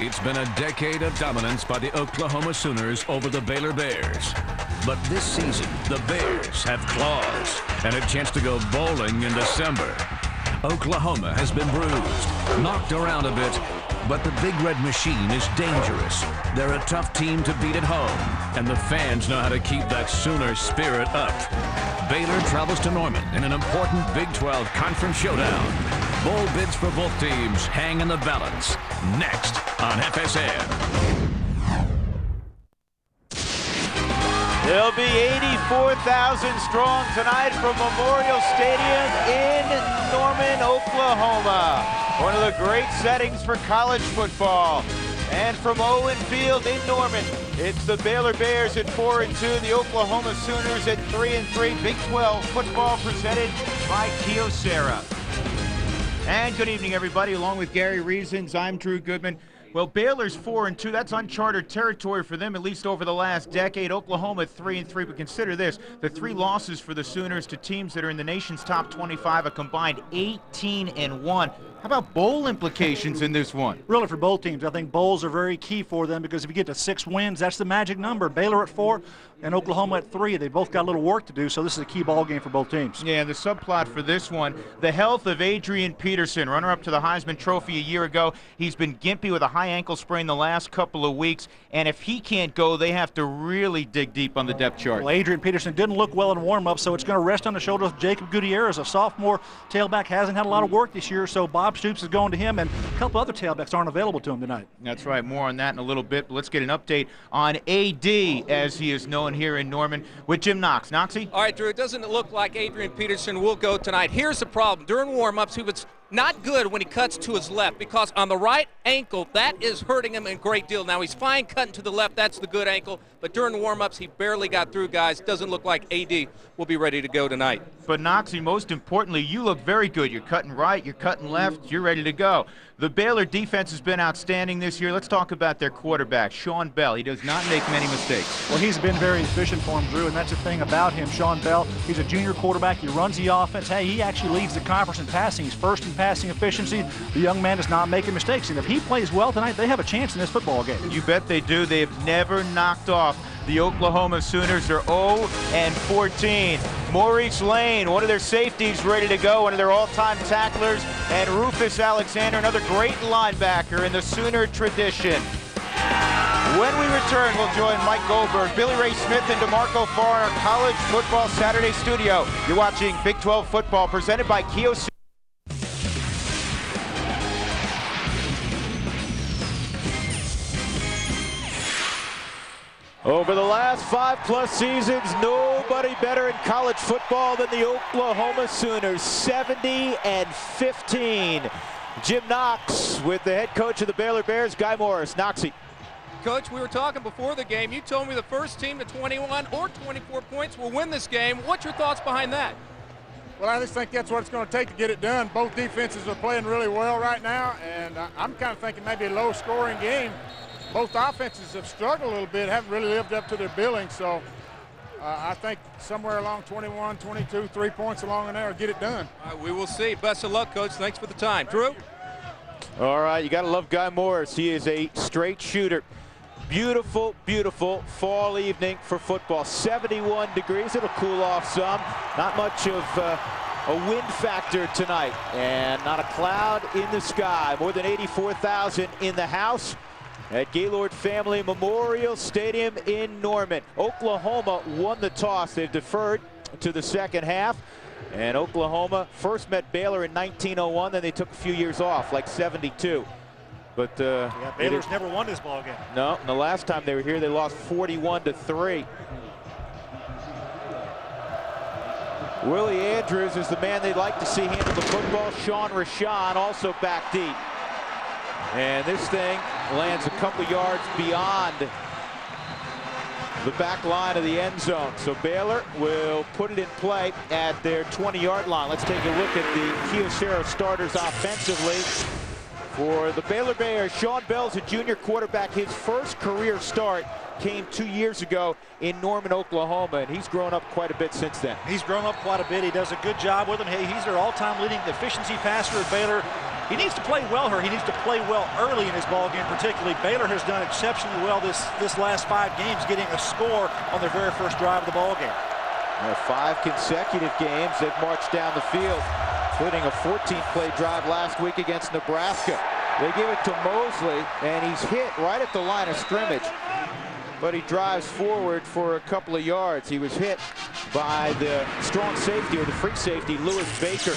It's been a decade of dominance by the Oklahoma Sooners over the Baylor Bears. But this season, the Bears have claws and a chance to go bowling in December. Oklahoma has been bruised, knocked around a bit, but the Big Red Machine is dangerous. They're a tough team to beat at home, and the fans know how to keep that Sooner spirit up. Baylor travels to Norman in an important Big 12 conference showdown. Bowl bids for both teams hang in the balance. Next on FSN. There'll be 84,000 strong tonight from Memorial Stadium in Norman, Oklahoma. One of the great settings for college football. And from Owen Field in Norman, it's the Baylor Bears at 4-2, the Oklahoma Sooners at 3-3. Big 12 football presented by Kyocera. And good evening, everybody. Along with Gary Reasons, I'm Drew Goodman. Well, Baylor's 4-2. That's uncharted territory for them, at least over the last decade. Oklahoma 3-3. But consider this: the 3 losses for the Sooners to teams that are in the nation's top 25, a combined 18-1. How about bowl implications in this one? Really, for both teams, I think bowls are very key for them, because if you get to 6 wins, that's the magic number. Baylor at 4 and Oklahoma at 3. They both got a little work to do, so this is a key ball game for both teams. Yeah, the subplot for this one, the health of Adrian Peterson, runner-up to the Heisman Trophy a year ago. He's been gimpy with a high ankle sprain the last couple of weeks, and if he can't go, they have to really dig deep on the depth chart. Well, Adrian Peterson didn't look well in warm-up, so it's going to rest on the shoulders of Jacob Gutierrez, a sophomore tailback, hasn't had a lot of work this year, so Bob Stoops is going to him, and a couple other tailbacks aren't available to him tonight. That's right. More on that in a little bit. But let's get an update on AD, as he is known here in Norman, with Jim Knox. Knoxy? All right, Drew, it doesn't look like Adrian Peterson will go tonight. Here's the problem. During warm-ups, he was not good when he cuts to his left, because on the right ankle, that is hurting him a great deal. Now, he's fine cutting to the left. That's the good ankle. But during the warm-ups, he barely got through, guys. Doesn't look like AD will be ready to go tonight. But, Knoxy, most importantly, you look very good. You're cutting right, you're cutting left, you're ready to go. The Baylor defense has been outstanding this year. Let's talk about their quarterback, Sean Bell. He does not make many mistakes. Well, he's been very efficient for him, Drew, and that's the thing about him, Sean Bell. He's a junior quarterback. He runs the offense. Hey, he actually leads the conference in passing. He's first in passing efficiency. The young man is not making mistakes, and if he plays well tonight, they have a chance in this football game. You bet they do. They have never knocked off the Oklahoma Sooners. Are 0-14. Maurice Lane, one of their safeties, ready to go, one of their all-time tacklers, and Rufus Alexander, another great linebacker in the Sooner tradition. When we return, we'll join Mike Goldberg, Billy Ray Smith, and DeMarco Farr in our College Football Saturday studio. You're watching Big 12 football presented by Kyocera. Over the last 5+ seasons, nobody better in college football than the Oklahoma Sooners, 70-15. Jim Knox with the head coach of the Baylor Bears, Guy Morris. Knoxy. Coach, we were talking before the game. You told me the first team to 21 or 24 points will win this game. What's your thoughts behind that? Well, I just think that's what it's going to take to get it done. Both defenses are playing really well right now, and I'm kind of thinking maybe a low-scoring game. Both offenses have struggled a little bit, haven't really lived up to their billing, so I think somewhere along 21, 22, 3 points along in there will get it done. We will see. Best of luck, Coach. Thanks for the time. Drew? All right, you got to love Guy Morris. He is a straight shooter. Beautiful, beautiful fall evening for football. 71 degrees. It'll cool off some. Not much of a wind factor tonight, and not a cloud in the sky. More than 84,000 in the house at Gaylord Family Memorial Stadium in Norman. Oklahoma won the toss. They've deferred to the second half. And Oklahoma first met Baylor in 1901. Then they took a few years off, like 72. But Baylor's never won this ball game. No, and the last time they were here, they lost 41-3. Willie Andrews is the man they'd like to see handle the football. Sean Rashan also back deep. And this thing lands a couple yards beyond the back line of the end zone. So Baylor will put it in play at their 20-yard line. Let's take a look at the Kyocera starters offensively. For the Baylor Bears, Sean Bell's a junior quarterback. His first career start came 2 years ago in Norman, Oklahoma, and he's grown up quite a bit since then. He's grown up quite a bit. He does a good job with them. Hey, he's their all-time leading efficiency passer at Baylor. He needs to play well here. He needs to play well early in his ball game, particularly. Baylor has done exceptionally well this last 5 games, getting a score on their very first drive of the ball game. 5 consecutive games they've marched down the field, including a 14-play drive last week against Nebraska. They give it to Mosley, and he's hit right at the line of scrimmage, but he drives forward for a couple of yards. He was hit by the strong safety, or the free safety, Lewis Baker.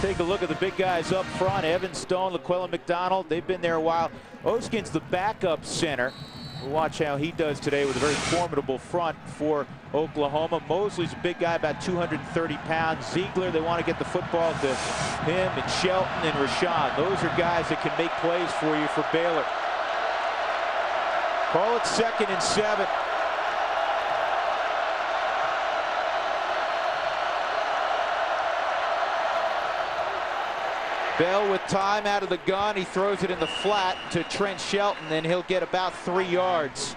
Take a look at the big guys up front. Evan Stone, LaQuella McDonald, they've been there a while. Oskin's the backup center. We'll watch how he does today with a very formidable front for Oklahoma. Mosley's a big guy, about 230 pounds. Ziegler, they want to get the football to him, and Shelton and Rashawn. Those are guys that can make plays for you for Baylor. Call it 2nd and 7. Bell with time out of the gun. He throws it in the flat to Trent Shelton, and he'll get about 3 yards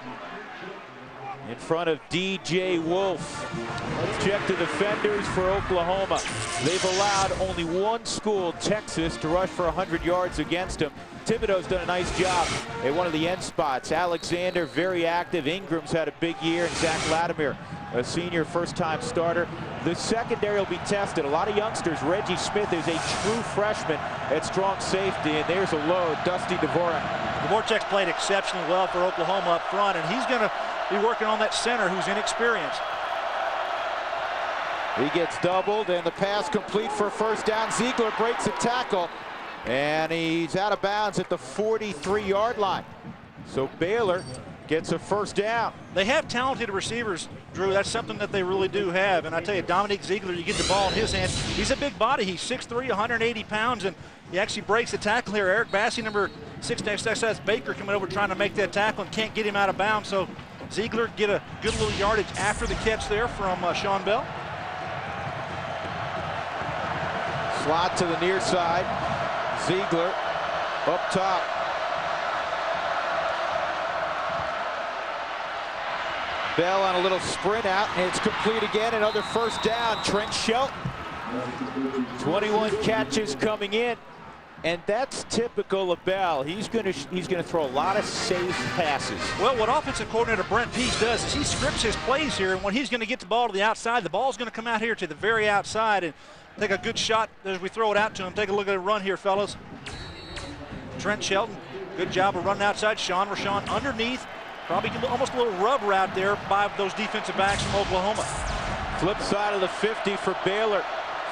in front of DJ Wolf. Let's check the defenders for Oklahoma. They've allowed only one school, Texas, to rush for 100 yards against them. Thibodeau's done a nice job at one of the end spots. Alexander, very active. Ingram's had a big year, and Zach Latimer, a senior first-time starter. The secondary will be tested. A lot of youngsters. Reggie Smith is a true freshman at strong safety, and there's a load. Dusty Dvorak. Dvorak's played exceptionally well for Oklahoma up front, and he's going to be working on that center who's inexperienced. He gets doubled, and the pass complete for first down. Ziegler breaks a tackle, and he's out of bounds at the 43-yard line. So Baylor gets a first down. They have talented receivers, Drew. That's something that they really do have. And I tell you, Dominique Ziegler, you get the ball in his hands. He's a big body. He's 6'3", 180 pounds, and he actually breaks the tackle here. Eric Bassey, number 6, that's Baker, coming over trying to make that tackle and can't get him out of bounds. So Ziegler get a good little yardage after the catch there from Sean Bell. Slot to the near side. Ziegler up top. Bell on a little sprint out, and it's complete again. Another first down. Trent Shelton. 21 catches coming in, and that's typical of Bell. He's going to throw a lot of safe passes. Well, what offensive coordinator Brent Pease does is he scripts his plays here, and when he's going to get the ball to the outside, the ball's going to come out here to the very outside and take a good shot as we throw it out to him. Take a look at the run here, fellas. Trent Shelton, good job of running outside. Sean Rashawn underneath. Probably almost a little rub route there by those defensive backs from Oklahoma. Flip side of the 50 for Baylor.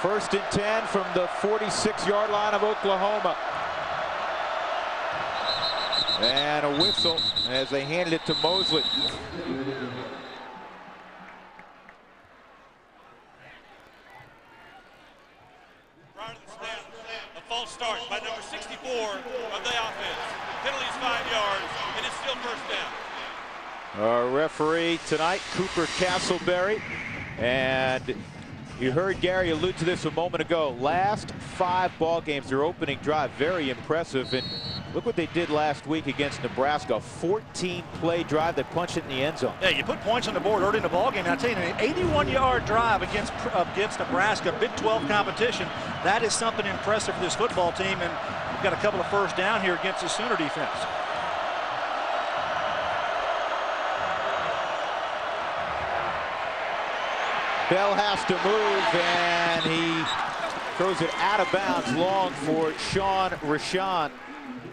1st and 10 from the 46-yard line of Oklahoma. And a whistle as they handed it to Mosley. Prior to the snap, a false start by number 64 of the offense. Penalty is 5 yards, and it's still first down. Our referee tonight, Cooper Castleberry. And you heard Gary allude to this a moment ago. Last 5 ball games, their opening drive, very impressive. And look what they did last week against Nebraska. A 14-play drive that punched it in the end zone. Yeah, you put points on the board early in the ball game. Now, I tell you, an 81-yard drive against Nebraska, Big 12 competition. That is something impressive for this football team. And we've got a couple of first down here against the Sooner defense. Bell has to move, and he throws it out of bounds long for Sean Rashawn,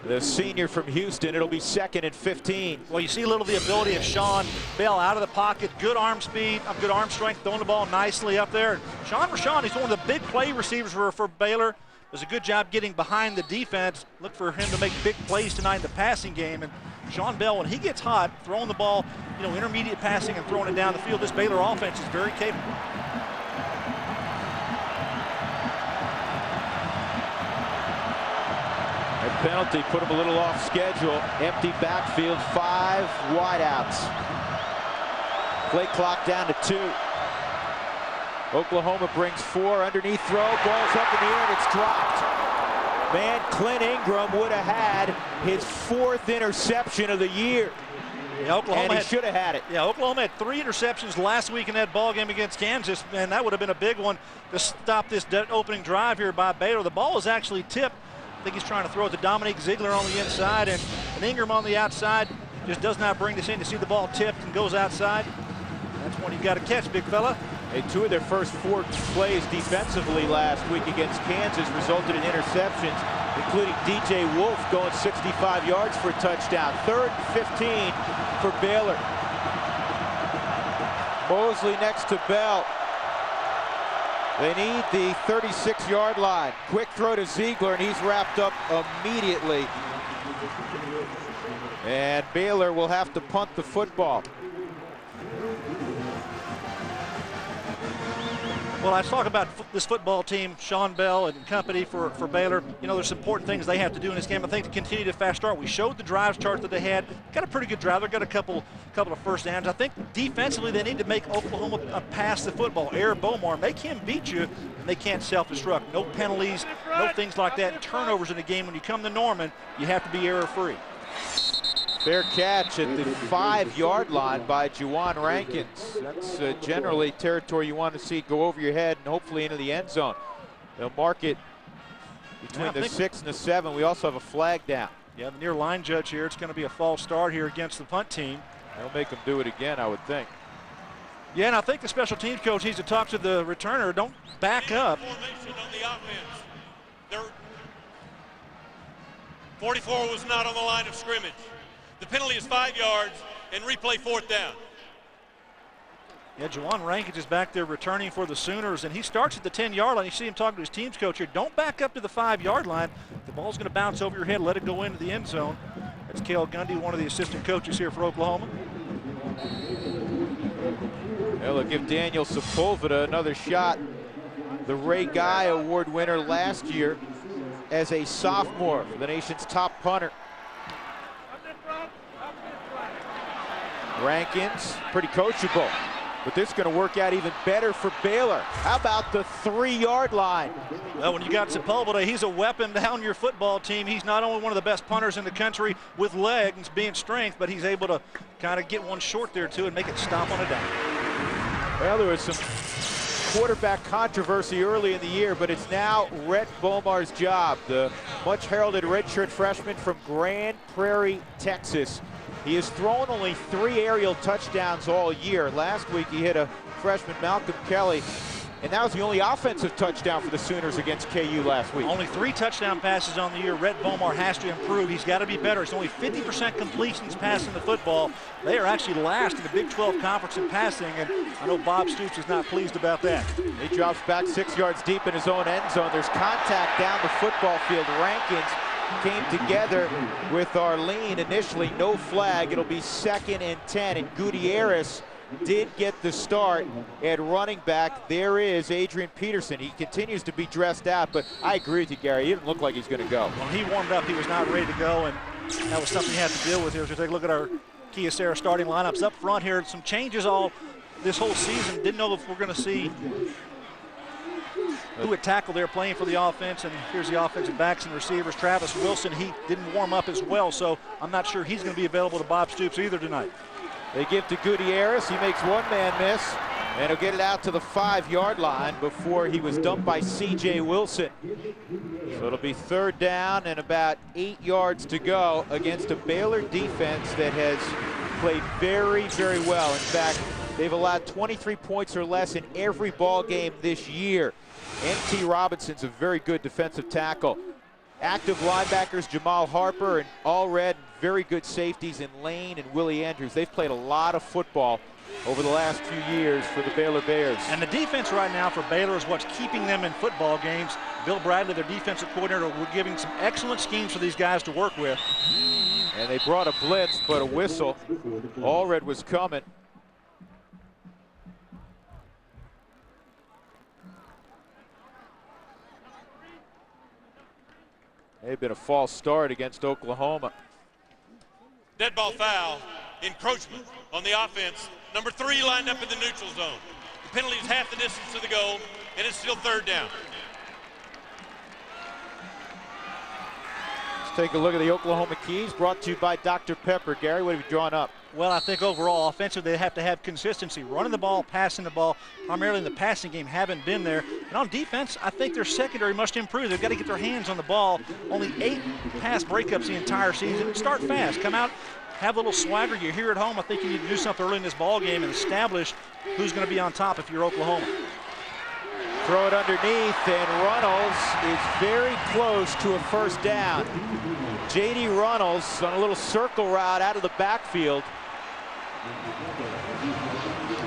the senior from Houston. It'll be 2nd and 15. Well, you see a little of the ability of Sean Bell out of the pocket. Good arm speed, good arm strength, throwing the ball nicely up there. Sean Rashawn, he's one of the big play receivers for Baylor. Does a good job getting behind the defense. Look for him to make big plays tonight in the passing game. And Sean Bell, when he gets hot, throwing the ball, intermediate passing and throwing it down the field, this Baylor offense is very capable. That penalty put him a little off schedule. Empty backfield, 5 wideouts. Play clock down to 2. Oklahoma brings 4, underneath throw, ball's up in the air, and it's dropped. Man, Clint Ingram would have had his 4th interception of the year. Yeah, Oklahoma should have had it. Yeah, Oklahoma had 3 interceptions last week in that ball game against Kansas, and that would have been a big one to stop this opening drive here by Baylor. The ball is actually tipped think he's trying to throw it to Dominique Ziegler on the inside, and Ingram on the outside just does not bring this in. To see the ball tipped and goes outside. That's one you got to catch, big fella. Hey, 2 of their first 4 plays defensively last week against Kansas resulted in interceptions, including DJ Wolf going 65 yards for a touchdown. 3rd and 15 for Baylor. Mosley next to Bell. They need the 36-yard line. Quick throw to Ziegler, and he's wrapped up immediately. And Baylor will have to punt the football. Well, I talk about this football team, Sean Bell and company for Baylor. You know, there's important things they have to do in this game. I think to continue to fast start. We showed the drives chart that they had. Got a pretty good drive. They've got a couple of first downs. I think defensively they need to make Oklahoma pass the football. Air Bomar, make him beat you, and they can't self-destruct. No penalties, no things like that. Turnovers in the game. When you come to Norman, you have to be error-free. Fair catch at the 5-yard line by Juwan Rankins. That's generally territory you want to see go over your head and hopefully into the end zone. They'll mark it between the 6 and the 7. We also have a flag down. Yeah, the near line judge here. It's going to be a false start here against the punt team. They'll make them do it again, I would think. Yeah, and I think the special teams coach needs to talk to the returner. Don't back up. Formation on the offense. Their 44 was not on the line of scrimmage. The penalty is 5 yards and replay 4th down. Yeah, Juwan Rankins is back there returning for the Sooners, and he starts at the 10-yard line. You see him talking to his team's coach here. Don't back up to the 5-yard line. The ball's going to bounce over your head. Let it go into the end zone. That's Cale Gundy, one of the assistant coaches here for Oklahoma. They'll give Daniel Sepulveda another shot. The Ray Guy Award winner last year as a sophomore, the nation's top punter. Rankins, pretty coachable, but this is going to work out even better for Baylor. How about the 3-yard line? Well, when you got Sepulveda, he's a weapon down your football team. He's not only one of the best punters in the country with legs being strength, but he's able to kind of get one short there too and make it stop on a dime. Well, there was some quarterback controversy early in the year, but it's now Rhett Bomar's job, the much heralded redshirt freshman from Grand Prairie, Texas. He has thrown only 3 aerial touchdowns all year. Last week he hit a freshman, Malcolm Kelly, and that was the only offensive touchdown for the Sooners against KU last week. Only 3 touchdown passes on the year. Rhett Bomar has to improve. He's got to be better. It's only 50% completions passing the football. They are actually last in the Big 12 Conference in passing, and I know Bob Stoops is not pleased about that. He drops back 6 yards deep in his own end zone. There's contact down the football field. Rankins came together with Arlene initially, no flag. It'll be 2nd and 10, and Gutierrez did get the start at running back. There is Adrian Peterson. He continues to be dressed out, but I agree with you, Gary. He didn't look like he's going to go. When he warmed up, he was not ready to go, and that was something he had to deal with here. As we take a look at our Kyocera starting lineups up front here, some changes all this whole season. Didn't know if we're going to see who would tackle there playing for the offense, and here's the offensive backs and receivers. Travis Wilson, he didn't warm up as well, so I'm not sure he's going to be available to Bob Stoops either tonight. They give to Gutierrez. He makes one man miss, and he'll get it out to the 5-yard line before he was dumped by C.J. Wilson. So it'll be 3rd down and about 8 yards to go against a Baylor defense that has played very, very well. In fact, they've allowed 23 points or less in every ball game this year. N.T. Robinson's a very good defensive tackle. Active linebackers Jamal Harper and Allred, very good safeties in Lane and Willie Andrews. They've played a lot of football over the last few years for the Baylor Bears. And the defense right now for Baylor is what's keeping them in football games. Bill Bradley, their defensive coordinator, we're giving some excellent schemes for these guys to work with. And they brought a blitz, but a whistle. Allred was coming. They've been a false start against Oklahoma. Dead ball foul, encroachment on the offense. Number 3 lined up in the neutral zone. The penalty is half the distance to the goal, and it's still 3rd down. Take a look at the Oklahoma keys, brought to you by Dr. Pepper. Gary, what have you drawn up? Well, I think overall offensively they have to have consistency. Running the ball, passing the ball, primarily in the passing game, haven't been there. And on defense, I think their secondary must improve. They've got to get their hands on the ball. Only 8 pass breakups the entire season. Start fast, come out, have a little swagger. You're here at home. I think you need to do something early in this ball game and establish who's going to be on top if you're Oklahoma. Throw it underneath, and Runnels is very close to a first down. J.D. Runnels on a little circle route out of the backfield.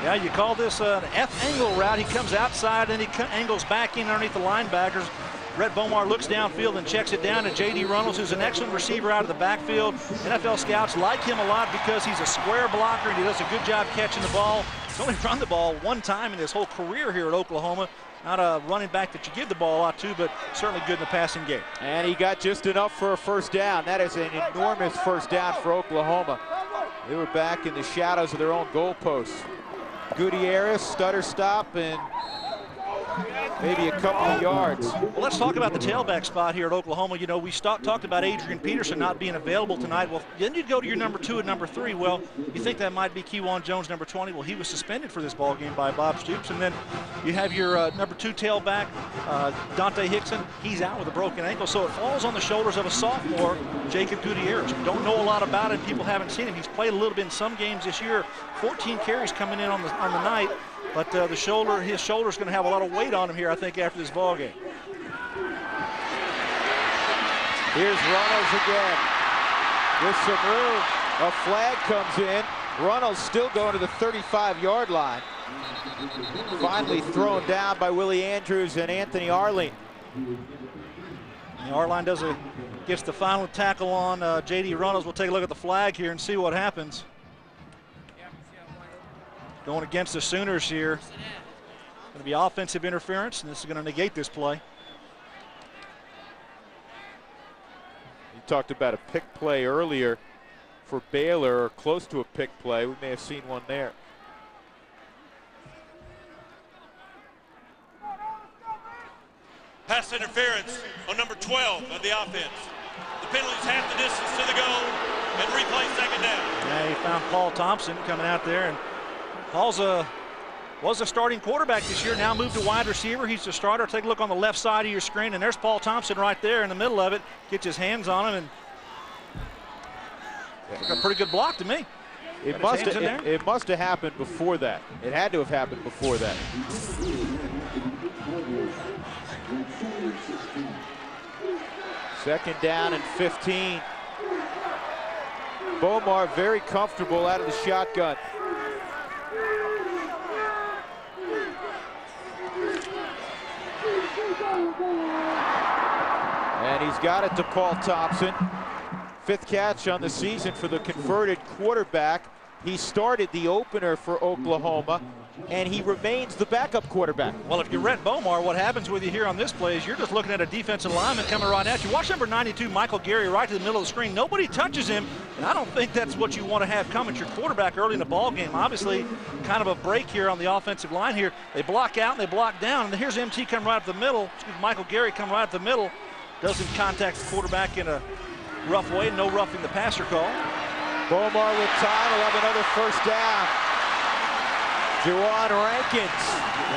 Yeah, you call this an F-angle route. He comes outside and he angles back in underneath the linebackers. Rhett Bomar looks downfield and checks it down to J.D. Runnels, who's an excellent receiver out of the backfield. NFL scouts like him a lot because he's a square blocker and he does a good job catching the ball. He's only run the ball one time in his whole career here at Oklahoma. Not a running back that you give the ball a lot to, but certainly good in the passing game. And he got just enough for a first down. That is an enormous first down for Oklahoma. They were back in the shadows of their own goalposts. Gutierrez, stutter stop, and maybe a couple of yards. Well, let's talk about the tailback spot here at Oklahoma. You know, we talked about Adrian Peterson not being available tonight. Well, then you'd go to your number 2 and number 3. Well, you think that might be Kewan Jones, number 20. Well, he was suspended for this ball game by Bob Stoops. And then you have your number 2 tailback, Dante Hickson. He's out with a broken ankle. So it falls on the shoulders of a sophomore, Jacob Gutierrez. Don't know a lot about him. People haven't seen him. He's played a little bit in some games this year. 14 carries coming in on the night. But his shoulder's going to have a lot of weight on him here, I think, after this ball game. Here's Runnels again with some room. A flag comes in. Runnels still going to the 35-yard line. Finally thrown down by Willie Andrews and Anthony Arline. Arline gets the final tackle on J.D. Runnels. We'll take a look at the flag here and see what happens. Going against the Sooners here. Going to be offensive interference, and this is going to negate this play. You talked about a pick play earlier for Baylor, or close to a pick play. We may have seen one there. Pass interference on number 12 of the offense. The penalty's half the distance to the goal, and replay second down. Yeah, he found Paul Thompson coming out there, and Paul's was a starting quarterback this year, now moved to wide receiver. He's the starter. Take a look on the left side of your screen, and there's Paul Thompson right there in the middle of it. Gets his hands on him, and a pretty good block to me. It must have happened before that. It had to have happened before that. Second down and 15. Bomar very comfortable out of the shotgun. And he's got it to Paul Thompson. 5th catch on the season for the converted quarterback. He started the opener for Oklahoma, and he remains the backup quarterback. Well, if you're Rhett Bomar, what happens with you here on this play is you're just looking at a defensive lineman coming right at you. Watch number 92, Michael Gary, right to the middle of the screen. Nobody touches him, and I don't think that's what you want to have come at your quarterback early in the ball game. Obviously, kind of a break here on the offensive line here. They block out and they block down, and here's MT come right up the middle. Michael Gary come right up the middle. Doesn't contact the quarterback in a rough way. No roughing the passer call. Bomar with time will have another first down. Juwan Rankins.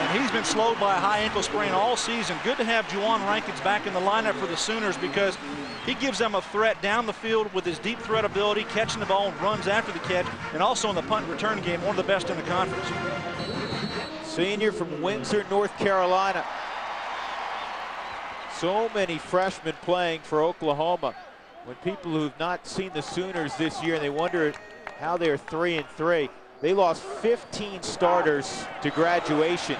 And he's been slowed by a high ankle sprain all season. Good to have Juwan Rankins back in the lineup for the Sooners because he gives them a threat down the field with his deep threat ability, catching the ball and runs after the catch, and also in the punt and return game, one of the best in the conference. Senior from Windsor, North Carolina. So many freshmen playing for Oklahoma. When people who've not seen the Sooners this year and they wonder how they're 3-3, they lost 15 starters to graduation.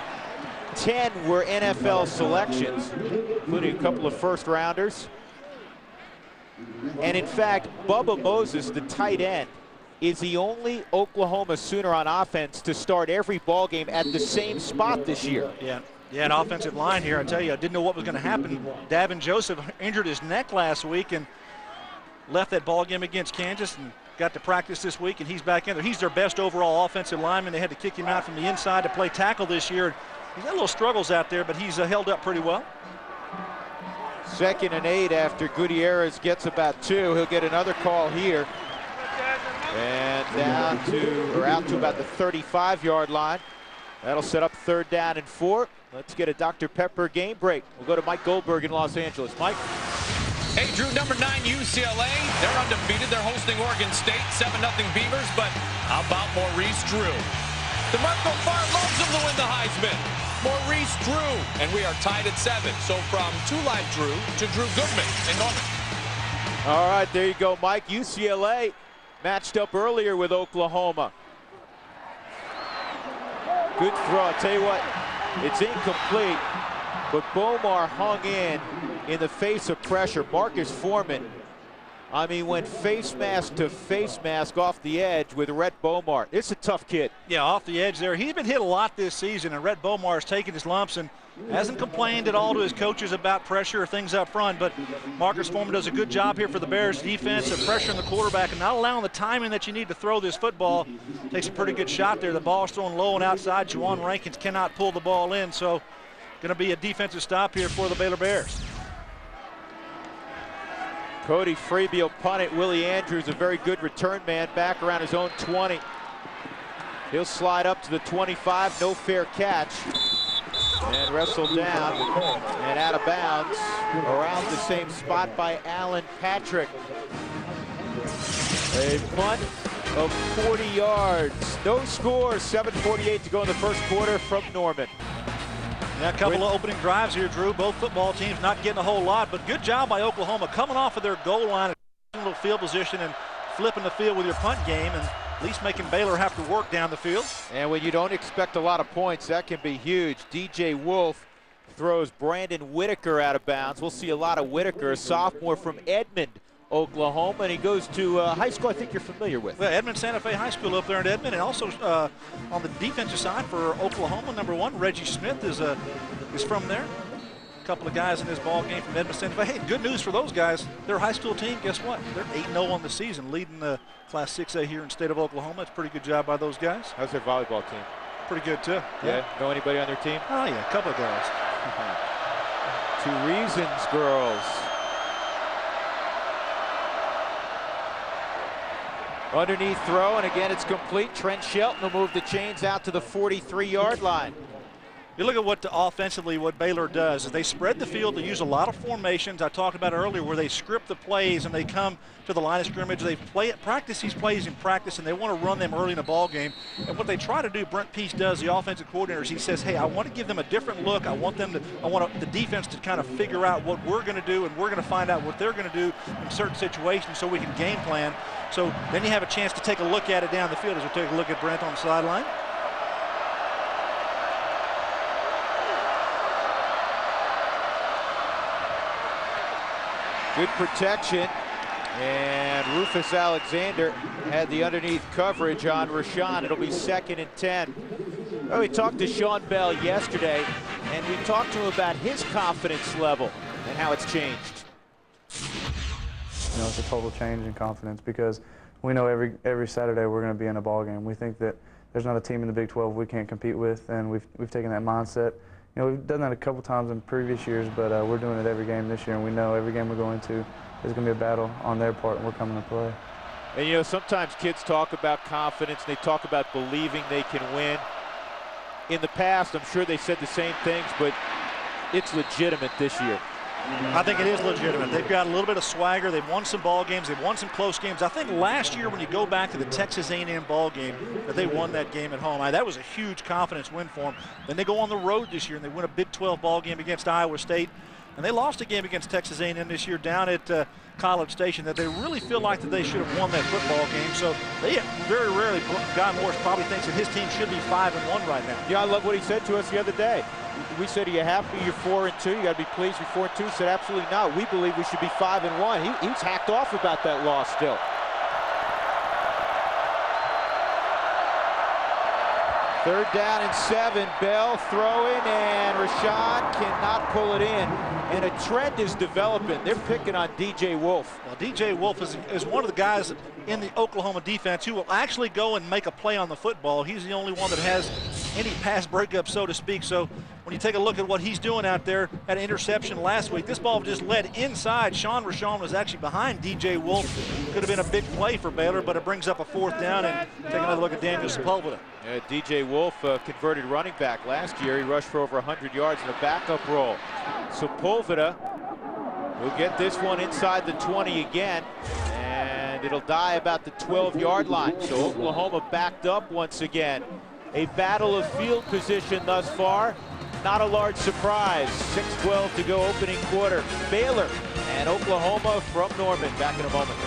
10 were NFL selections, including a couple of first-rounders. And in fact, Bubba Moses, the tight end, is the only Oklahoma Sooner on offense to start every ball game at the same spot this year. Yeah, an offensive line here. I tell you, I didn't know what was going to happen. Davin Joseph injured his neck last week and left that ball game against Kansas and got to practice this week, and he's back in there. He's their best overall offensive lineman. They had to kick him out from the inside to play tackle this year. He's had little struggles out there, but he's held up pretty well. 2nd and 8 after Gutierrez gets about 2. He'll get another call here. And down to, or out to about the 35-yard line. That'll set up 3rd down and 4. Let's get a Dr. Pepper game break. We'll go to Mike Goldberg in Los Angeles. Mike? Hey, Drew, number 9 UCLA, they're undefeated. They're hosting Oregon State, 7-0 Beavers, but how about Maurice Drew? DeMarco Farr loves him to win the Heisman. Maurice Drew, and we are tied at 7. So from 2-Live Drew to Drew Goodman in Norman. All right, there you go, Mike. UCLA matched up earlier with Oklahoma. Good throw. I'll tell you what, it's incomplete, but Bomar hung in the face of pressure. Marcus Foreman, I mean, went face mask to face mask off the edge with Rhett Bomar. It's a tough kid. Yeah, off the edge there. He's been hit a lot this season, and Rhett Bomar has taken his lumps and hasn't complained at all to his coaches about pressure or things up front, but Marcus Foreman does a good job here for the Bears defense of pressuring the quarterback and not allowing the timing that you need to throw this football. Takes a pretty good shot there. The ball's thrown low and outside. Juwan Rankins cannot pull the ball in, so going to be a defensive stop here for the Baylor Bears. Cody Freeby will punt it. Willie Andrews, a very good return man, back around his own 20. He'll slide up to the 25, no fair catch. And wrestled down and out of bounds around the same spot by Alan Patrick. A punt of 40 yards. No score, 7:48 to go in the first quarter from Norman. Yeah, a couple of opening drives here, Drew. Both football teams not getting a whole lot, but good job by Oklahoma coming off of their goal line, a little field position, and flipping the field with your punt game, and at least making Baylor have to work down the field. And when you don't expect a lot of points, that can be huge. DJ Wolf throws Brandon Whitaker out of bounds. We'll see a lot of Whitaker, a sophomore from Edmond, Oklahoma, and he goes to high school I think you're familiar with. Well, Edmond Santa Fe High School up there in Edmond, and also on the defensive side for Oklahoma, number 1, Reggie Smith is from there. A couple of guys in this ball game from Edmond Santa Fe. Hey, good news for those guys. Their high school team, guess what? They're 8-0 on the season, leading the Class 6A here in the state of Oklahoma. It's a pretty good job by those guys. How's their volleyball team? Pretty good, too. Yeah. Know anybody on their team? Oh, yeah, a couple of guys. 2 Reasons girls. Underneath throw, and again it's complete. Trent Shelton will move the chains out to the 43-yard line. You look at what offensively what Baylor does is they spread the field. They use a lot of formations. I talked about earlier where they script the plays and they come to the line of scrimmage. They practice these plays in practice, and they want to run them early in the ball game. And what they try to do, Brent Peace does, the offensive coordinator, is he says, hey, I want to give them a different look. I want the defense to kind of figure out what we're going to do, and we're going to find out what they're going to do in certain situations so we can game plan. So then you have a chance to take a look at it down the field as we take a look at Brent on the sideline. Good protection, and Rufus Alexander had the underneath coverage on Rashawn. It'll be 2nd and 10. Well, we talked to Sean Bell yesterday, and we talked to him about his confidence level and how it's changed. You know, it's a total change in confidence because we know every Saturday we're going to be in a ball game. We think that there's not a team in the Big 12 we can't compete with, and we've taken that mindset. You know, we've done that a couple times in previous years, but we're doing it every game this year, and we know every game we're going to is going to be a battle on their part, and we're coming to play. And, you know, sometimes kids talk about confidence, and they talk about believing they can win. In the past, I'm sure they said the same things, but it's legitimate this year. I think it is legitimate. They've got a little bit of swagger. They've won some ball games. They've won some close games. I think last year when you go back to the Texas A&M ball game, that they won that game at home. That was a huge confidence win for them. Then they go on the road this year and they win a Big 12 ball game against Iowa State. And they lost a game against Texas A&M this year down at College Station that they really feel like that they should have won that football game. So they very rarely, Guy Morris probably thinks that his team should be 5-1 right now. Yeah, I love what he said to us the other day. We said, are you happy you're 4-2? You got to be pleased you're 4-2. He said, absolutely not. We believe we should be 5-1. He's hacked off about that loss still. Third down and 7. Bell throwing, and Rashad cannot pull it in. And a trend is developing. They're picking on DJ Wolf. Well, DJ Wolf is one of the guys in the Oklahoma defense who will actually go and make a play on the football. He's the only one that has any pass breakup, so to speak. So when when you take a look at what he's doing out there, had an interception last week. This ball just led inside. Sean Rashawn was actually behind DJ Wolf. Could have been a big play for Baylor, but it brings up a 4th down. And take another look at Daniel Sepulveda. Yeah, DJ Wolf, converted running back last year. He rushed for over 100 yards in a backup role. Sepulveda will get this one inside the 20 again, and it'll die about the 12-yard line. So Oklahoma backed up once again. A battle of field position thus far. Not a large surprise. 6:12 to go opening quarter. Baylor and Oklahoma from Norman. Back in a moment.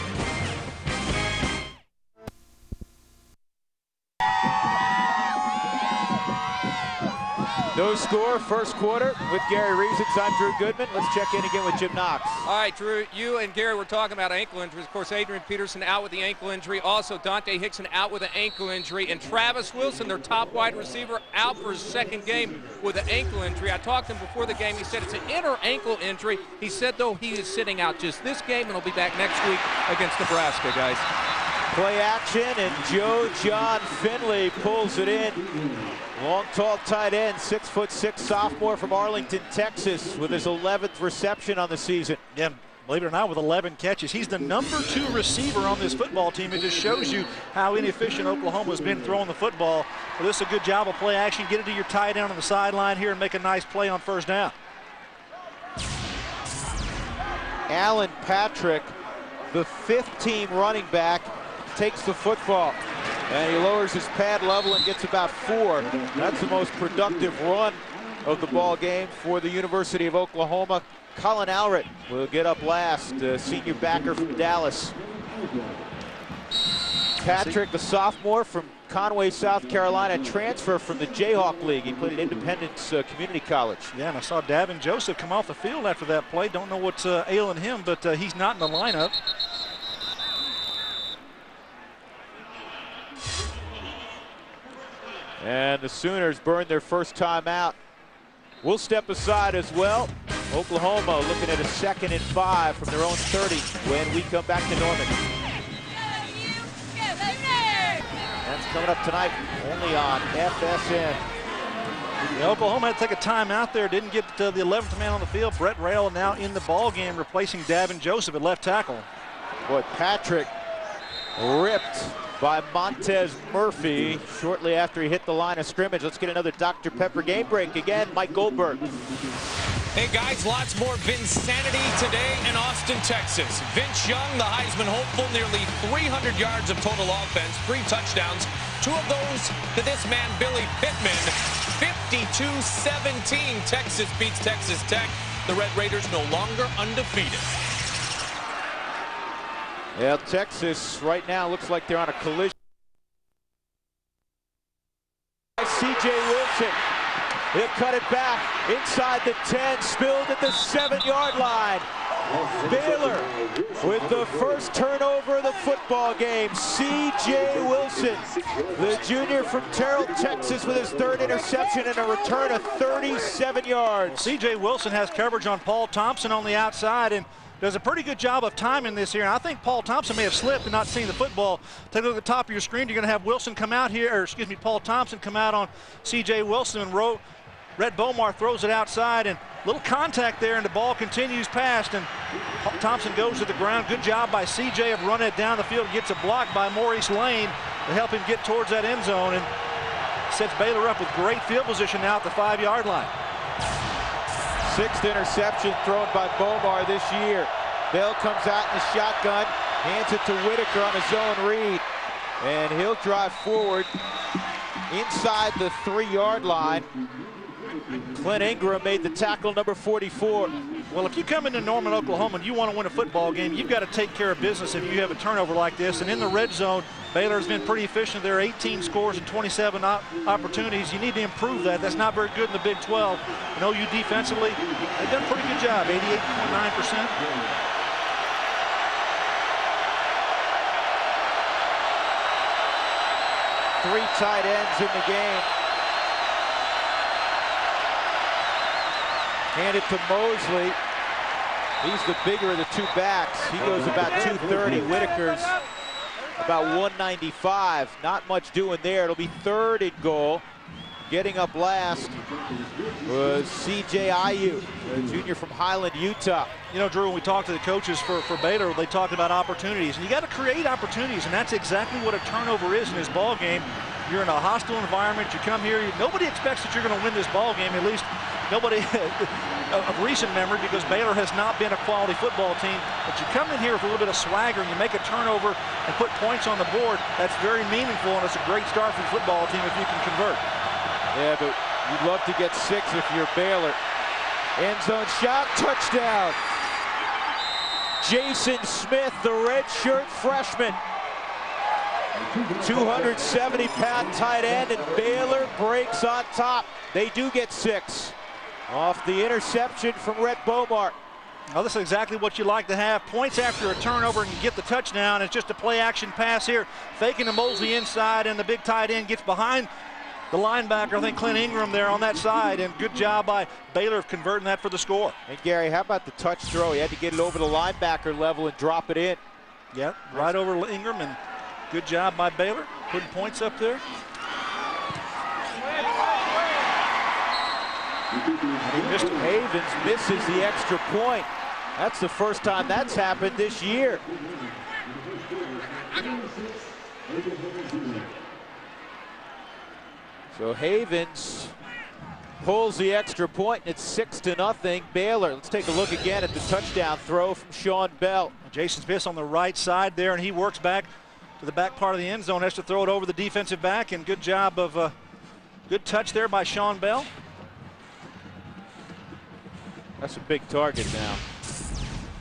No score, first quarter with Gary Reasons. I'm Drew Goodman. Let's check in again with Jim Knox. All right, Drew, you and Gary were talking about ankle injuries. Of course, Adrian Peterson out with the ankle injury. Also, Dante Hickson out with an ankle injury. And Travis Wilson, their top wide receiver, out for his 2nd game with an ankle injury. I talked to him before the game. He said it's an inner ankle injury. He said, though, he is sitting out just this game, and he'll be back next week against Nebraska, guys. Play action, and Joe John Finley pulls it in. Long, tall tight end, 6'6" sophomore from Arlington, Texas, with his 11th reception on the season. Yeah, believe it or not, with 11 catches. He's the number 2 receiver on this football team. It just shows you how inefficient Oklahoma's been throwing the football. But this is a good job of play action. Get it to your tight end on the sideline here and make a nice play on 1st down. Alan Patrick, the 5th-team running back, takes the football. And he lowers his pad level and gets about 4. That's the most productive run of the ball game for the University of Oklahoma. Colin Alred will get up last, senior backer from Dallas. Patrick, the sophomore from Conway, South Carolina, transfer from the Jayhawk League. He played at Independence Community College. Yeah, and I saw Davin Joseph come off the field after that play. Don't know what's ailing him, but he's not in the lineup. And the Sooners burned their first time out. We'll step aside as well. Oklahoma looking at a 2nd and 5 from their own 30 when we come back to Norman. That's coming up tonight only on FSN. Yeah, Oklahoma had to take a timeout there. Didn't get the 11th man on the field. Brett Rail now in the ball game, replacing Davin Joseph at left tackle. Boy, Patrick ripped by Montez Murphy shortly after he hit the line of scrimmage. Let's get another Dr. Pepper game break again. Mike Goldberg. Hey guys, lots more Vinsanity today in Austin, Texas. Vince Young, the Heisman hopeful, nearly 300 yards of total offense, 3 touchdowns. 2 of those to this man, Billy Pittman. 52-17, Texas beats Texas Tech. The Red Raiders no longer undefeated. Yeah, Texas right now looks like they're on a collision. C.J. Wilson, he'll cut it back inside the 10, spilled at the 7-yard line. Baylor with the first turnover of the football game. C.J. Wilson, the junior from Terrell, Texas, with his 3rd interception and a return of 37 yards. C.J. Wilson has coverage on Paul Thompson on the outside and does a pretty good job of timing this here. And I think Paul Thompson may have slipped and not seen the football. Take a look at the top of your screen. You're going to have Wilson come out here, or excuse me, Paul Thompson come out on C.J. Wilson, and Rhett Bomar throws it outside, and little contact there, and the ball continues past, and Thompson goes to the ground. Good job by C.J. of running it down the field. Gets a block by Maurice Lane to help him get towards that end zone, and sets Baylor up with great field position now at the 5-yard line. 6th interception thrown by Bomar this year. Bell comes out in the shotgun, hands it to Whitaker on a zone read, and he'll drive forward inside the 3-yard line. Clint Ingram made the tackle, number 44. Well, if you come into Norman, Oklahoma, and you want to win a football game, you've got to take care of business if you have a turnover like this. And in the red zone, Baylor's been pretty efficient. There are 18 scores and 27 opportunities. You need to improve that. That's not very good in the Big 12. And OU defensively, they've done a pretty good job, 88.9%. 3 tight ends in the game. Hand it to Mosley. He's the bigger of the 2 backs. He goes about 230. Whitaker's about 195. Not much doing there. It'll be 3rd and goal Getting up last was C.J. Ayu, a junior from Highland, Utah. You know, Drew, when we talked to the coaches for Baylor, they talked about opportunities. And you got to create opportunities, and that's exactly what a turnover is in this ball game. You're in a hostile environment. You come here. Nobody expects that you're going to win this ball game, at least nobody of recent memory, because Baylor has not been a quality football team. But you come in here with a little bit of swagger and you make a turnover and put points on the board. That's very meaningful, and it's a great start for the football team if you can convert. Yeah, but you'd love to get 6 if you're Baylor. End zone shot, touchdown. Jason Smith, the redshirt freshman. 270-pound tight end, and Baylor breaks on top. They do get 6 off the interception from Rhett Bomar. Well, this is exactly what you like to have. Points after a turnover and you get the touchdown. It's just a play-action pass here. Faking to Mosley inside, and the big tight end gets behind the linebacker, I think Clint Ingram there on that side, and good job by Baylor of converting that for the score. And Gary, how about the touch throw? He had to get it over the linebacker level and drop it in. Yeah, right over Ingram, and good job by Baylor, putting points up there. Havens misses the extra point. That's the first time that's happened this year. So Havens pulls the extra point, and it's 6-0 Baylor. Let's take a look again at the touchdown throw from Sean Bell. Jason Smith on the right side there, and he works back to the back part of the end zone, has to throw it over the defensive back, and good job of good touch there by Sean Bell. That's a big target now.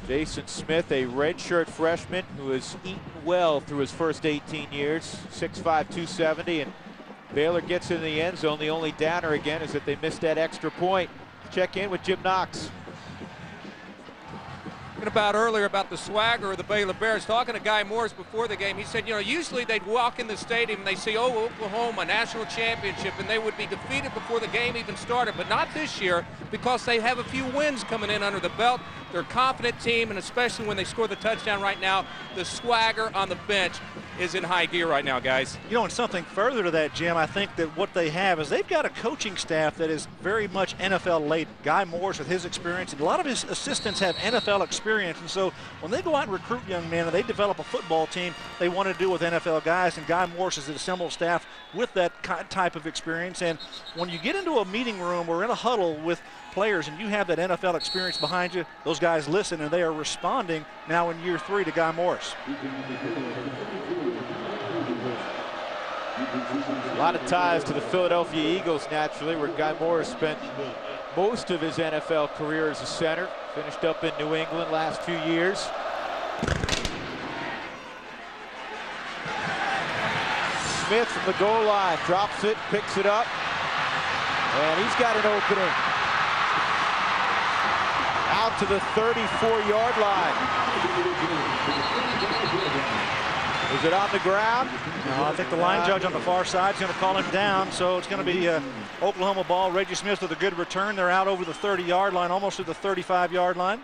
Jason Smith, a redshirt freshman who has eaten well through his first 18 years, 6'5", 270, and Baylor gets in the end zone. The only downer again is that they missed that extra point. Check in with Jim Knox. About earlier about the swagger of the Baylor Bears, talking to Guy Morris before the game, he said, you know, usually they'd walk in the stadium and they see, oh, Oklahoma, national championship, and they would be defeated before the game even started, but not this year because they have a few wins coming in under the belt. They're a confident team, and especially when they score the touchdown right now, the swagger on the bench is in high gear right now, guys. You know, and something further to that, Jim, I think that what they have is they've got a coaching staff that is very much NFL laden. Guy Morris with his experience, and a lot of his assistants have NFL experience, and so when they go out and recruit young men and they develop a football team, they want to do with NFL guys, and Guy Morris has assembled staff with that type of experience. And when you get into a meeting room or in a huddle with players and you have that NFL experience behind you, those guys listen, and they are responding now in year 3 to Guy Morris. A lot of ties to the Philadelphia Eagles, naturally, where Guy Morris spent most of his NFL career as a center. Finished up in New England last few years. Smith from the goal line, drops it, picks it up, and he's got an opening. Out to the 34-yard line. Is it on the ground? No, I think the line judge on the far side is going to call him down, so it's going to be Oklahoma ball. Reggie Smith with a good return. They're out over the 30-yard line, almost to the 35-yard line.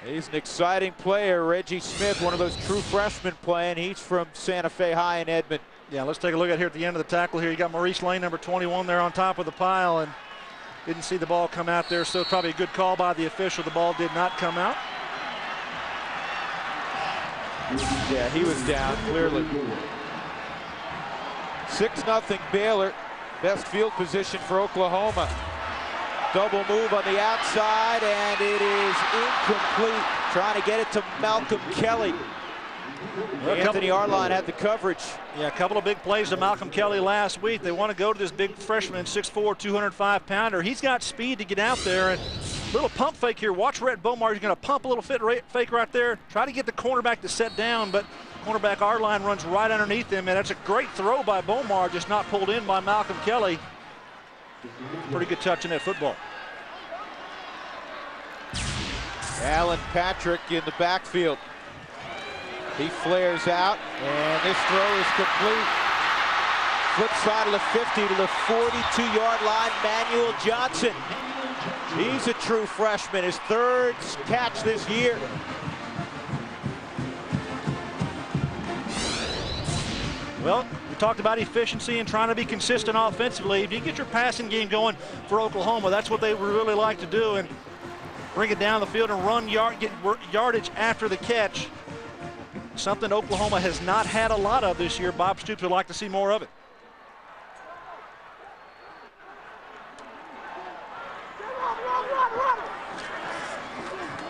He's an exciting player, Reggie Smith, one of those true freshmen playing. He's from Santa Fe High in Edmond. Yeah, let's take a look at here at the end of the tackle here. You got Maurice Lane, number 21, there on top of the pile, and didn't see the ball come out there, so probably a good call by the official. The ball did not come out. Yeah, he was down, clearly. 6-0 Baylor. Best field position for Oklahoma. Double move on the outside, and it is incomplete. Trying to get it to Malcolm Kelly. Anthony Arline had the coverage. Yeah, a couple of big plays to Malcolm Kelly last week. They want to go to this big freshman, 6'4", 205-pounder. He's got speed to get out there, and little pump fake here. Watch Rhett Bomar. He's going to pump a little fake right there. Try to get the cornerback to set down, but cornerback Arline runs right underneath him, and that's a great throw by Bomar, just not pulled in by Malcolm Kelly. Pretty good touch in that football. Alan Patrick in the backfield. He flares out, and this throw is complete. Flip side of the 50 to the 42-yard line, Manuel Johnson. He's a true freshman, his 3rd catch this year. Well, we talked about efficiency and trying to be consistent offensively. If you get your passing game going for Oklahoma, that's what they really like to do, and bring it down the field and get yardage after the catch. Something Oklahoma has not had a lot of this year. Bob Stoops would like to see more of it.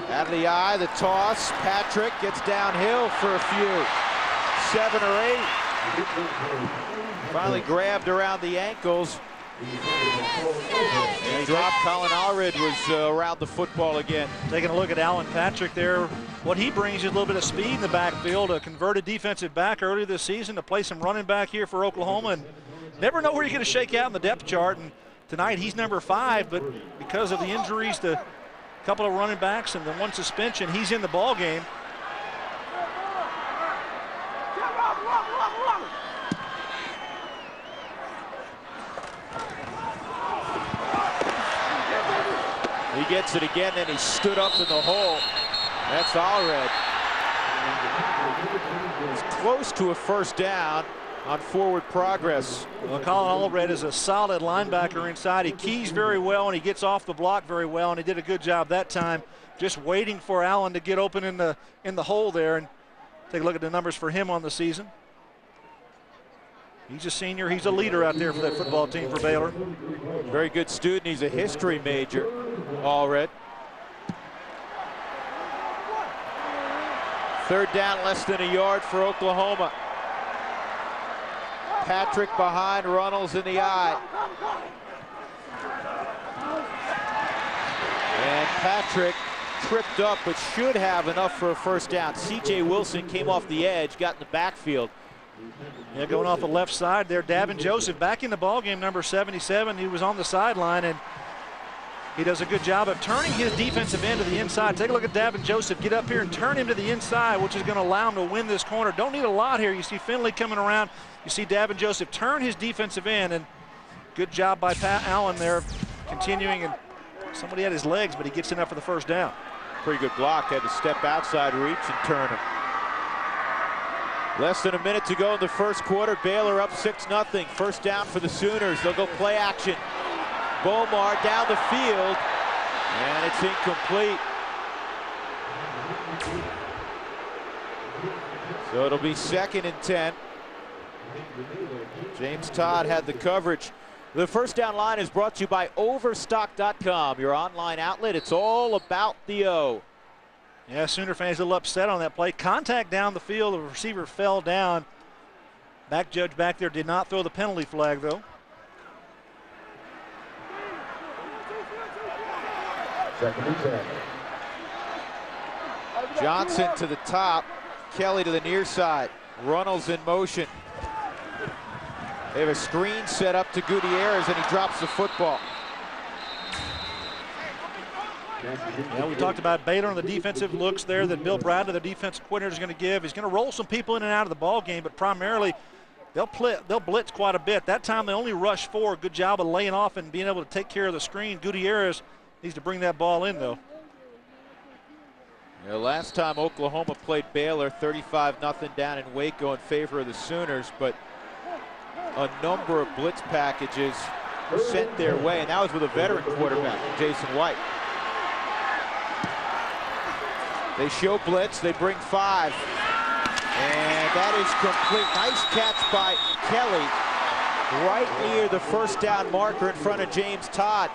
Out of the eye, the toss. Patrick gets downhill for a few. 7 or 8. Finally grabbed around the ankles. And dropped. Colin Allred was around the football again. Taking a look at Alan Patrick there. What he brings is a little bit of speed in the backfield. A converted defensive back earlier this season to play some running back here for Oklahoma. And never know where you're going to shake out in the depth chart. And tonight he's number 5, but because of the injuries to a couple of running backs and the one suspension, he's in the ball game. He gets it again, then he stood up in the hole. That's Allred. He's close to a first down on forward progress. Well, Colin Allred is a solid linebacker inside. He keys very well and he gets off the block very well, and he did a good job that time just waiting for Allen to get open in the hole there. And take a look at the numbers for him on the season. He's a senior. He's a leader out there for that football team for Baylor. Very good student. He's a history major, Allred. Third down, less than a yard for Oklahoma. Patrick behind Runnels in the eye. And Patrick tripped up, but should have enough for a first down. C.J. Wilson came off the edge, got in the backfield. Yeah, going off the left side there, Davin Joseph back in the ballgame, number 77. He was on the sideline, and he does a good job of turning his defensive end to the inside. Take a look at Davin Joseph. Get up here and turn him to the inside, which is going to allow him to win this corner. Don't need a lot here. You see Finley coming around. You see Davin Joseph turn his defensive end, and good job by Pat Allen there, continuing. And somebody had his legs, but he gets enough for the first down. Pretty good block. Had to step outside, reach, and turn him. Less than a minute to go in the first quarter. Baylor up 6-0. First down for the Sooners. They'll go play action. Bomar down the field, and it's incomplete. So it'll be 2nd and 10. James Todd had the coverage. The first down line is brought to you by Overstock.com, your online outlet. It's all about the O. Yeah, Sooner fans a little upset on that play. Contact down the field. The receiver fell down. Back judge back there did not throw the penalty flag, though. Johnson to the top. Kelly to the near side. Runnels in motion. They have a screen set up to Gutierrez, and he drops the football. Yeah, we talked about Baylor and the defensive looks there that Bill Bradley, the defensive coordinator, is going to give. He's going to roll some people in and out of the ball game, but primarily they'll blitz quite a bit. That time they only rush 4. Good job of laying off and being able to take care of the screen. Gutierrez needs to bring that ball in, though. Yeah, last time Oklahoma played Baylor, 35-0 down in Waco in favor of the Sooners, but a number of blitz packages sent their way, and that was with a veteran quarterback, Jason White. They show blitz, they bring 5. And that is complete. Nice catch by Kelly, right near the first down marker in front of James Todd.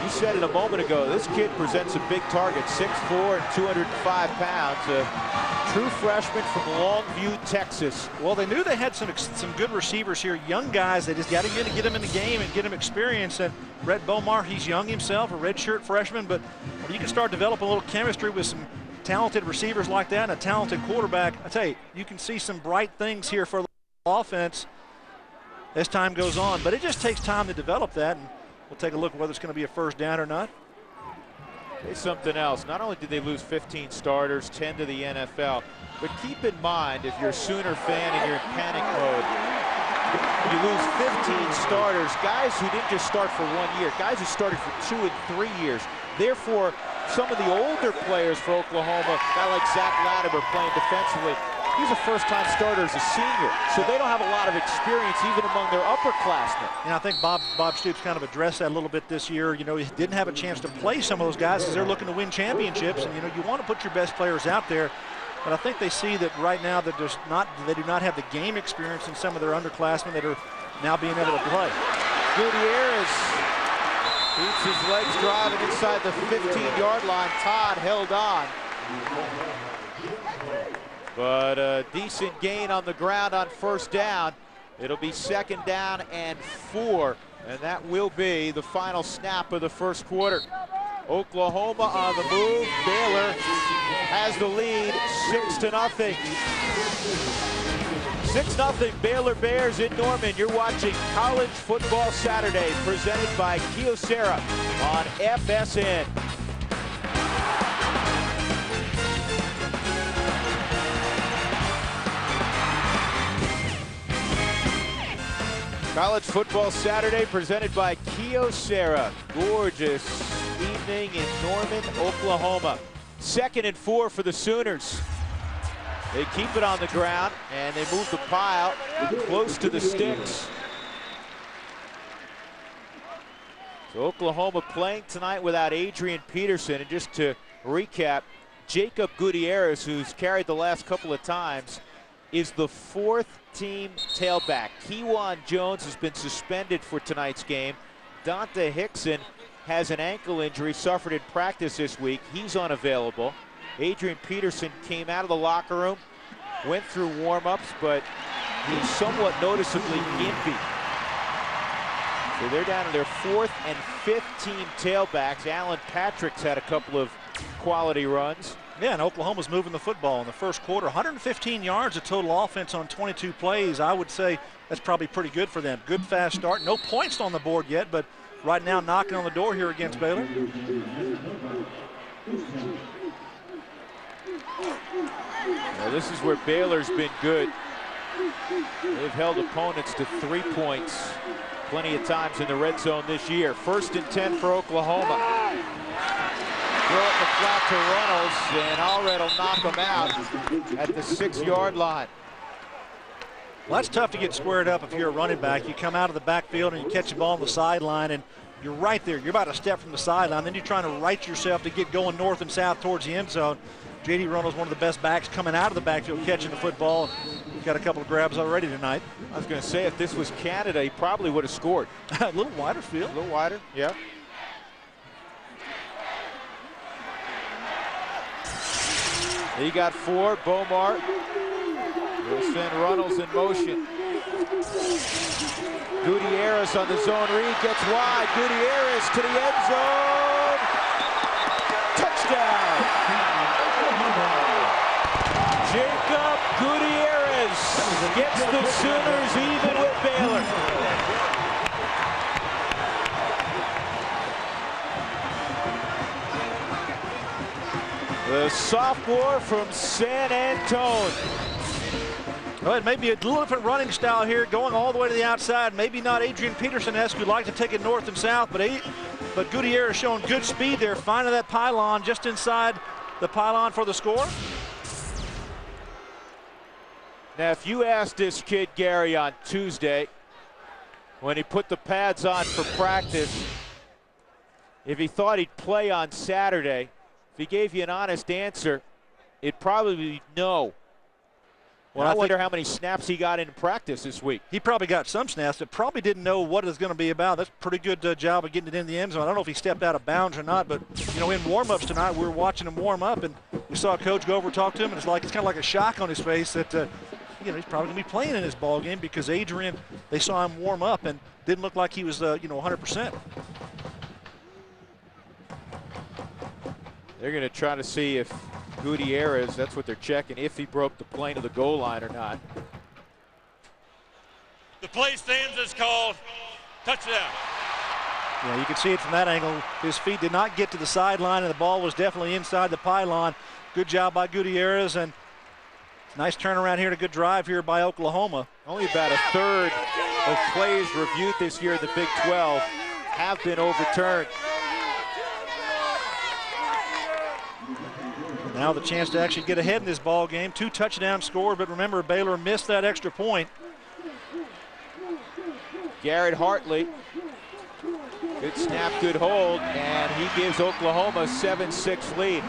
You said it a moment ago, this kid presents a big target, 6'4" and 205 pounds. A true freshman from Longview, Texas. Well, they knew they had some good receivers here, young guys. They just got to get them in the game and get them experience. And Brett Bomar, he's young himself, a redshirt freshman, but when you can start developing a little chemistry with some talented receivers like that and a talented quarterback, I tell you, you can see some bright things here for the offense as time goes on. But it just takes time to develop that, and we'll take a look at whether it's going to be a first down or not. It's something else. Not only did they lose 15 starters, 10 to the NFL, but keep in mind, if you're a Sooner fan and you're in panic mode, you lose 15 starters, guys who didn't just start for 1 year, guys who started for 2 and 3 years. Therefore, some of the older players for Oklahoma, a guy like Zach Latimer playing defensively, He's a first-time starter as a senior, so they don't have a lot of experience even among their upperclassmen. And I think Bob Stoops kind of addressed that a little bit this year. You know, he didn't have a chance to play some of those guys because they're looking to win championships, and you know, you want to put your best players out there. But I think they see that right now that they do not have the game experience in some of their underclassmen that are now being able to play. Gutierrez keeps his legs driving inside the 15-yard line. Todd held on. But a decent gain on the ground on first down. It'll be 2nd down and 4, and that will be the final snap of the first quarter. Oklahoma on the move. Baylor has the lead 6-0. 6-0 Baylor Bears in Norman. You're watching College Football Saturday presented by Kyocera on FSN. College Football Saturday presented by Kyocera. Gorgeous evening in Norman, Oklahoma. 2nd and 4 for the Sooners. They keep it on the ground and they move the pile close to the sticks. So Oklahoma playing tonight without Adrian Peterson. And just to recap, Jacob Gutierrez, who's carried the last couple of times, is the 4th team tailback. Kewan Jones has been suspended for tonight's game. Dante Hickson has an ankle injury suffered in practice this week. He's unavailable. Adrian Peterson came out of the locker room, went through warm-ups, but he's somewhat noticeably gimpy. So they're down to their 4th and 5th team tailbacks. Alan Patrick's had a couple of quality runs. Yeah, and Oklahoma's moving the football in the first quarter. 115 yards of total offense on 22 plays. I would say that's probably pretty good for them. Good fast start. No points on the board yet, but right now knocking on the door here against Baylor. Now this is where Baylor's been good. They've held opponents to 3 points plenty of times in the red zone this year. 1st and 10 for Oklahoma. Throw it in the flat to Runnels, and Allred will knock him out at the 6-yard line. Well, that's tough to get squared up if you're a running back. You come out of the backfield and you catch the ball on the sideline, and you're right there. You're about to step from the sideline. Then you're trying to right yourself to get going north and south towards the end zone. J.D. Runnels, one of the best backs coming out of the backfield, catching the football. He's got a couple of grabs already tonight. I was going to say, if this was Canada, he probably would have scored. A little wider field. A little wider, yeah. He got 4. Bomar will send Runnels in motion. Gutierrez on the zone read, gets wide. Gutierrez to the end zone. Touchdown. Jacob Gutierrez gets the Sooners even with Baylor. The sophomore from San Antone. Well, it may be a little different running style here, going all the way to the outside. Maybe not Adrian Peterson-esque, who'd like to take it north and south, but Gutierrez showing good speed there, finding that pylon just inside the pylon for the score. Now, if you asked this kid, Gary, on Tuesday, when he put the pads on for practice, if he thought he'd play on Saturday, if he gave you an honest answer, it'd probably be no. Well, I wonder how many snaps he got in practice this week. He probably got some snaps, but probably didn't know what it was going to be about. That's a pretty good job of getting it in the end zone. I don't know if he stepped out of bounds or not, but you know, in warm-ups tonight, we were watching him warm up, and we saw Coach go over and talk to him, and it's kind of like a shock on his face that you know, he's probably going to be playing in this ball game because Adrian, they saw him warm up and didn't look like he was 100%. They're going to try to see if Gutierrez, that's what they're checking, if he broke the plane of the goal line or not. The play stands as called. Touchdown. Yeah, you can see it from that angle. His feet did not get to the sideline, and the ball was definitely inside the pylon. Good job by Gutierrez, and nice turnaround here and a good drive here by Oklahoma. Only about a third of plays reviewed this year in the Big 12 have been overturned. Now the chance to actually get ahead in this ball game. 2 touchdowns scored, but remember, Baylor missed that extra point. Garrett Hartley, good snap, good hold, and he gives Oklahoma a 7-6 lead.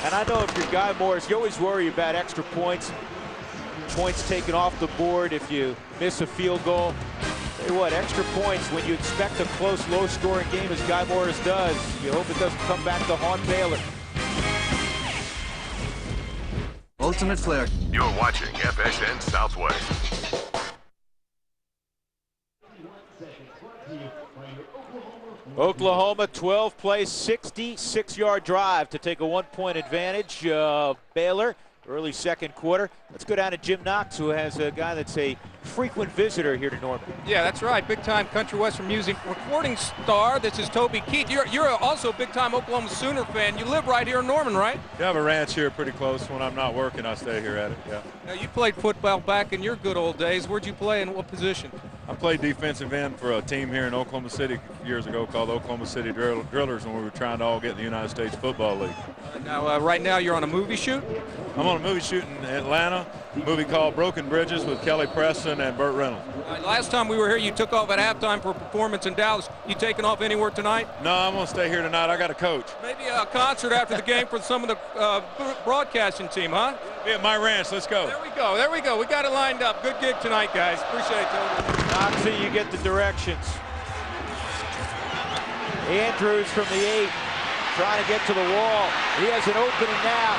And I know if you're Guy Morris, you always worry about extra points taken off the board if you miss a field goal. Tell you what, extra points when you expect a close, low-scoring game as Guy Morris does. You hope it doesn't come back to haunt Baylor. Ultimate Flair. You're watching FSN Southwest. Oklahoma 12-play, 66-yard drive to take a 1-point advantage of Baylor. Early second quarter. Let's go down to Jim Knox, who has a guy that's a frequent visitor here to Norman. Yeah, that's right. Big-time country western music recording star. This is Toby Keith. You're also a big-time Oklahoma Sooner fan. You live right here in Norman, right? Yeah, I have a ranch here pretty close. When I'm not working, I stay here at it, yeah. Now, you played football back in your good old days. Where'd you play and what position? I played defensive end for a team here in Oklahoma City years ago called Oklahoma City Drillers when we were trying to all get in the United States Football League. Right now you're on a movie shoot? I'm on a movie shoot in Atlanta, a movie called Broken Bridges with Kelly Preston and Burt Reynolds. Last time we were here, you took off at halftime for a performance in Dallas. You taking off anywhere tonight? No, I'm going to stay here tonight. I got a coach. Maybe a concert after the game for some of the broadcasting team, huh? Be at my ranch. Let's go. There we go. We got it lined up. Good gig tonight, guys. Appreciate it, Toby. Knoxy, you get the directions. Andrews from the 8, trying to get to the wall. He has an opening now.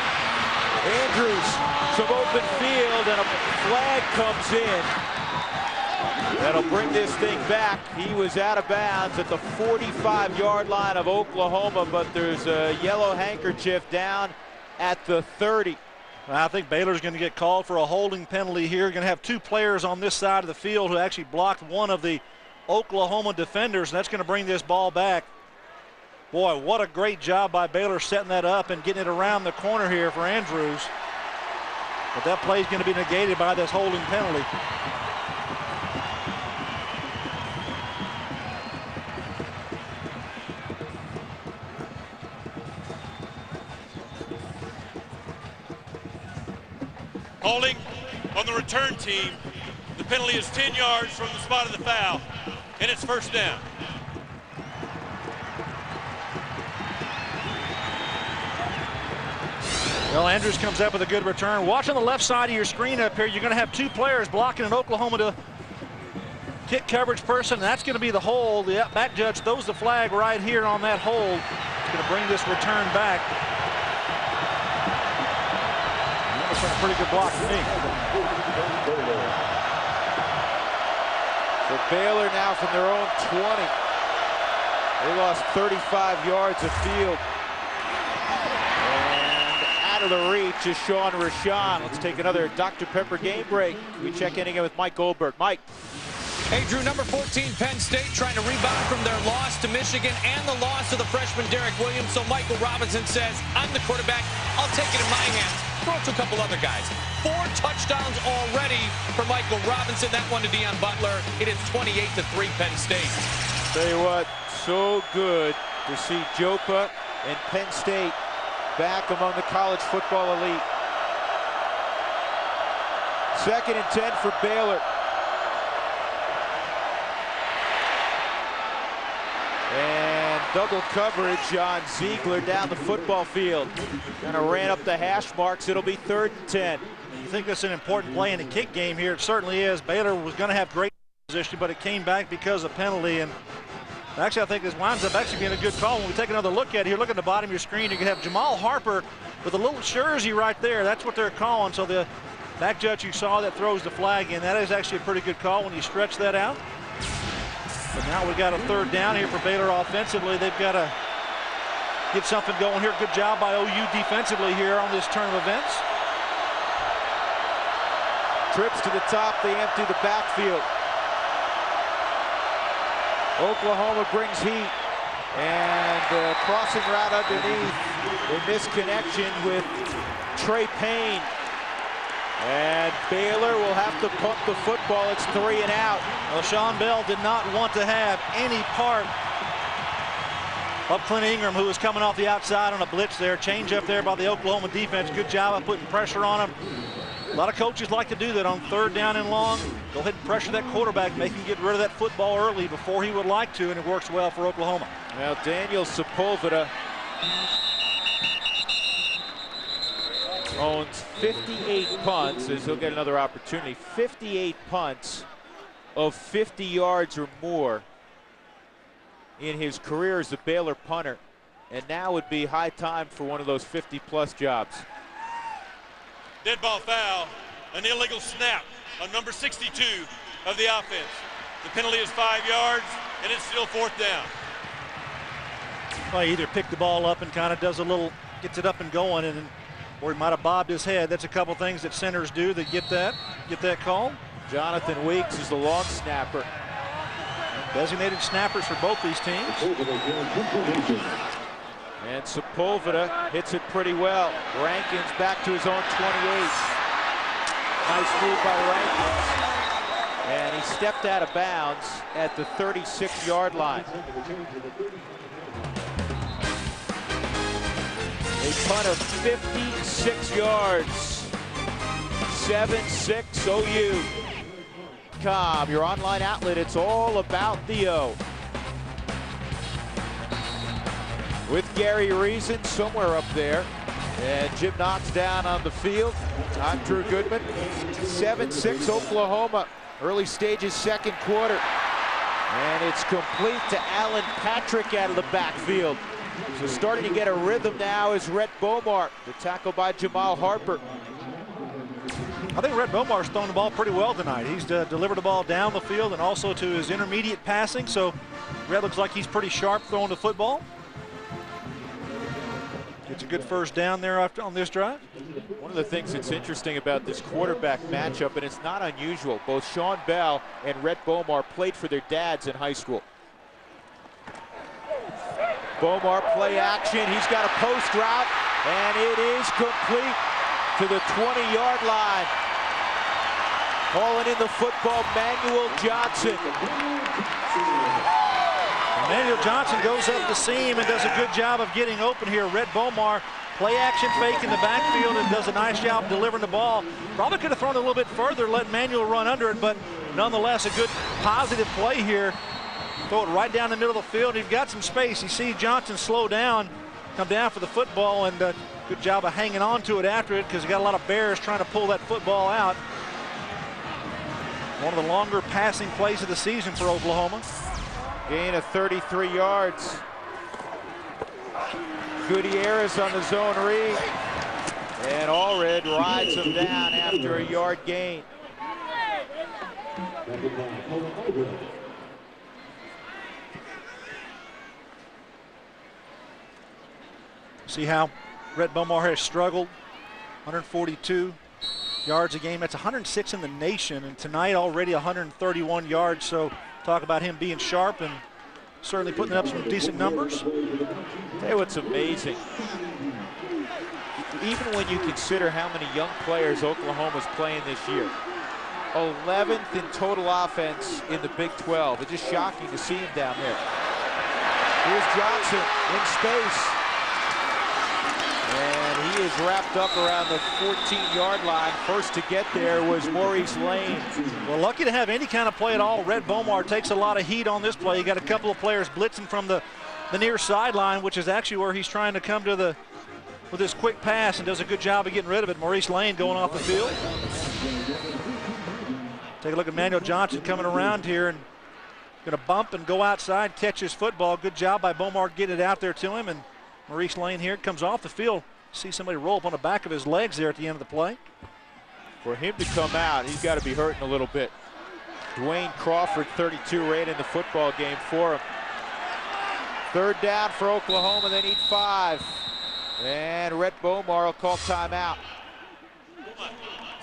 Andrews, some open field, and a flag comes in. That'll bring this thing back. He was out of bounds at the 45-yard line of Oklahoma, but there's a yellow handkerchief down at the 30. I think Baylor's going to get called for a holding penalty here. Going to have 2 players on this side of the field who actually blocked one of the Oklahoma defenders, and that's going to bring this ball back. Boy, what a great job by Baylor setting that up and getting it around the corner here for Andrews. But that play is going to be negated by this holding penalty. Holding on the return team. The penalty is 10 yards from the spot of the foul, and it's first down. Well, Andrews comes up with a good return. Watch on the left side of your screen up here. You're going to have 2 players blocking an Oklahoma to kick coverage person. That's going to be the hold. The back judge throws the flag right here on that hold. It's going to bring this return back. That was a pretty good block for me. So Baylor now from their own 20. They lost 35 yards of field. Out of the reach is Sean Rashan. Let's take another Dr. Pepper game break. We check in again with Mike Goldberg. Mike. Hey, Drew, number 14, Penn State trying to rebound from their loss to Michigan and the loss to the freshman Derek Williams. So Michael Robinson says, I'm the quarterback. I'll take it in my hands. Throw it to a couple other guys. 4 touchdowns already for Michael Robinson. That one to Deion Butler. It is 28-3 Penn State. Tell you what, so good to see Jopa and Penn State back among the college football elite. 2nd and 10 for Baylor. And double coverage on Ziegler down the football field. Kind of ran up the hash marks. It'll be 3rd and 10. You think that's an important play in the kick game here? It certainly is. Baylor was going to have great position, but it came back because of penalty. And actually, I think this winds up actually being a good call. When we take another look at it here, look at the bottom of your screen. You can have Jamal Harper with a little jersey right there. That's what they're calling. So the back judge you saw that throws the flag in, that is actually a pretty good call when you stretch that out. But now we've got a 3rd down here for Baylor offensively. They've got to get something going here. Good job by OU defensively here on this turn of events. Trips to the top, they empty the backfield. Oklahoma brings heat, and the crossing route underneath, a misconnection with Trey Payne. And Baylor will have to pump the football. It's 3 and out. Well, Sean Bell did not want to have any part of Clint Ingram, who was coming off the outside on a blitz there. Change up there by the Oklahoma defense. Good job of putting pressure on him. A lot of coaches like to do that on 3rd down and long. Go ahead and pressure that quarterback, make him get rid of that football early before he would like to, and it works well for Oklahoma. Well, Daniel Sepulveda owns 58 punts, as he'll get another opportunity. 58 punts of 50 yards or more in his career as a Baylor punter. And now would be high time for one of those 50-plus jobs. Dead ball foul, an illegal snap on number 62 of the offense. The penalty is 5 yards, and it's still 4th down. Well, he either picked the ball up and kind of does a little, gets it up and going, or he might have bobbed his head. That's a couple things that centers do that get that call. Jonathan Weeks is the long snapper. Designated snappers for both these teams. And Sepulveda hits it pretty well. Rankins back to his own 28. Nice move by Rankins. And he stepped out of bounds at the 36-yard line. A punt of 56 yards. 7-6 OU. Your online outlet, it's all about the O. With Gary Reason somewhere up there. And Jim Knox down on the field. I'm Drew Goodman. 7-6 Oklahoma. Early stages, 2nd quarter. And it's complete to Alan Patrick out of the backfield. So starting to get a rhythm now is Rhett Bomar. The tackle by Jamal Harper. I think Rhett Bomar's thrown the ball pretty well tonight. He's delivered the ball down the field and also to his intermediate passing. So Rhett looks like he's pretty sharp throwing the football. Gets a good 1st down there on this drive. One of the things that's interesting about this quarterback matchup, and it's not unusual, both Sean Bell and Rhett Bomar played for their dads in high school. Bomar play action. He's got a post route, and it is complete to the 20-yard line. Hauling in the football, Manuel Johnson. Manuel Johnson goes up the seam and does a good job of getting open here. Rhett Bomar, play action fake in the backfield and does a nice job delivering the ball. Probably could have thrown it a little bit further, let Manuel run under it, but nonetheless a good positive play here. Throw it right down the middle of the field. You've got some space. You see Johnson slow down, come down for the football, and good job of hanging on to it after it because you got a lot of Bears trying to pull that football out. One of the longer passing plays of the season for Oklahoma. Gain of 33 yards. Gutierrez on the zone read. And Allred rides him down after a yard gain. See how Rhett Bomar has struggled. 142 yards a game. That's 106 in the nation, and tonight already 131 yards. So talk about him being sharp and certainly putting up some decent numbers. Tell you what's amazing. Even when you consider how many young players Oklahoma's playing this year. 11th in total offense in the Big 12. It's just shocking to see him down there. Here's Johnson in space. And he is wrapped up around the 14-yard line. First to get there was Maurice Lane. Well, lucky to have any kind of play at all. Rhett Bomar takes a lot of heat on this play. You got a couple of players blitzing from the near sideline, which is actually where he's trying to come to with this quick pass, and does a good job of getting rid of it. Maurice Lane going off the field. Take a look at Manuel Johnson coming around here and going to bump and go outside, catch his football. Good job by Bomar getting it out there to him. And Maurice Lane here comes off the field. See somebody roll up on the back of his legs there at the end of the play. For him to come out, he's got to be hurting a little bit. Dwayne Crawford, 32, ran in the football game for him. 3rd down for Oklahoma. They need 5. And Rhett Bomar will call timeout.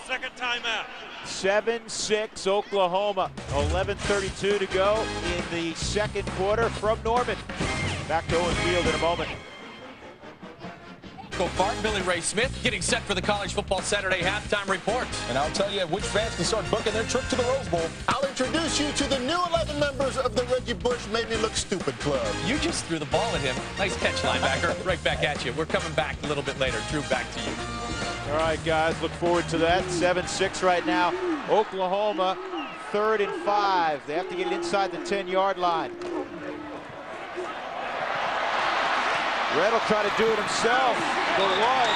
2nd timeout. 7-6 Oklahoma. 11:32 to go in the 2nd quarter from Norman. Back to Owen Field in a moment. Marco Fart, Billy Ray Smith, getting set for the College Football Saturday halftime reports. And I'll tell you which fans can start booking their trip to the Rose Bowl. I'll introduce you to the new 11 members of the Reggie Bush Made Me Look Stupid Club. You just threw the ball at him. Nice catch, linebacker. Right back at you. We're coming back a little bit later. Drew, back to you. All right, guys, look forward to that. 7-6 right now. Oklahoma, 3rd and 5. They have to get it inside the 10-yard line. Red will try to do it himself. The lunge.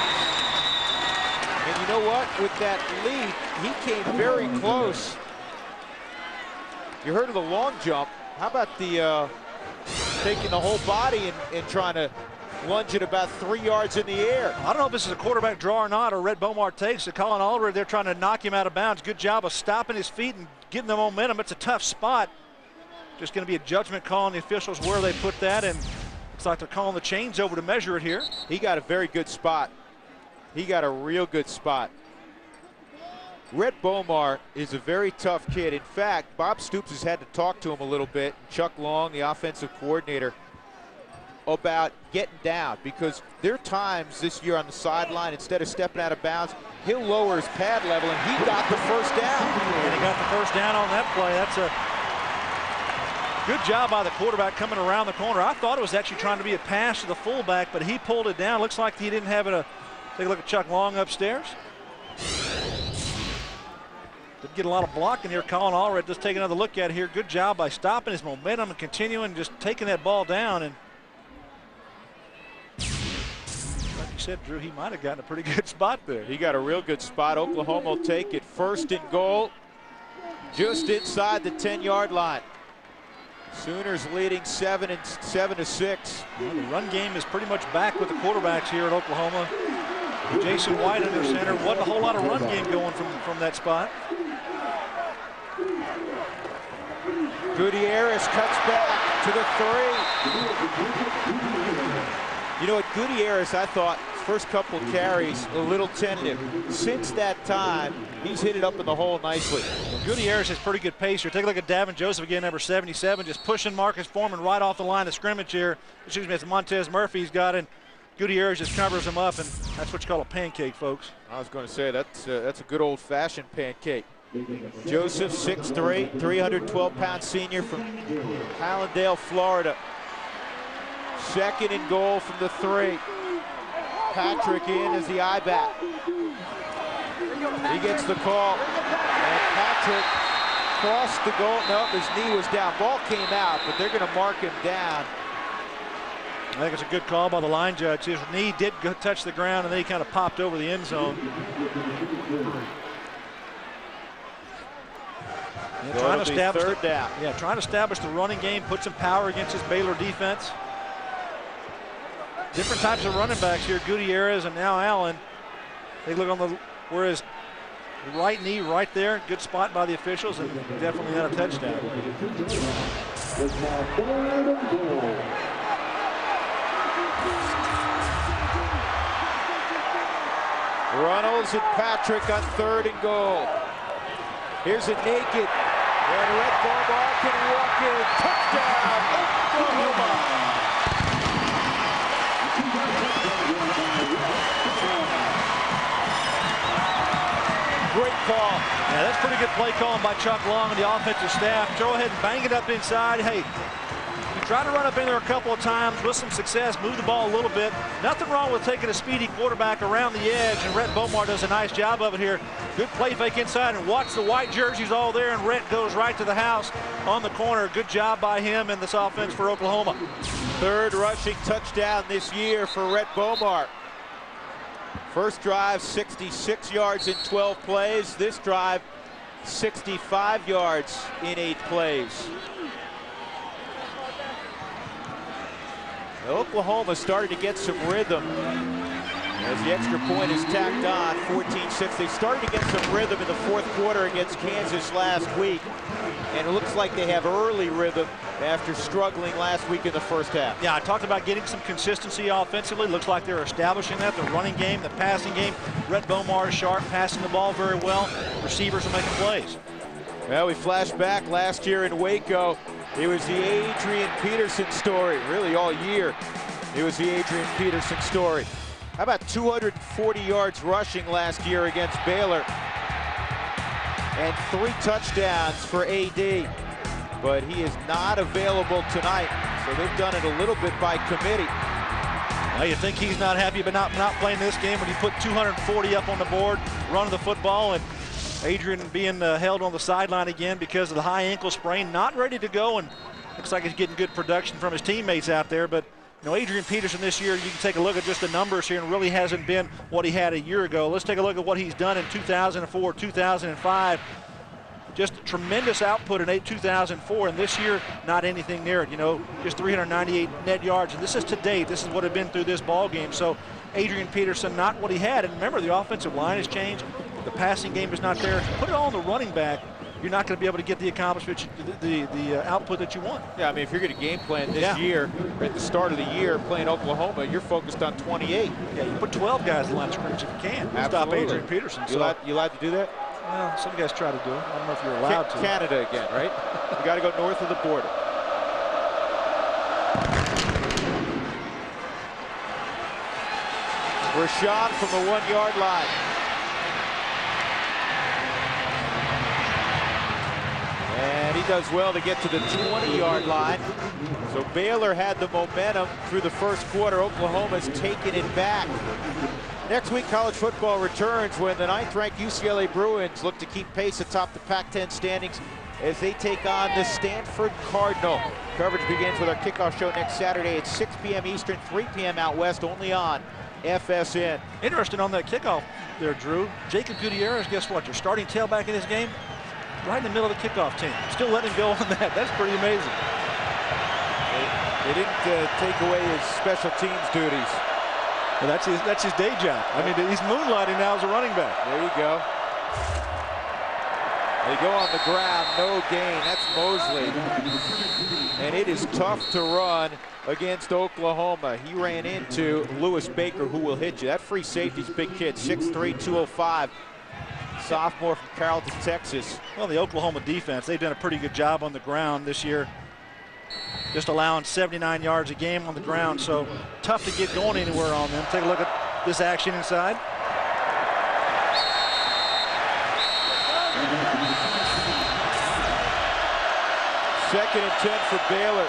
And you know what? With that lead, he came very close. You heard of the long jump. How about the taking the whole body and trying to lunge it about 3 yards in the air? I don't know if this is a quarterback draw or not, or Red Bomar takes it. Colin Allred, they're trying to knock him out of bounds. Good job of stopping his feet and getting the momentum. It's a tough spot. Just going to be a judgment call on the officials where they put that, and looks like they're calling the chains over to measure it here. He got a very good spot. He got a real good spot. Red Bomar is a very tough kid. In fact, Bob Stoops has had to talk to him a little bit. Chuck Long, the offensive coordinator, about getting down, because there are times this year on the sideline, instead of stepping out of bounds, he'll lower his pad level, and he got the first down. And he got the first down on that play. That's a good job by the quarterback coming around the corner. I thought it was actually trying to be a pass to the fullback, but he pulled it down. Looks like he didn't have it. Take a look at Chuck Long upstairs. Didn't get a lot of blocking here. Colin Allred just taking another look at it here. Good job by stopping his momentum and continuing, just taking that ball down. And like you said, Drew, he might have gotten a pretty good spot there. He got a real good spot. Oklahoma will take it 1st and goal, just inside the 10-yard line. Sooners leading 7-6. Well, the run game is pretty much back with the quarterbacks here at Oklahoma. Jason White under center. Wasn't a whole lot of run game going from that spot. Gutierrez cuts back to the 3. You know what, Gutierrez, I thought, first couple carries, a little tentative. Since that time, he's hit it up in the hole nicely. Gutierrez has pretty good pace here. Take a look at Davin Joseph again, number 77, just pushing Marcus Foreman right off the line of scrimmage here. Excuse me, it's Montez Murphy's got it. Gutierrez just covers him up, and that's what you call a pancake, folks. I was going to say, that's a good old-fashioned pancake. Joseph, 6'3", 312-pound senior from Hallandale, Florida. 2nd and goal from the 3. Patrick in as the I-back. He gets the call, and Patrick crossed the goal. No, his knee was down. Ball came out, but they're going to mark him down. I think it's a good call by the line judge. His knee did touch the ground, and then he kind of popped over the end zone. Yeah, trying to establish 3rd down. Yeah, trying to establish the running game, put some power against this Baylor defense. Different types of running backs here. Gutierrez and now Allen. They look on the where his right knee right there. Good spot by the officials, and definitely not a touchdown. Runnels and Patrick on 3rd and goal. Here's a naked, and Red Bomar can walk in. Touchdown, Oklahoma. Great call. Yeah, that's pretty good play calling by Chuck Long and the offensive staff. Go ahead and bang it up inside. Hey, you try to run up in there a couple of times with some success, move the ball a little bit. Nothing wrong with taking a speedy quarterback around the edge, and Rhett Bomar does a nice job of it here. Good play fake inside, and watch the white jerseys all there, and Rhett goes right to the house on the corner. Good job by him in this offense for Oklahoma. 3rd rushing touchdown this year for Rhett Bomar. First drive, 66 yards in 12 plays. This drive, 65 yards in 8 plays. Oklahoma started to get some rhythm as the extra point is tacked on, 14-6. They started to get some rhythm in the 4th quarter against Kansas last week, and it looks like they have early rhythm after struggling last week in the first half. Yeah, I talked about getting some consistency offensively. Looks like they're establishing that. The running game, the passing game. Rhett Bomar is sharp, passing the ball very well. Receivers are making plays. Well, we flash back last year in Waco. It was the Adrian Peterson story, really all year. It was the Adrian Peterson story. How about 240 yards rushing last year against Baylor? And 3 touchdowns for AD. But he is not available tonight, so they've done it a little bit by committee. Well, you think he's not happy but not playing this game when you put 240 up on the board, running the football, and Adrian being held on the sideline again because of the high ankle sprain, not ready to go, and looks like he's getting good production from his teammates out there. But you know, Adrian Peterson this year, you can take a look at just the numbers here, and really hasn't been what he had a year ago. Let's take a look at what he's done in 2004, 2005. Just tremendous output in 2004, and this year, not anything near it. You know, just 398 net yards, and this is to date. This is what had been through this ball game. So Adrian Peterson, not what he had. And remember, the offensive line has changed. The passing game is not there. If you put it all on the running back, you're not going to be able to get the accomplishment, the output that you want. Yeah, I mean, if you're going to game plan this year, at the start of the year, playing Oklahoma, you're focused on 28. Yeah, you put 12 guys in the line of scrimmage if you can. Stop Adrian Peterson. You allowed to do that? Well, some guys try to do it. I don't know if you're allowed to. Canada again, right? You got to go north of the border. Rashawn from the 1-yard line. And he does well to get to the 20-yard line. So Baylor had the momentum through the first quarter. Oklahoma's taken it back. Next week, college football returns when the 9th-ranked UCLA Bruins look to keep pace atop the Pac-10 standings as they take on the Stanford Cardinal. Coverage begins with our kickoff show next Saturday at 6 p.m. Eastern, 3 p.m. out west, only on FSN. Interesting on that kickoff there, Drew. Jacob Gutierrez, guess what? Your starting tailback in this game, right in the middle of the kickoff team. Still letting him go on that. That's pretty amazing. They didn't take away his special teams duties. Well, that's his day job. I mean, he's moonlighting now as a running back. There you go. They go on the ground, no gain. That's Mosley. And it is tough to run against Oklahoma. He ran into Lewis Baker, who will hit you. That free safety's a big kid, 6'3", 205. Sophomore from Carrollton, Texas. Well, the Oklahoma defense, they've done a pretty good job on the ground this year. Just allowing 79 yards a game on the ground, so tough to get going anywhere on them. Take a look at this action inside. Second and 10 for Baylor.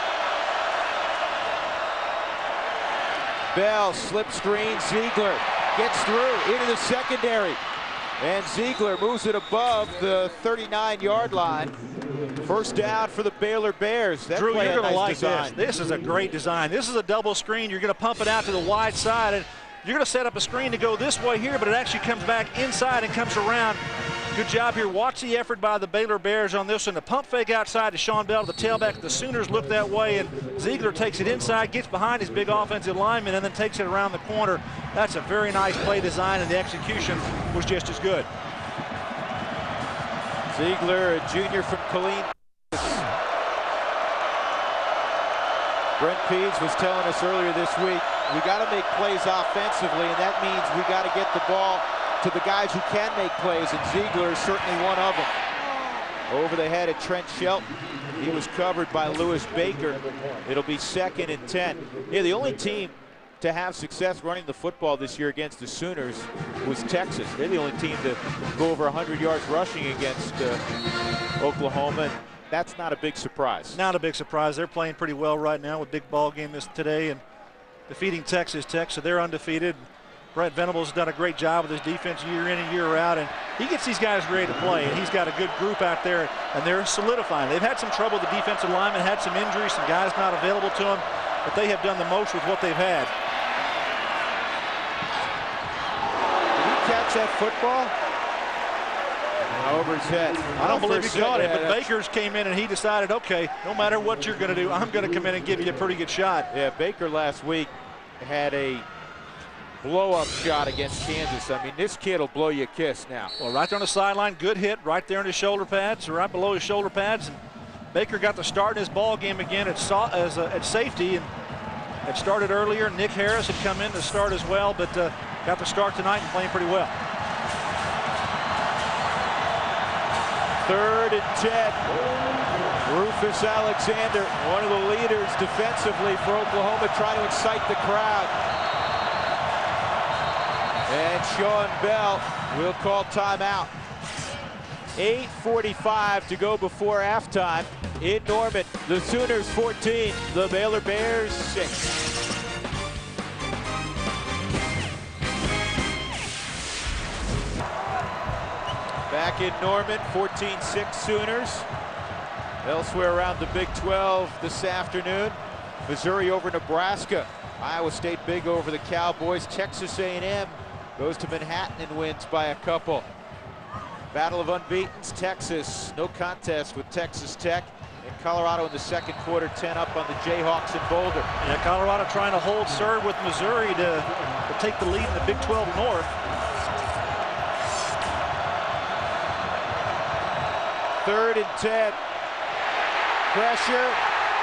Bell, slip screen, Ziegler gets through into the secondary. And Ziegler moves it above the 39-yard line. First down for the Baylor Bears. That Drew, you're going to like design. this. This is a great design. This is a double screen. You're going to pump it out to the wide side, and you're going to set up a screen to go this way here, but it actually comes back inside and comes around. Good job here. Watch the effort by the Baylor Bears on this one. The pump fake outside to Sean Bell, the tailback. The Sooners look that way, and Ziegler takes it inside, gets behind his big offensive lineman, and then takes it around the corner. That's a very nice play design, and the execution was just as good. Ziegler, a junior from Killeen. Brent Pease was telling us earlier this week, we got to make plays offensively, and that means we got to get the ball to the guys who can make plays, and Ziegler is certainly one of them. Over the head of Trent Shelton. He was covered by Lewis Baker. It'll be 2nd and 10. Yeah, the only team to have success running the football this year against the Sooners was Texas. They're the only team to go over 100 yards rushing against Oklahoma. And that's not a big surprise. Not a big surprise. They're playing pretty well right now with big ball game today and defeating Texas Tech, so they're undefeated. Brett Venables has done a great job with his defense year in and year out, and he gets these guys ready to play, and he's got a good group out there, and they're solidifying. They've had some trouble. The defensive linemen had some injuries, some guys not available to them, but they have done the most with what they've had. Did he catch that football? Over his head. I don't believe he caught it, but Baker's came in and he decided, okay, no matter what you're going to do, I'm going to come in and give you a pretty good shot. Yeah, Baker last week had a blow-up shot against Kansas. I mean, this kid will blow you a kiss now. Well, right there on the sideline, good hit right there in his shoulder pads, right below his shoulder pads. And Baker got the start in his ball game again at safety, and it started earlier. Nick Harris had come in to start as well, but got the start tonight and playing pretty well. 3rd and 10. Rufus Alexander, one of the leaders defensively for Oklahoma, trying to excite the crowd. And Sean Bell will call timeout. 8:45 to go before halftime in Norman. The Sooners 14, the Baylor Bears 6. Back in Norman, 14-6 Sooners. Elsewhere around the Big 12 this afternoon, Missouri over Nebraska. Iowa State big over the Cowboys. Texas A&M goes to Manhattan and wins by a couple. Battle of unbeatens, Texas, no contest with Texas Tech. And Colorado in the second quarter, 10 up on the Jayhawks in Boulder. Yeah, Colorado trying to hold serve with Missouri to take the lead in the Big 12 North. Third and 10. Pressure,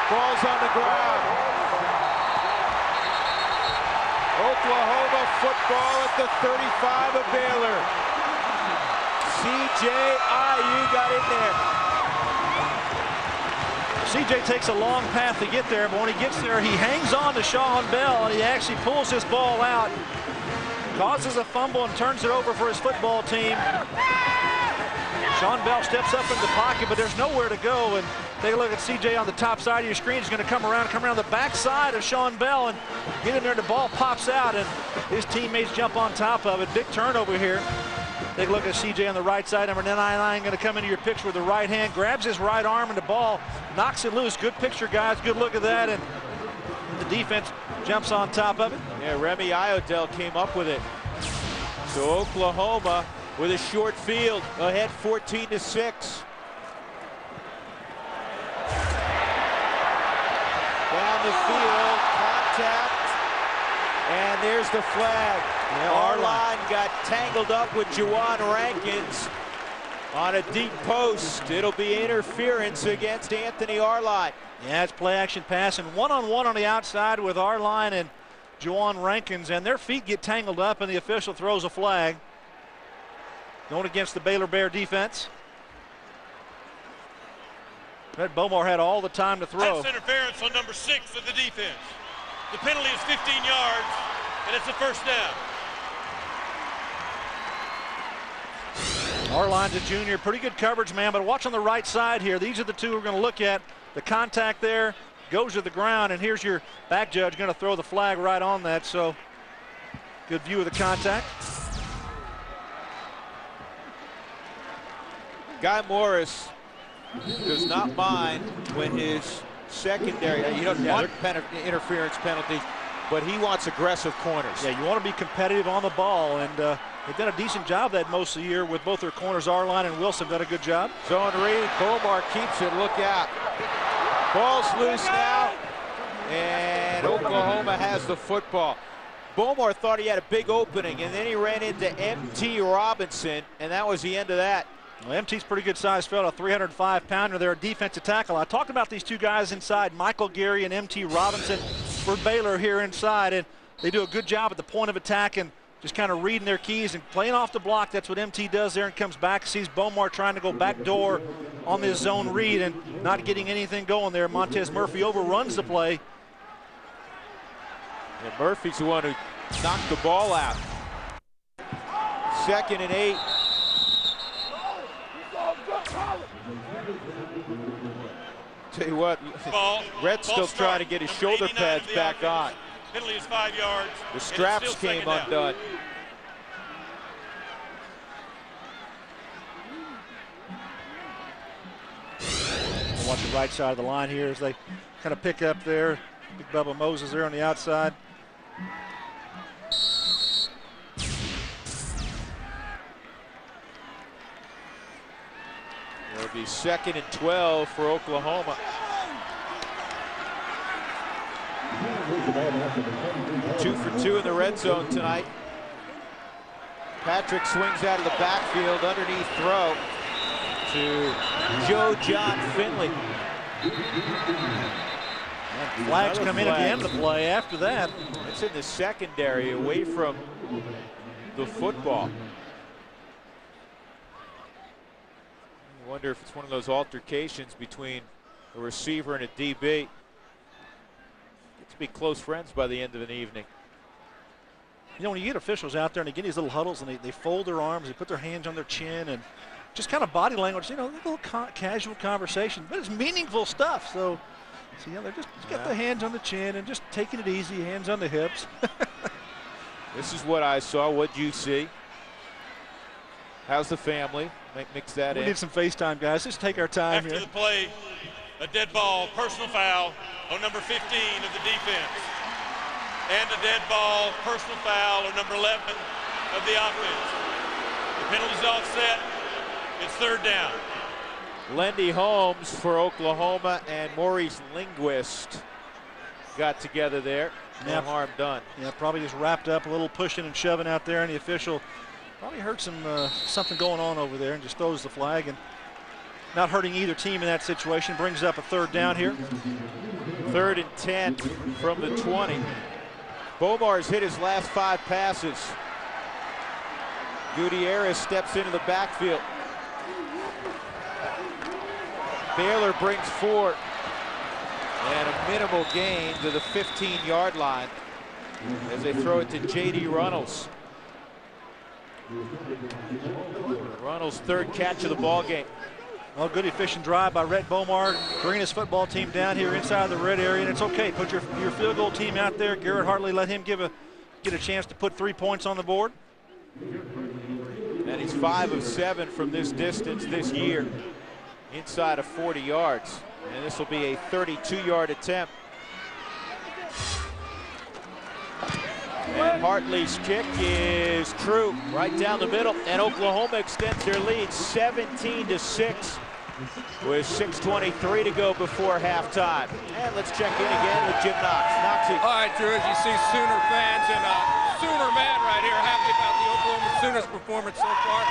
ball's on the ground. Oklahoma football at the 35 of Baylor. C.J. Ayu got in there. C.J. takes a long path to get there, but when he gets there, he hangs on to Sean Bell, and he actually pulls this ball out, causes a fumble, and turns it over for his football team. Sean Bell steps up in the pocket, but there's nowhere to go. And take a look at C.J. on the top side of your screen. He's going to come around the back side of Sean Bell and get in there. The ball pops out, and his teammates jump on top of it. Big turnover here. Take a look at C.J. on the right side. Number 99 going to come into your picture with the right hand, grabs his right arm, and the ball knocks it loose. Good picture, guys. Good look at that. And the defense jumps on top of it. Yeah, Remy Iodell came up with it. So Oklahoma with a short field, ahead 14-6. Down the field, contact, and there's the flag. Yeah, our line got tangled up with Juwan Rankins on a deep post. It'll be interference against Anthony Arline. Yeah, it's play action pass, and one-on-one on the outside with Arline and Juwan Rankins, and their feet get tangled up, and the official throws a flag. Going against the Baylor Bear defense. Red Bomar had all the time to throw. That's interference on number 6 of the defense. The penalty is 15 yards, and it's a first down. Arline's a junior, pretty good coverage, man, but watch on the right side here. These are the two we're going to look at. The contact there goes to the ground, and here's your back judge going to throw the flag right on that, so good view of the contact. Guy Morris does not mind when his secondary, he doesn't want interference penalties, but he wants aggressive corners. Yeah, you want to be competitive on the ball, and they've done a decent job that most of the year with both their corners. Arline and Wilson done a good job. Zone read, Bomar keeps it, look out. Ball's loose now, and Oklahoma has the football. Bomar thought he had a big opening, and then he ran into M.T. Robinson, and that was the end of that. Well, MT's pretty good size fella, a 305-pounder. They're a defensive tackle. I talked about these two guys inside, Michael Gary and M.T. Robinson for Baylor here inside, and they do a good job at the point of attack and just kind of reading their keys and playing off the block. That's what MT does there, and comes back, sees Bomar trying to go back door on this zone read and not getting anything going there. Montez Murphy overruns the play. And Murphy's the one who knocked the ball out. 2nd and 8. Tell you what, Red's still trying to get his shoulder pads back on. Penalty is 5 yards. The straps came undone. Watch the right side of the line here as they kind of pick up there. Big Bubba Moses there on the outside. It'll be 2nd and 12 for Oklahoma. Two for 2 in the red zone tonight. Patrick swings out of the backfield, underneath throw to Joe John Finley. And flags come in at the end of the play after that. It's in the secondary, away from the football. I wonder if it's one of those altercations between a receiver and a DB. Get to be close friends by the end of an evening. You know, when you get officials out there and they get these little huddles and they fold their arms, they put their hands on their chin, and just kind of body language, you know, a little casual conversation, but it's meaningful stuff. So yeah, they're just got the hands on the chin and just taking it easy, hands on the hips. This is what I saw. What'd you see? How's the family? Mix that in. We need some FaceTime, guys. Just take our time After here. the play, a dead ball, personal foul on number 15 of the defense. And a dead ball, personal foul on number 11 of the offense. The penalty's offset. It's third down. Lendy Holmes for Oklahoma and Maurice Linguist got together there. No harm done. Yeah, probably just wrapped up a little pushing and shoving out there, and the official probably heard something going on over there and just throws the flag, and not hurting either team in that situation. Brings up a third down here. 3rd and 10 from the 20. Bomar's hit his last 5 passes. Gutierrez steps into the backfield. Baylor brings 4 and a minimal gain to the 15-yard line as they throw it to J.D. Runnels. Runnels' 3rd catch of the ball game. Well, good efficient drive by Rhett Bomar, bringing his football team down here inside the red area, and it's okay. Put your field goal team out there. Garrett Hartley, let him get a chance to put 3 points on the board. And he's 5 of 7 from this distance this year, inside of 40 yards. And this will be a 32-yard attempt. And Hartley's kick is true, right down the middle, and Oklahoma extends their lead 17-6 with 6:23 to go before halftime. And let's check in again with Jim Knox. Knoxy. All right, Drew, as you see Sooner fans and Sooner man right here happy about the Oklahoma Sooners performance so far.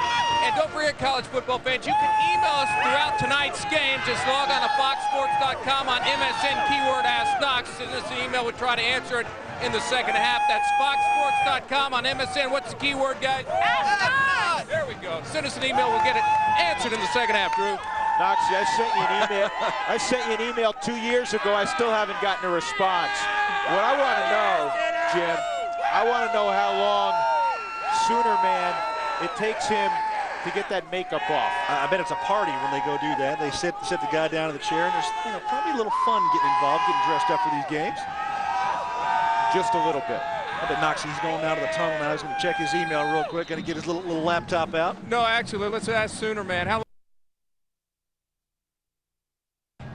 And don't forget, college football fans, you can email us throughout tonight's game. Just log on to foxsports.com on MSN keyword Ask Knox. Send us an email. We'll try to answer it in the second half. That's foxsports.com on MSN. What's the keyword, guys? Ask Knox! There we go. Send us an email. We'll get it answered in the second half, Drew. Knoxy, I sent you an email. I sent you an email 2 years ago. I still haven't gotten a response. What I want to know, Jim, I want to know how long Sooner man it takes him to get that makeup off. I bet it's a party when they go do that. They sit the guy down in the chair, and there's probably a little fun getting involved, getting dressed up for these games. Just a little bit. I bet Knoxie's going out of the tunnel now. He's going to check his email real quick, going to get his little laptop out. No, actually, let's ask Sooner man. How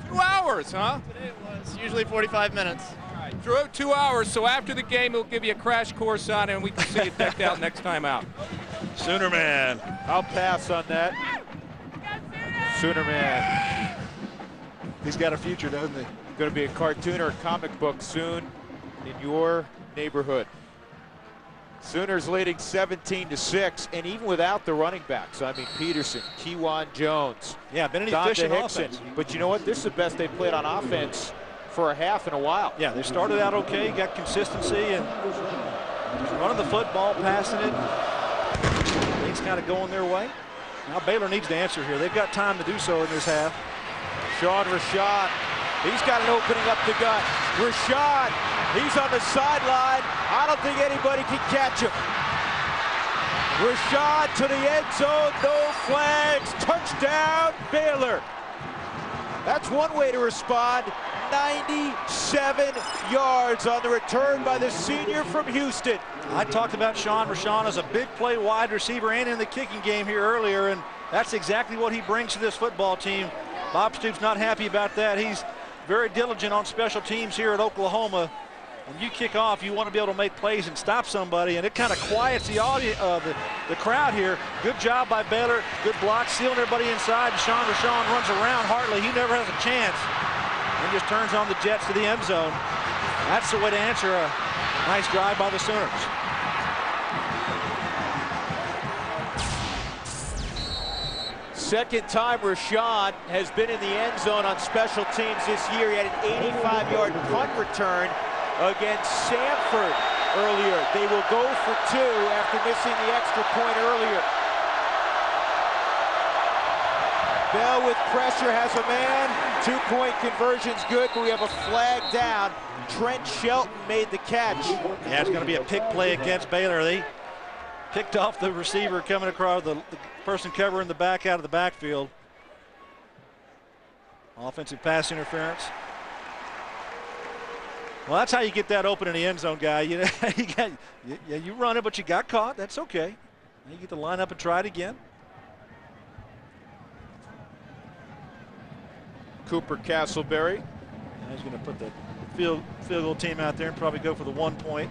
2 hours, huh? Today it was usually 45 minutes. All right, Drew, 2 hours. So after the game, he'll give you a crash course on it, and we can see it decked out next time out. Sooner man. I'll pass on that. Sooner man. He's got a future, doesn't he? Going to be a cartoon or a comic book soon in your neighborhood. Sooners leading 17-6, and even without the running backs, I mean Peterson, Kewan Jones, been an efficient Hickson. offense. But you know what? This is the best they played on offense for a half in a while. Yeah, they started out okay, got consistency, and just running the football, passing it. Things kind of going their way. Now Baylor needs to answer here. They've got time to do so in this half. Sean Rashad, he's got an opening up the gut. Rashad, he's on the sideline. I don't think anybody can catch him. Rashad to the end zone, no flags, touchdown Baylor. That's one way to respond. 97 yards on the return by the senior from Houston. I talked about Sean Rashad as a big play wide receiver and in the kicking game here earlier, and that's exactly what he brings to this football team. Bob Stoops not happy about that. He's very diligent on special teams here at Oklahoma. When you kick off, you want to be able to make plays and stop somebody, and it kind of quiets the audience, the crowd here. Good job by Baylor. Good block, sealing everybody inside. Sean Rashad runs around Hartley. He never has a chance, and just turns on the Jets to the end zone. That's the way to answer a nice drive by the Sooners. Second time Rashad has been in the end zone on special teams this year. He had an 85-yard punt return against Samford earlier. They will go for 2 after missing the extra point earlier. Bell with pressure has a man. 2-point conversion's good, but we have a flag down. Trent Shelton made the catch. Yeah, it's going to be a pick play against Baylor. They picked off the receiver coming across the person covering the back out of the backfield. Offensive pass interference. Well, that's how you get that open in the end zone, guy. You know, you run it, but you got caught. That's okay. You get to line up and try it again. Cooper Castleberry. Now he's going to put the field goal team out there and probably go for the 1 point.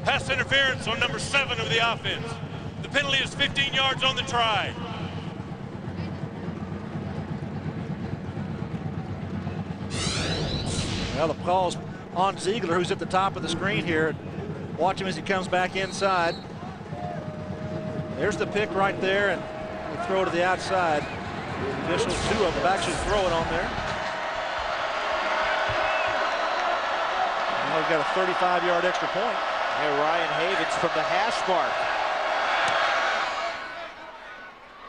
Pass interference on number 7 of the offense. The penalty is 15 yards on the try. Well, the call's on Ziegler, who's at the top of the screen here. Watch him as he comes back inside. There's the pick right there, and they throw to the outside. The officials, 2 of them, actually throw it on there. Now we've got a 35-yard extra point. And Ryan Havens from the hash mark.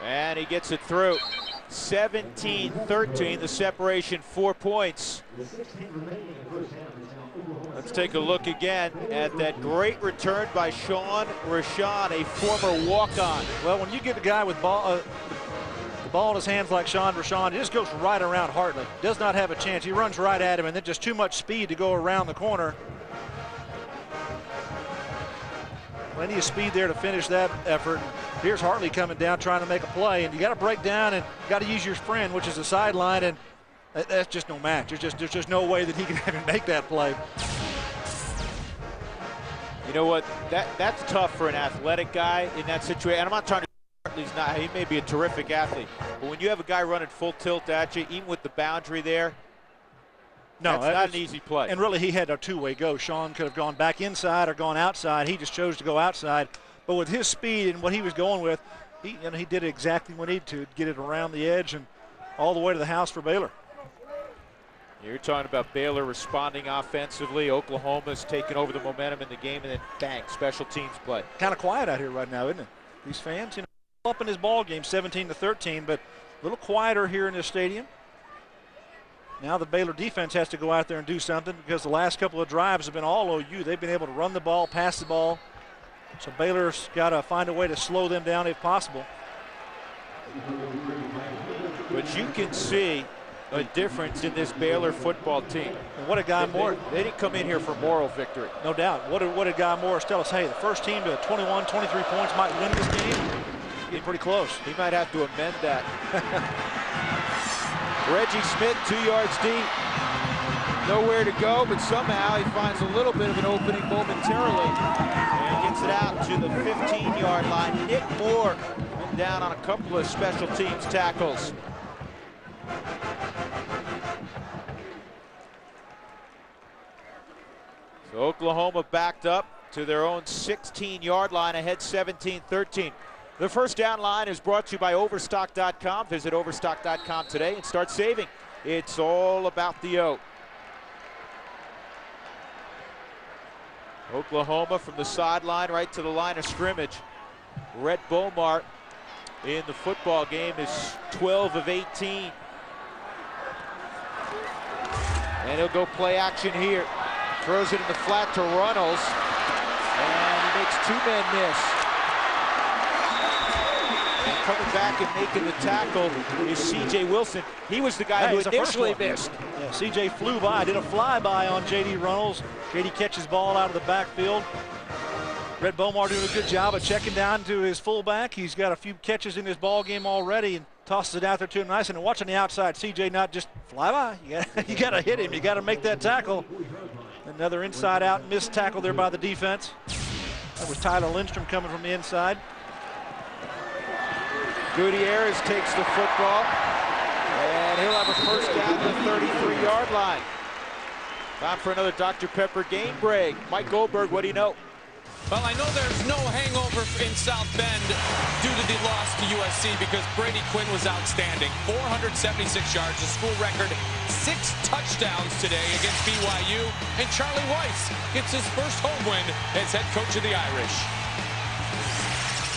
And he gets it through. 17-13, the separation 4 points. Let's take a look again at that great return by Sean Rashan, a former walk-on. Well, when you get the guy with the ball in his hands like Sean Rashan, he just goes right around Hartley. Does not have a chance. He runs right at him, and then just too much speed to go around the corner. Plenty of speed there to finish that effort. Here's Hartley coming down trying to make a play, and you got to break down and got to use your friend, which is the sideline, and that's just no match. There's just no way that he can even make that play. You know what? That's tough for an athletic guy in that situation. And I'm not trying to. Hartley's not. He may be a terrific athlete, but when you have a guy running full tilt at you, even with the boundary there, no, that's not an easy play. And really, he had a two-way go. Sean could have gone back inside or gone outside. He just chose to go outside. But with his speed and what he was going with, he did exactly what he needed to get it around the edge and all the way to the house for Baylor. You're talking about Baylor responding offensively. Oklahoma's taking over the momentum in the game, and then bang, special teams play. Kind of quiet out here right now, isn't it? These fans, up in his ball game, 17-13, but a little quieter here in this stadium. Now the Baylor defense has to go out there and do something because the last couple of drives have been all OU. They've been able to run the ball, pass the ball. So Baylor's got to find a way to slow them down if possible. But you can see a difference in this Baylor football team. And what a Guy Moore. They didn't come in here for moral victory. No doubt. What did Guy Morris tell us? Hey, the first team to 21, 23 points might win this game. Getting pretty close. He might have to amend that. Reggie Smith, 2 yards deep. Nowhere to go, but somehow he finds a little bit of an opening momentarily and gets it out to the 15-yard line. Nick Moore went down on a couple of special teams tackles. So Oklahoma backed up to their own 16-yard line, ahead 17-13. The first down line is brought to you by Overstock.com. Visit Overstock.com today and start saving. It's all about the O. Oklahoma from the sideline right to the line of scrimmage. Rhett Bomart in the football game is 12 of 18. And he'll go play action here. Throws it in the flat to Runnels. And he makes 2 men miss. And coming back and making the tackle is C.J. Wilson. He was the guy who initially missed. Yeah, C.J. flew by, did a flyby on J.D. Runnels. J.D. catches ball out of the backfield. Rhett Bomart doing a good job of checking down to his fullback. He's got a few catches in his ball game already and tosses it out there to him nice. And watching the outside, C.J. not just fly by. You got to hit him. You got to make that tackle. Another inside out missed tackle there by the defense. That was Tyler Lindstrom coming from the inside. Gutierrez takes the football, and he'll have a first down to the 33-yard line. Time for another Dr. Pepper game break. Mike Goldberg, what do you know? Well, I know there's no hangover in South Bend due to the loss to USC because Brady Quinn was outstanding. 476 yards, a school record, 6 touchdowns today against BYU, and Charlie Weiss gets his first home win as head coach of the Irish.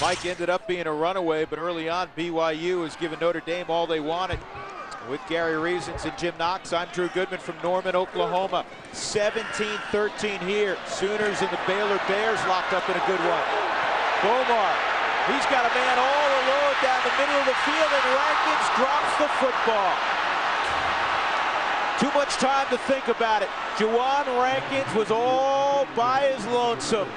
Mike ended up being a runaway, but early on, BYU has given Notre Dame all they wanted. With Gary Reasons and Jim Knox, I'm Drew Goodman from Norman, Oklahoma. 17-13 here. Sooners and the Baylor Bears locked up in a good one. Bomar, he's got a man all alone down the middle of the field, and Rankins drops the football. Too much time to think about it. Juwan Rankins was all by his lonesome.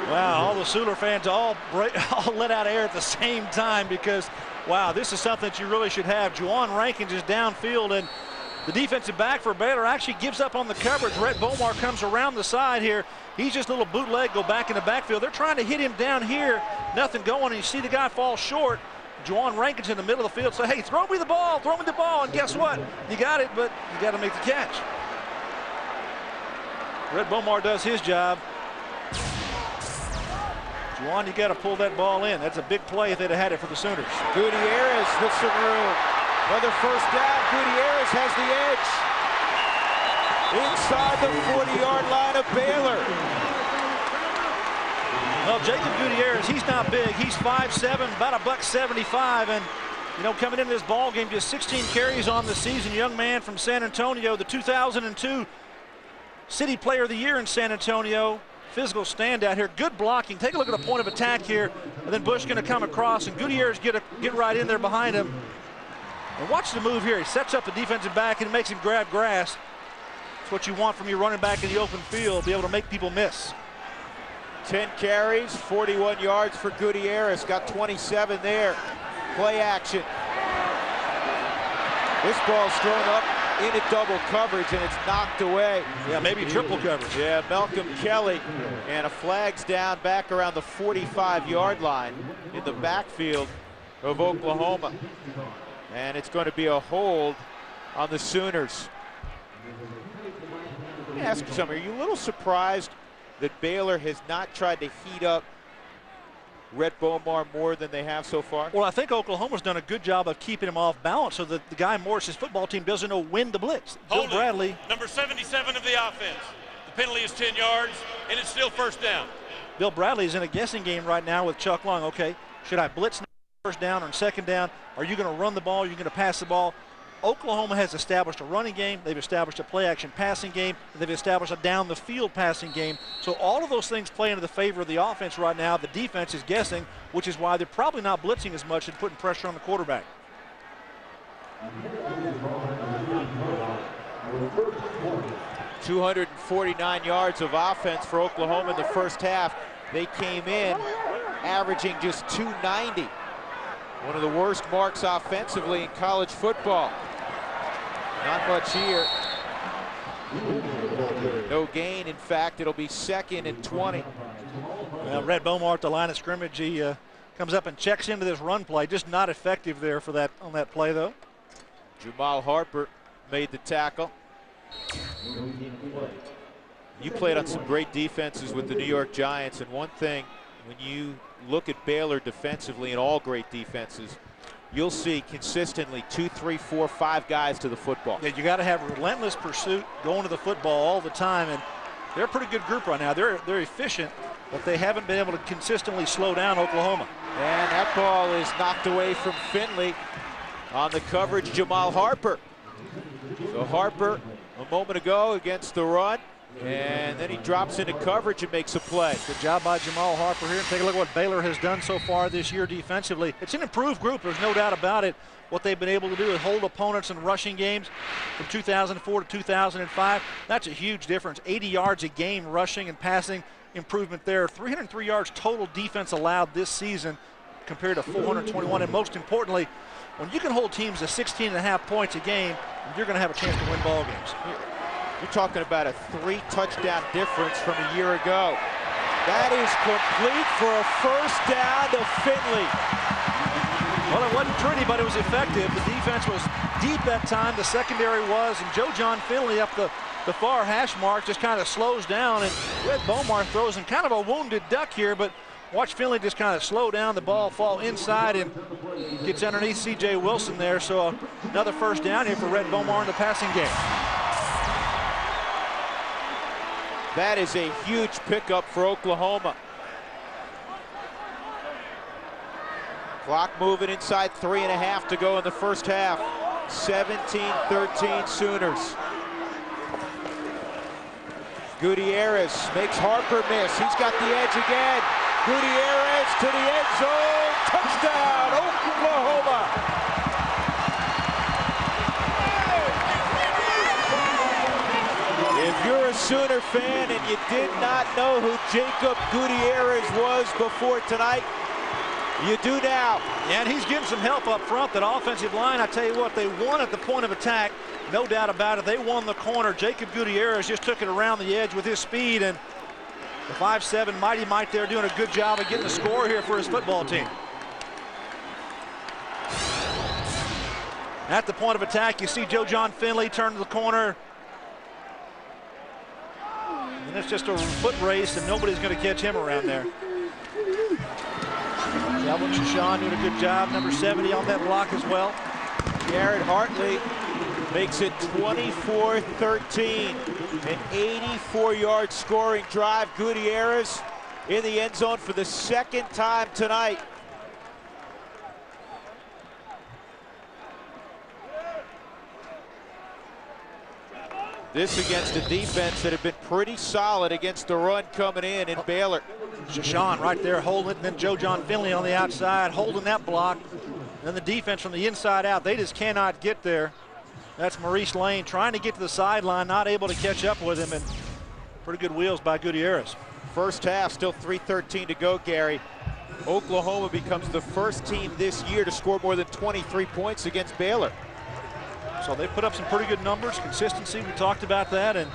Wow, all the Sooner fans all let out air at the same time because, wow, this is something that you really should have. Juwan Rankins is downfield, and the defensive back for Baylor actually gives up on the coverage. Rhett Bomar comes around the side here. He's just a little bootleg, go back in the backfield. They're trying to hit him down here. Nothing going, and you see the guy fall short. Juwan Rankins in the middle of the field say, hey, throw me the ball, and guess what? You got it, but you got to make the catch. Rhett Bomar does his job. Juwan, you got to pull that ball in. That's a big play if they'd have had it for the Sooners. Gutierrez with some room. Another first down. Gutierrez has the edge. Inside the 40-yard line of Baylor. Well, Jacob Gutierrez, he's not big. He's 5'7", about $175, and you know, coming into this ball game, just 16 carries on the season. Young man from San Antonio, the 2002 City Player of the Year in San Antonio. Physical standout here. Good blocking. Take a look at the point of attack here, and then Bush going to come across, and Gutierrez get right in there behind him. And watch the move here. He sets up the defensive back and makes him grab grass. That's what you want from your running back in the open field, be able to make people miss. 10 carries, 41 yards for Gutierrez. Got 27 there. Play action. This ball's thrown up into double coverage, and it's knocked away. Yeah, maybe triple coverage. Yeah, Malcolm Kelly. And a flag's down back around the 45-yard line in the backfield of Oklahoma. And it's going to be a hold on the Sooners. Let me ask you something. Are you a little surprised that Baylor has not tried to heat up Rhett Bomar more than they have so far? Well, I think Oklahoma's done a good job of keeping him off balance so that the guy Morris's football team doesn't know when to blitz. Bill Bradley. Number 77 of the offense. The penalty is 10 yards, and it's still first down. Bill Bradley's in a guessing game right now with Chuck Long. Okay, should I blitz first down or second down? Are you going to run the ball? Are you going to pass the ball? Oklahoma has established a running game. They've established a play-action passing game. And they've established a down-the-field passing game. So all of those things play into the favor of the offense right now. The defense is guessing, which is why they're probably not blitzing as much and putting pressure on the quarterback. 249 yards of offense for Oklahoma in the first half. They came in averaging just 290. One of the worst marks offensively in college football. Not much here. No gain. In fact, it'll be 2nd and 20. Well, Rhett Bomar at the line of scrimmage. He comes up and checks into this run play. Just not effective there for that on that play, though. Jamal Harper made the tackle. You played on some great defenses with the New York Giants, and one thing, when you look at Baylor defensively and all great defenses, you'll see consistently 2, 3, 4, 5 guys to the football. Yeah, you got to have relentless pursuit going to the football all the time, and they're a pretty good group right now. They're efficient, but they haven't been able to consistently slow down Oklahoma. And that ball is knocked away from Finley on the coverage. Jamal Harper. So Harper a moment ago against the run. And then he drops into coverage and makes a play. Good job by Jamal Harper here. Take a look at what Baylor has done so far this year defensively. It's an improved group, there's no doubt about it. What they've been able to do is hold opponents in rushing games from 2004 to 2005. That's a huge difference. 80 yards a game rushing and passing improvement there. 303 yards total defense allowed this season compared to 421. And most importantly, when you can hold teams to 16.5 points a game, you're going to have a chance to win ball games. You're talking about a 3-touchdown difference from a year ago. That is complete for a first down to Finley. Well, it wasn't pretty, but it was effective. The defense was deep that time. The secondary was, and Joe John Finley up the far hash mark just kind of slows down, and Rhett Bomar throws in kind of a wounded duck here, but watch Finley just kind of slow down, the ball fall inside and gets underneath C.J. Wilson there. So another first down here for Rhett Bomar in the passing game. That is a huge pickup for Oklahoma. Clock moving inside 3.5 to go in the first half. 17-13 Sooners. Gutierrez makes Harper miss. He's got the edge again. Gutierrez to the end zone. Touchdown, Oklahoma. If you're a Sooner fan and you did not know who Jacob Gutierrez was before tonight, you do now. And he's getting some help up front. That offensive line, I tell you what, they won at the point of attack. No doubt about it. They won the corner. Jacob Gutierrez just took it around the edge with his speed, and the 5'7" Mighty Mike there doing a good job of getting the score here for his football team. At the point of attack, you see Joe John Finley turn to the corner. And it's just a foot race, and nobody's going to catch him around there. Calvin Shashan doing a good job. Number 70 on that block as well. Garrett Hartley makes it 24-13. An 84-yard scoring drive. Gutierrez in the end zone for the second time tonight. This against a defense that had been pretty solid against the run coming in Baylor. Shashan right there holding it, and then Joe John Finley on the outside holding that block. Then the defense from the inside out, they just cannot get there. That's Maurice Lane trying to get to the sideline, not able to catch up with him, and pretty good wheels by Gutierrez. First half, still 3:13 to go, Gary. Oklahoma becomes the first team this year to score more than 23 points against Baylor. So they put up some pretty good numbers, consistency, we talked about that, and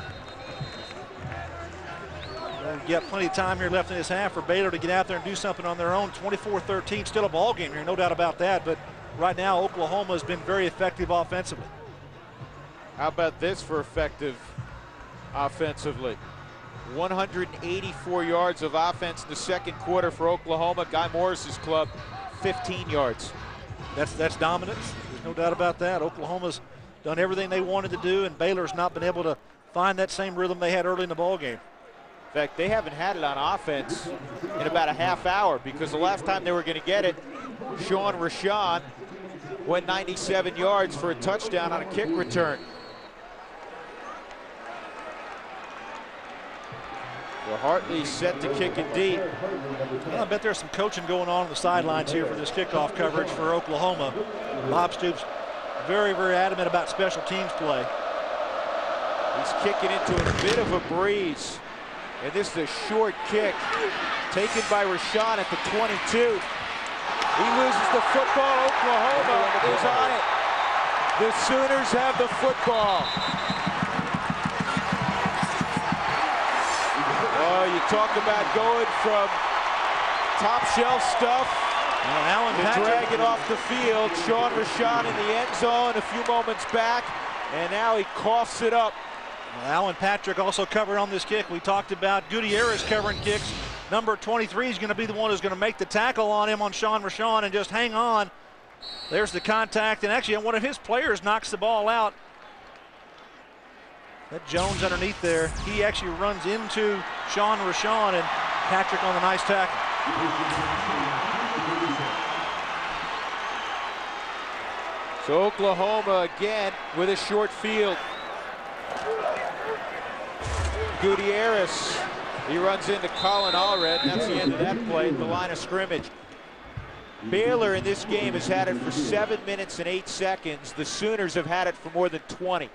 we've got plenty of time here left in this half for Baylor to get out there and do something on their own. 24-13, still a ball game here, no doubt about that, but right now Oklahoma has been very effective offensively. How about this for effective offensively? 184 yards of offense in the second quarter for Oklahoma. Guy Morris's club, 15 yards. That's dominance. There's no doubt about that. Oklahoma's done everything they wanted to do, and Baylor's not been able to find that same rhythm they had early in the ball game. In fact, they haven't had it on offense in about a half hour, because the last time they were going to get it, Sean Rashawn went 97 yards for a touchdown on a kick return. So Hartley set to kick it deep. Well, I bet there's some coaching going on the sidelines here for this kickoff coverage for Oklahoma. Bob Stoops very, very adamant about special teams play. He's kicking into a bit of a breeze. And this is a short kick taken by Rashawn at the 22. He loses the football. Oklahoma is on it. The Sooners have the football. Oh, you talk about going from top shelf stuff to drag it off the field. Sean Rashawn in the end zone a few moments back, and now he coughs it up. Well, Alan Patrick also covered on this kick. We talked about Gutierrez covering kicks. Number 23 is going to be the one who's going to make the tackle on him on Sean Rashawn and just hang on. There's the contact, and actually one of his players knocks the ball out. That Jones underneath there, he actually runs into Sean Rashawn, and Patrick on the nice tackle. So Oklahoma again with a short field. Gutierrez, he runs into Colin Allred, and that's the end of that play at the line of scrimmage. Baylor in this game has had it for 7 minutes and 8 seconds. The Sooners have had it for more than 20.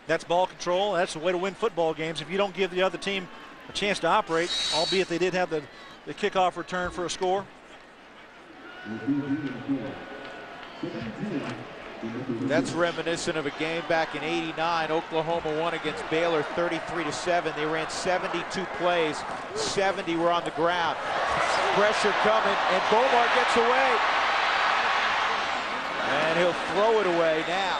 That's ball control. That's the way to win football games. If you don't give the other team a chance to operate, albeit they did have the kickoff return for a score. That's reminiscent of a game back in '89. Oklahoma won against Baylor 33-7. They ran 72 plays, 70 were on the ground. Pressure coming, and Bomar gets away. And he'll throw it away now.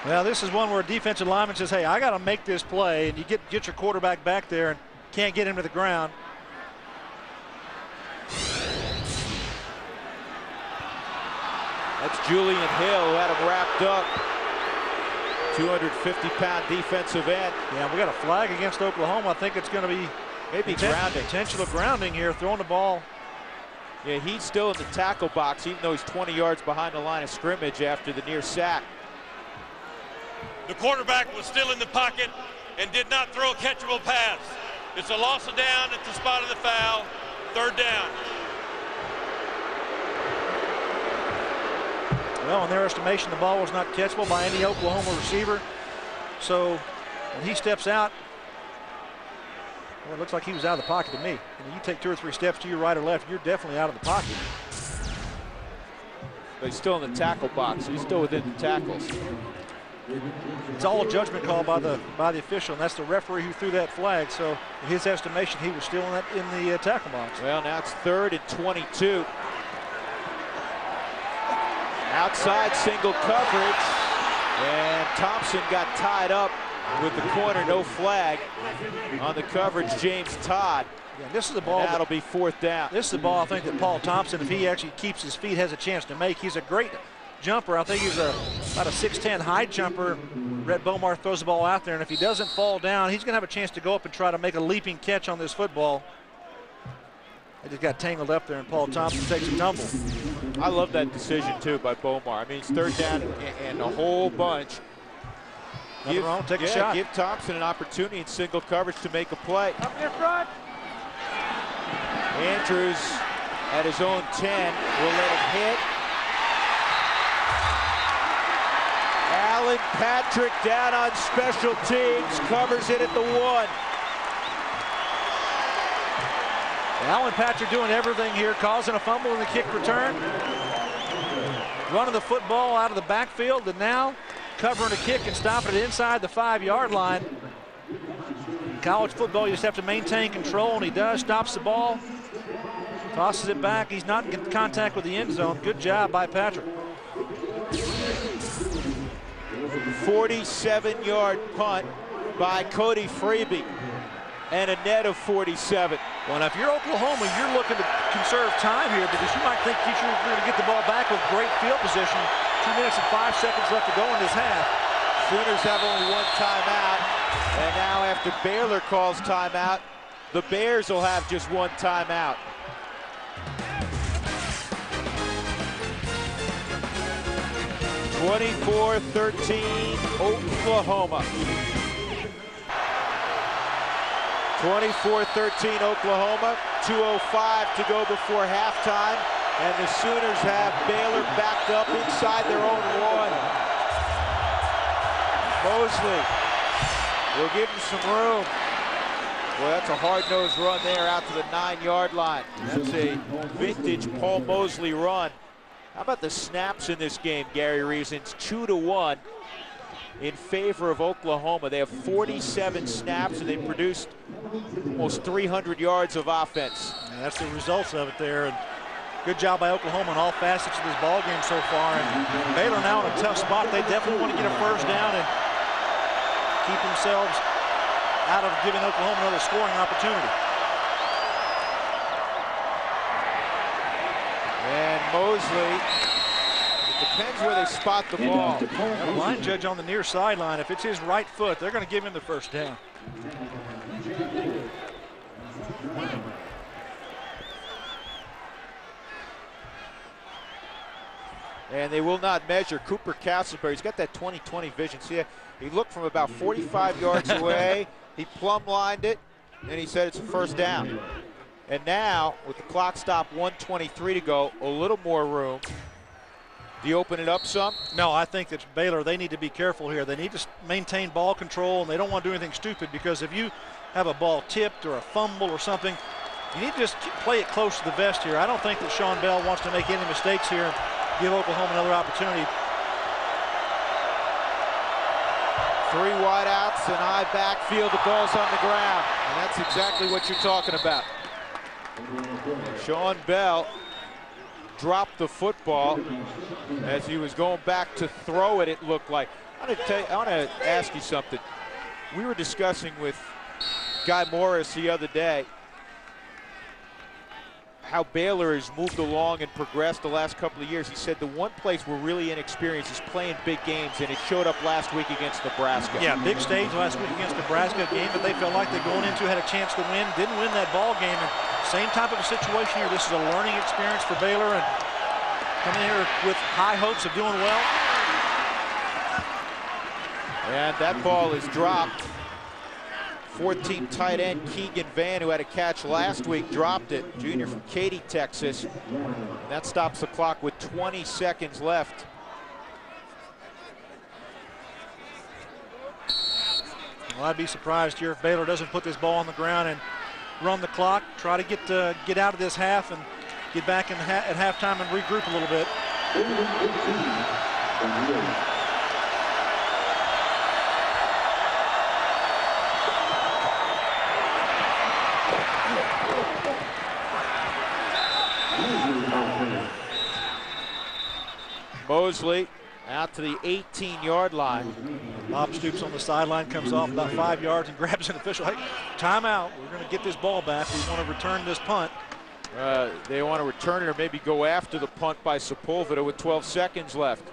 Well, this is one where a defensive lineman says, hey, I got to make this play, and you get your quarterback back there and can't get him to the ground. That's Julian Hill who had him wrapped up. 250-pound defensive end. Yeah, we got a flag against Oklahoma. I think it's going to be maybe grounding. Intentional grounding here, throwing the ball. Yeah, he's still in the tackle box, even though he's 20 yards behind the line of scrimmage after the near sack. The quarterback was still in the pocket and did not throw a catchable pass. It's a loss of down at the spot of the foul, 3rd down. Well, in their estimation, the ball was not catchable by any Oklahoma receiver. So when he steps out, well, it looks like he was out of the pocket to me. And you take 2 or 3 steps to your right or left, you're definitely out of the pocket. But he's still in the tackle box. He's still within the tackles. It's all a judgment call by the official, and that's the referee who threw that flag. So in his estimation, he was still in the tackle box. Well, now it's 3rd and 22. Outside single coverage, and Thompson got tied up with the corner, no flag on the coverage. James Todd. Yeah, this is the ball. That'll be 4th down. This is the ball I think that Paul Thompson, if he actually keeps his feet, has a chance to make. He's a great jumper. I think he's about a 6'10" high jumper. Rhett Bomar throws the ball out there, and if he doesn't fall down, he's going to have a chance to go up and try to make a leaping catch on this football. They just got tangled up there, and Paul Thompson takes a tumble. I love that decision, too, by Bomar. I mean, it's 3rd down and a whole bunch. Nothing wrong, take a shot. Give Thompson an opportunity in single coverage to make a play. Up in front. Andrews at his own 10 will let it hit. Alan Patrick down on special teams, covers it at the 1. Alan Patrick doing everything here, causing a fumble in the kick return. Running the football out of the backfield, and now covering a kick and stopping it inside the 5-yard line. In college football, you just have to maintain control, and he does. Stops the ball, tosses it back. He's not in contact with the end zone. Good job by Patrick. 47-yard punt by Cody Freeby, and a net of 47. Well, now if you're Oklahoma, you're looking to conserve time here because you might think you're going to get the ball back with great field position. 2 minutes and 5 seconds left to go in this half. Sooners have only 1 timeout, and now after Baylor calls timeout, the Bears will have just 1 timeout. (24-13) Oklahoma. 24-13 Oklahoma. 2:05 to go before halftime, and the Sooners have Baylor backed up inside their own 1. Mosley will give him some room. Well, that's a hard-nosed run there out to the 9-yard line. That's a vintage Paul Mosley run. How about the snaps in this game, Gary Reeves? It's 2-1 in favor of Oklahoma. They have 47 snaps, and they produced almost 300 yards of offense. And that's the results of it there. And good job by Oklahoma in all facets of this ball game so far. And Baylor now in a tough spot. They definitely want to get a 1st down and keep themselves out of giving Oklahoma another scoring opportunity. And Mosley, it depends where they spot the ball. The line judge on the near sideline, if it's his right foot, they're going to give him the 1st down. And they will not measure Cooper Castleberry. He's got that 20/20 vision. See, he looked from about 45 yards away. He plumb lined it, and he said it's a 1st down. And now, with the clock stop, 1:23 to go, a little more room. Do you open it up some? No, I think that Baylor, they need to be careful here. They need to maintain ball control, and they don't want to do anything stupid, because if you have a ball tipped or a fumble or something, you need to just play it close to the vest here. I don't think that Sean Bell wants to make any mistakes here and give Oklahoma another opportunity. 3 wideouts and I backfield. The ball's on the ground, and that's exactly what you're talking about. Sean Bell dropped the football as he was going back to throw it, it looked like. I want to ask you something. We were discussing with Guy Morris the other day how Baylor has moved along and progressed the last couple of years. He said the one place we're really inexperienced is playing big games, and it showed up last week against Nebraska. Yeah, big stage last week against Nebraska, a game that they felt like they going into had a chance to win, didn't win that ball game. And same type of a situation here. This is a learning experience for Baylor, and coming here with high hopes of doing well. And that ball is dropped. 14 tight end Keegan Van, who had a catch last week, dropped it. Junior from Katy, Texas. And that stops the clock with 20 seconds left. Well, I'd be surprised here if Baylor doesn't put this ball on the ground and run the clock, try to get out of this half and get back in at halftime and regroup a little bit. Mosley out to the 18-yard line. Bob Stoops on the sideline, comes off about 5 yards and grabs an official. Hey, timeout. We're going to get this ball back. We want to return this punt. They want to return it or maybe go after the punt by Sepulveda with 12 seconds left.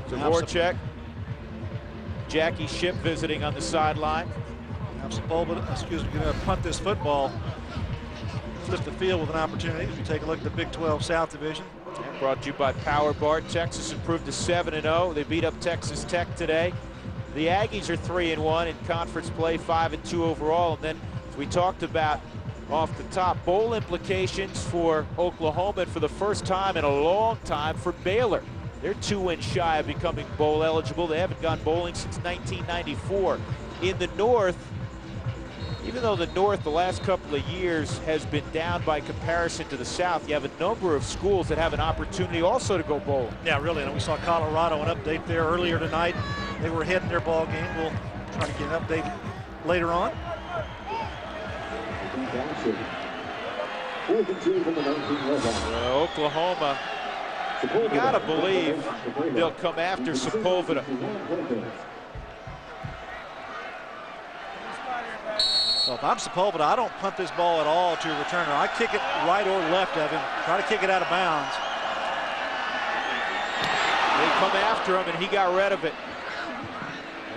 Dvorak, Jackie Shipp visiting on the sideline. Now Sepulveda, going to punt this football. Flip the field with an opportunity as we take a look at the Big 12 South Division. Brought to you by Power Bar. Texas improved to 7-0. They beat up Texas Tech today. The Aggies are 3-1 in conference play, 5-2 overall. And then, as we talked about off the top, bowl implications for Oklahoma, and for the first time in a long time for Baylor. They're 2 wins shy of becoming bowl eligible. They haven't gone bowling since 1994. In the North, even though the North the last couple of years has been down by comparison to the South, you have a number of schools that have an opportunity also to go bowling. Yeah, really. And we saw Colorado, an update there earlier tonight. They were ahead in their ball game. We'll try to get an update later on. Oklahoma, you gotta believe they'll come after Sepulveda. So if I'm Sepulveda, I don't punt this ball at all to a returner. I kick it right or left of him, try to kick it out of bounds. They come after him, and he got rid of it.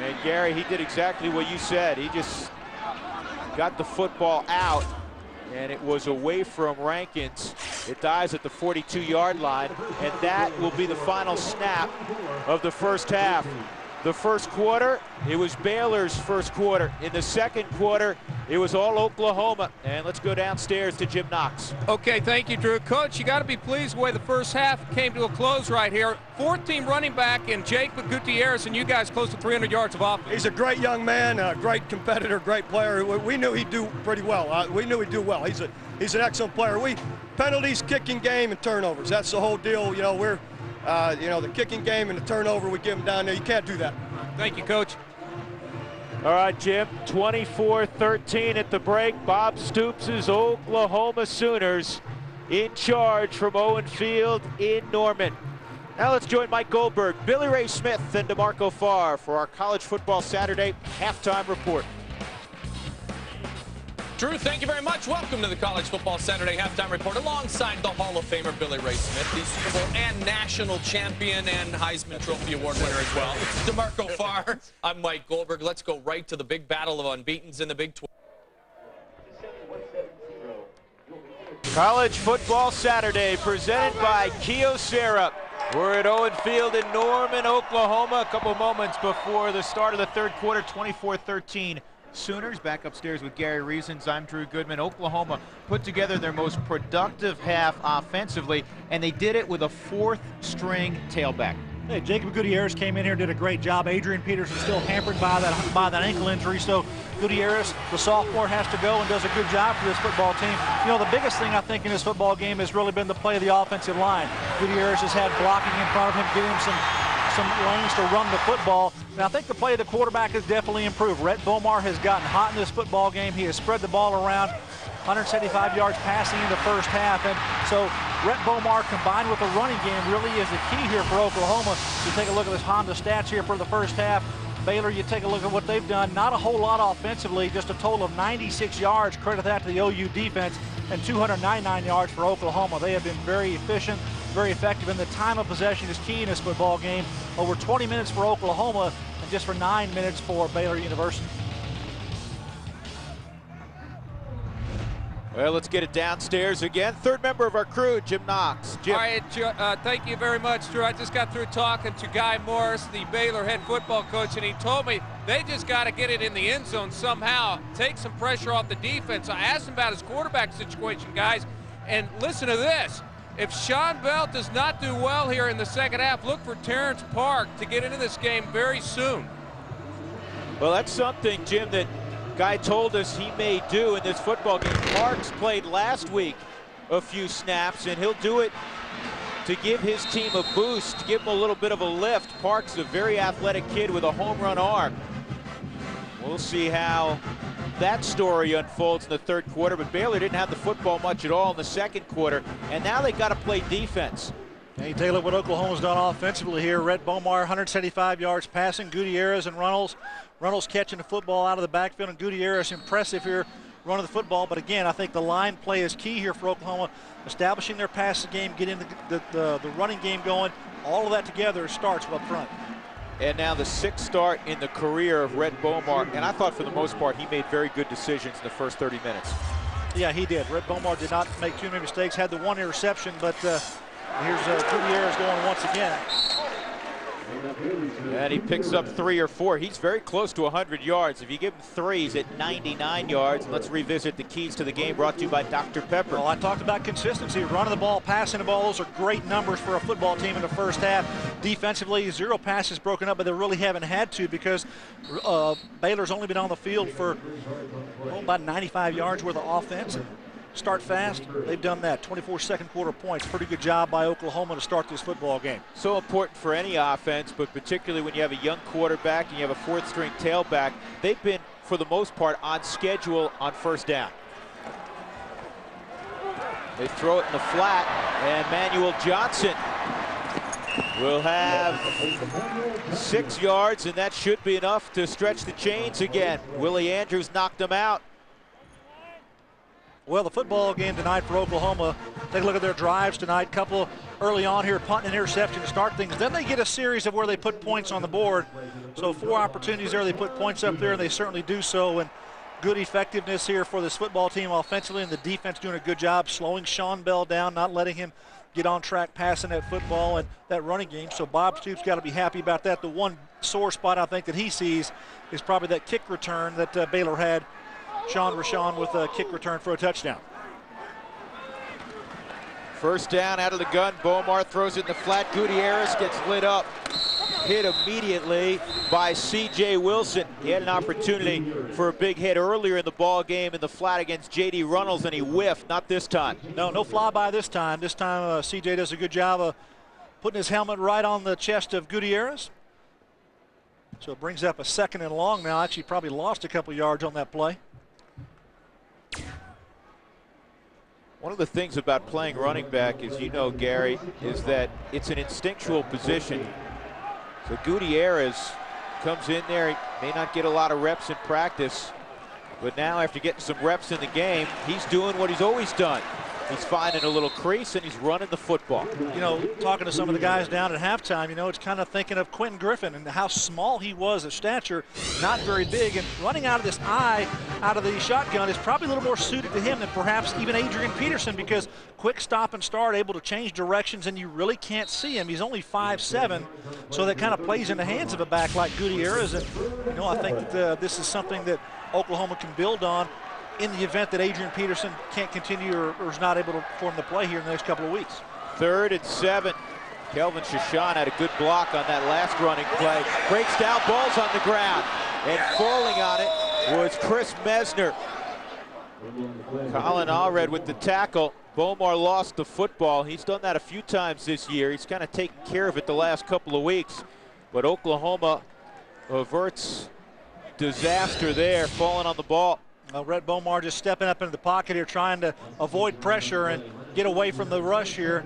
And Gary, he did exactly what you said. He just got the football out, and it was away from Rankins. It dies at the 42-yard line, and that will be the final snap of the first half. The first quarter, it was Baylor's first quarter. In the second quarter, it was all Oklahoma. And let's go downstairs to Jim Knox. Okay, thank you, Drew. Coach, you got to be pleased with the way the first half came to a close right here. 14 running back and Jacob Gutierrez, and you guys close to 300 yards of offense. He's a great young man, a great competitor, great player. We knew he'd do pretty well. We knew he'd do well. He's an excellent player. Penalties, kicking game, and turnovers. That's the whole deal. You know, we're the kicking game and the turnover, we give them down there. You can't do that. Thank you, Coach. All right, Jim, 24-13 at the break. Bob Stoops' Oklahoma Sooners in charge from Owen Field in Norman. Now let's join Mike Goldberg, Billy Ray Smith, and DeMarco Farr for our College Football Saturday halftime report. Drew, thank you very much. Welcome to the College Football Saturday Halftime Report alongside the Hall of Famer Billy Ray Smith, the Super Bowl and national champion and Heisman Trophy Award winner as well. DeMarco Farr, I'm Mike Goldberg. Let's go right to the big battle of unbeatens in the Big 12. College Football Saturday presented by Kyocera. We're at Owen Field in Norman, Oklahoma. A couple moments before the start of the third quarter, 24-13. Sooners back upstairs with Gary Reasons. I'm Drew Goodman. Oklahoma put together their most productive half offensively, and they did it with a fourth-string tailback. Hey, Jacob Gutierrez came in here and did a great job. Adrian Peterson still hampered by that ankle injury, so Gutierrez, the sophomore, has to go and does a good job for this football team. You know, the biggest thing I think in this football game has really been the play of the offensive line. Gutierrez has had blocking in front of him, giving him some lanes to run the football. Now, I think the play of the quarterback has definitely improved. Rhett Bomar has gotten hot in this football game. He has spread the ball around, 175 yards passing in the first half. And so Rhett Bomar combined with the running game really is the key here for Oklahoma. You take a look at this Honda stats here for the first half. Baylor, you take a look at what they've done. Not a whole lot offensively, just a total of 96 yards. Credit that to the OU defense. and 299 yards for Oklahoma. They have been very efficient, very effective, and the time of possession is key in this football game. Over 20 minutes for Oklahoma and just for 9 minutes for Baylor University. Well, let's get it downstairs again. Third member of our crew, Jim Knox. Jim. All right, thank you very much, Drew. I just got through talking to Guy Morris, the Baylor head football coach, and he told me they just got to get it in the end zone somehow, take some pressure off the defense. I asked him about his quarterback situation, guys, and listen to this. If Sean Bell does not do well here in the second half, look for Terrence Park to get into this game very soon. Well, that's something, Jim, that Guy told us he may do in this football game. Parks played last week a few snaps, and he'll do it to give his team a boost, to give him a little bit of a lift. Parks is a very athletic kid with a home run arm. We'll see how that story unfolds in the third quarter, but Baylor didn't have the football much at all in the second quarter, and now they got to play defense. Hey, Taylor, what Oklahoma's done offensively here. Rhett Bomar, 175 yards passing. Gutierrez and Runnels catching the football out of the backfield, and Gutierrez impressive here running the football. But again, I think the line play is key here for Oklahoma, establishing their passing game, getting the running game going. All of that together starts up front. And now the sixth start in the career of Rhett Bomar, and I thought for the most part he made very good decisions in the first 30 minutes. Yeah, he did. Rhett Bomar did not make too many mistakes, had the one interception, but here's Gutierrez going once again. And he picks up 3 or 4. He's very close to 100 yards. If you give him 3, he's at 99 yards. Let's revisit the keys to the game brought to you by Dr. Pepper. Well, I talked about consistency, running the ball, passing the ball. Those are great numbers for a football team in the first half. Defensively, 0 passes broken up, but they really haven't had to because Baylor's only been on the field for about 95 yards worth of offense. Start fast, they've done that. 24 second quarter points. Pretty good job by Oklahoma to start this football game. So important for any offense, but particularly when you have a young quarterback and you have a 4th string tailback. They've been, for the most part, on schedule on first down. They throw it in the flat, and Manuel Johnson will have 6 yards, and that should be enough to stretch the chains again. Willie Andrews knocked him out. Well, the football game tonight for Oklahoma, take a look at their drives tonight. Couple early on here, punt and interception to start things. Then they get a series of where they put points on the board. So 4 opportunities there, they put points up there, and they certainly do so. And good effectiveness here for this football team offensively, and the defense doing a good job slowing Sean Bell down, not letting him get on track passing that football and that running game. So Bob Stoops got to be happy about that. The one sore spot I think that he sees is probably that kick return that Baylor had. Sean Rashawn with a kick return for a touchdown. First down out of the gun. Bomar throws it in the flat. Gutierrez gets lit up. Hit immediately by C.J. Wilson. He had an opportunity for a big hit earlier in the ball game in the flat against J.D. Runnels, and he whiffed. Not this time. No flyby this time. This time C.J. does a good job of putting his helmet right on the chest of Gutierrez. So it brings up a 2nd and long now. Actually probably lost a couple yards on that play. One of the things about playing running back, as you know, Gary, is that it's an instinctual position. So Gutierrez comes in there. He may not get a lot of reps in practice, but now after getting some reps in the game, he's doing what he's always done. He's finding a little crease, and he's running the football. You know, talking to some of the guys down at halftime, you know, it's kind of thinking of Quentin Griffin and how small he was of stature, not very big, and running out of this eye, out of the shotgun is probably a little more suited to him than perhaps even Adrian Peterson, because quick stop and start, able to change directions, and you really can't see him. He's only 5'7", so that kind of plays in the hands of a back like Gutierrez, and, you know, I think that this is something that Oklahoma can build on in the event that Adrian Peterson can't continue or is not able to perform the play here in the next couple of weeks. 3rd and 7. Kelvin Shashan had a good block on that last running play. Breaks down, ball's on the ground. And falling on it was Chris Mesner. Colin Allred with the tackle. Bomar lost the football. He's done that a few times this year. He's kind of taken care of it the last couple of weeks. But Oklahoma averts disaster there, falling on the ball. Rhett Bomar just stepping up into the pocket here, trying to avoid pressure and get away from the rush here.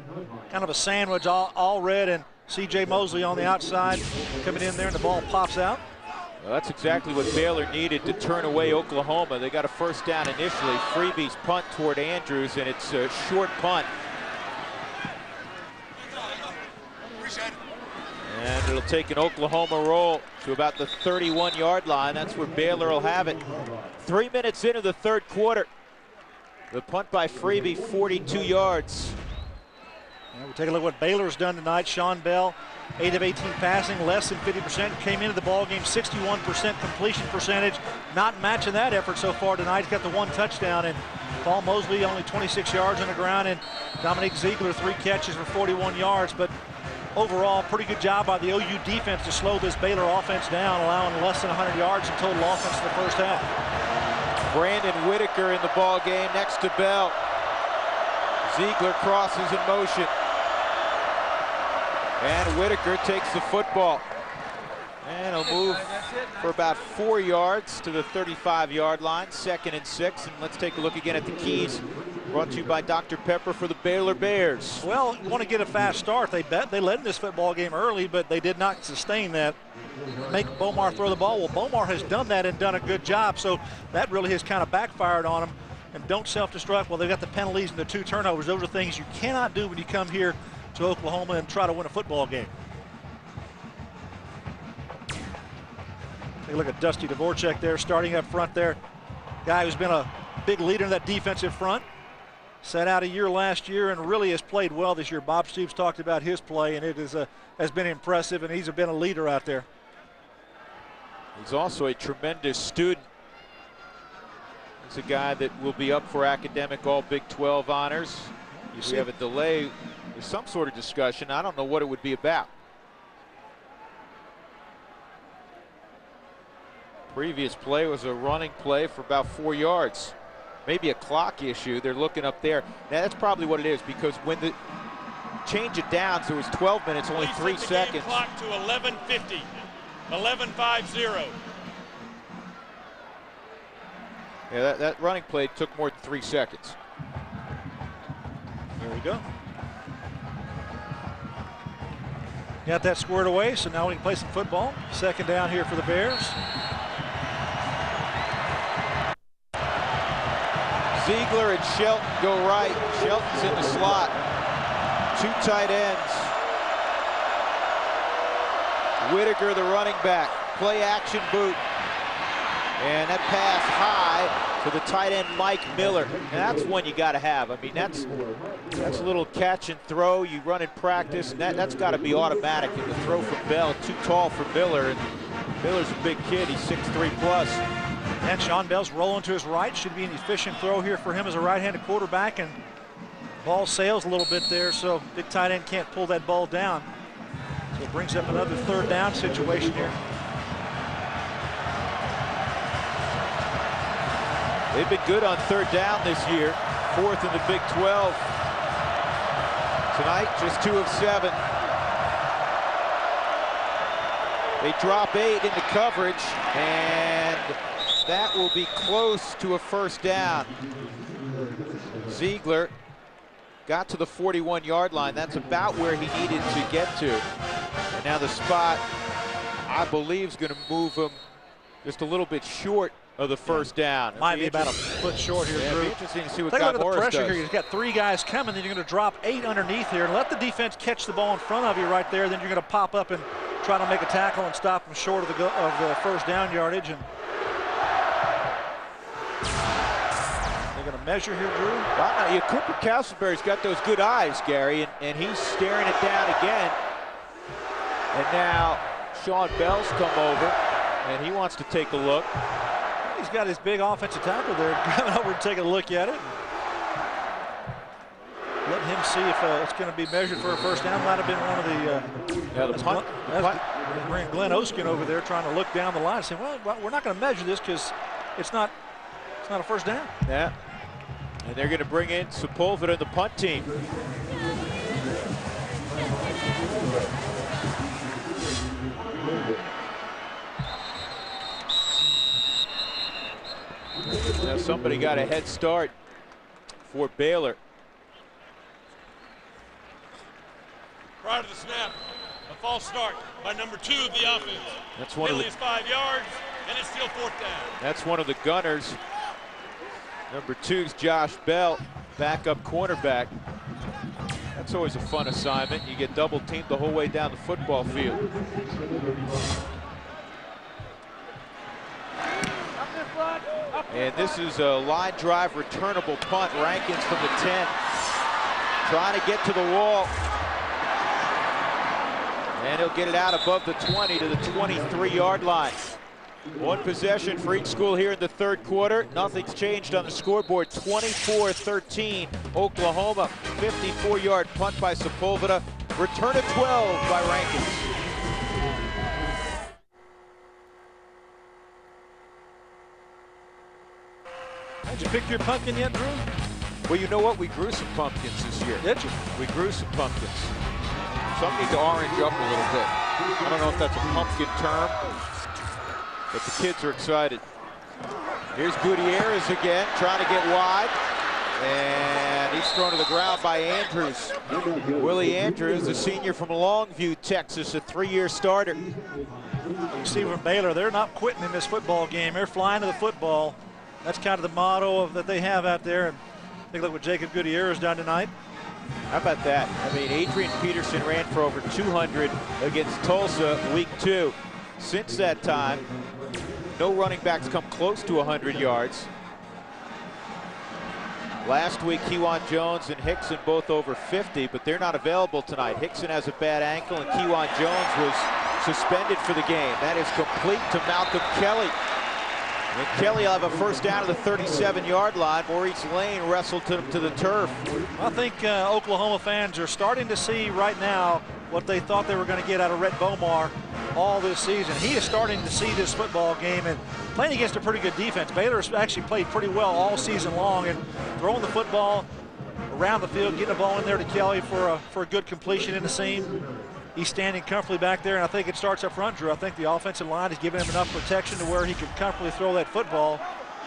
Kind of a sandwich, all red, and C.J. Mosley on the outside coming in there, and the ball pops out. Well, that's exactly what Baylor needed to turn away Oklahoma. They got a first down initially. Freeby's punt toward Andrews, and it's a short punt. And it'll take an Oklahoma roll to about the 31-yard line. That's where Baylor will have it. 3 minutes into the third quarter. The punt by Freeby, 42 yards. Yeah, we'll take a look at what Baylor's done tonight. Sean Bell, 8 of 18 passing, less than 50%. Came into the ball game 61% completion percentage. Not matching that effort so far tonight. He's got the 1 touchdown, and Paul Mosley only 26 yards on the ground, and Dominique Ziegler 3 catches for 41 yards. But overall, pretty good job by the OU defense to slow this Baylor offense down, allowing less than 100 yards in total offense in the first half. Brandon Whitaker in the ball game next to Bell. Ziegler crosses in motion. And Whitaker takes the football. And he'll move for about 4 yards to the 35-yard line, 2nd and 6. And let's take a look again at the keys. Brought to you by Dr. Pepper for the Baylor Bears. Well, you want to get a fast start. They led in this football game early, but they did not sustain that. Make Bomar throw the ball. Well, Bomar has done that and done a good job, so that really has kind of backfired on him. And don't self-destruct. Well, they've got the penalties and the 2 turnovers. Those are things you cannot do when you come here to Oklahoma and try to win a football game. Take a look at Dusty Dvorak there, starting up front there. Guy who's been a big leader in that defensive front. Sat out a year last year and really has played well this year. Bob Stoops talked about his play, and it has been impressive, and he's been a leader out there. He's also a tremendous student. He's a guy that will be up for academic all Big 12 honors. We have a delay. There's some sort of discussion. I don't know what it would be about. Previous play was a running play for about 4 yards. Maybe a clock issue. They're looking up there. Now that's probably what it is, because when the change it down, so it was 12 minutes, only 3 seconds. Clock to 11:50, 11:50. Yeah, that running play took more than 3 seconds. There we go. Got that squared away, so now we can play some football. 2nd down here for the Bears. Ziegler and Shelton go right. Shelton's in the slot. 2 tight ends. Whitaker, the running back. Play action boot. And that pass high to the tight end Mike Miller. And that's one you got to have. I mean, that's a little catch and throw you run in practice, and that's got to be automatic. And the throw from Bell, too tall for Miller. And Miller's a big kid. He's 6'3 plus. And Sean Bell's rolling to his right. Should be an efficient throw here for him as a right-handed quarterback. And ball sails a little bit there, so big tight end can't pull that ball down. So it brings up another 3rd down situation here. They've been good on 3rd down this year. 4th in the Big 12. Tonight, just 2 of 7. They drop 8 into coverage, and that will be close to a 1st down. Ziegler got to the 41-yard line. That's about where he needed to get to. And now the spot, I believe, is going to move him just a little bit short of the 1st down. Might be about a foot short here, yeah, Drew. It'll be interesting to see what Think Scott about the Morris pressure does. here. You've got 3 guys coming, then you're going to drop 8 underneath here and let the defense catch the ball in front of you right there. Then you're going to pop up and try to make a tackle and stop them short of the 1st down yardage. And they're going to measure here, Drew. Wow, yeah, Cooper Castleberry's got those good eyes, Gary, and he's staring it down again. And now Sean Bell's come over, and he wants to take a look. He's got his big offensive tackle there coming over and taking a look at it. Let him see if it's going to be measured for a 1st down. Might have been one of the the punt. Bring Glenn Oskin over there trying to look down the line, saying, "Well, we're not going to measure this because it's not a 1st down." Yeah, and they're going to bring in Sepulveda and the punt team. Now somebody got a head start for Baylor. Prior to the snap, a false start by number 2 of the offense. That's one of Penalty is 5 yards, and it's still 4th down. That's one of the gunners. Number 2's Josh Bell, backup cornerback. That's always a fun assignment. You get double teamed the whole way down the football field. And this is a line drive returnable punt. Rankins from the 10. Trying to get to the wall. And he'll get it out above the 20 to the 23-yard line. One possession for each school here in the third quarter. Nothing's changed on the scoreboard. 24-13, Oklahoma. 54-yard punt by Sepulveda. Return of 12 by Rankins. Did you pick your pumpkin yet, Drew? Well, you know what? We grew some pumpkins this year. Did you? We grew some pumpkins. Some need to orange up a little bit. I don't know if that's a pumpkin term, but the kids are excited. Here's Gutierrez again, trying to get wide. And he's thrown to the ground by Andrews. Willie Andrews, a senior from Longview, Texas, a 3-year starter. You see from Baylor, they're not quitting in this football game. They're flying to the football. That's kind of the motto that they have out there. And take a look what Jacob Gutierrez done tonight. How about that? I mean, Adrian Peterson ran for over 200 against Tulsa week 2. Since that time, no running backs come close to 100 yards. Last week, Kewan Jones and Hickson both over 50, but they're not available tonight. Hickson has a bad ankle, and Kewan Jones was suspended for the game. That is complete to Malcolm Kelly. And Kelly will have a first down to the 37-yard line. Maurice Lane wrestled to the turf. I think Oklahoma fans are starting to see right now what they thought they were going to get out of Rhett Bomar all this season. He is starting to see this football game and playing against a pretty good defense. Baylor's actually played pretty well all season long and throwing the football around the field, getting the ball in there to Kelly for a good completion in the seam. He's standing comfortably back there, and I think it starts up front, Drew. I think the offensive line is giving him enough protection to where he can comfortably throw that football.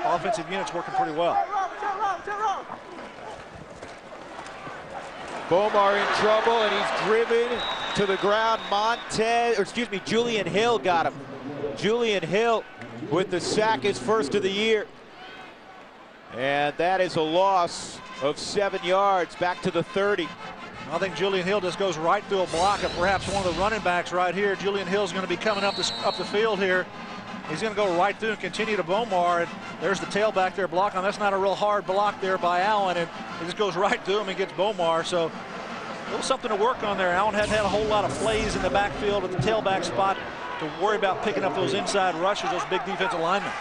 Offensive unit's working pretty well. Bomar in trouble, and he's driven to the ground. Julian Hill got him. Julian Hill with the sack, his first of the year. And that is a loss of 7 yards, back to the 30. I think Julian Hill just goes right through a block of perhaps one of the running backs right here. Julian Hill's going to be coming up the field here. He's going to go right through and continue to Bomar. And there's the tailback there blocking. That's not a real hard block there by Allen. And it just goes right through him and gets Bomar. So a little something to work on there. Allen hadn't had a whole lot of plays in the backfield at the tailback spot to worry about picking up those inside rushes, those big defensive linemen.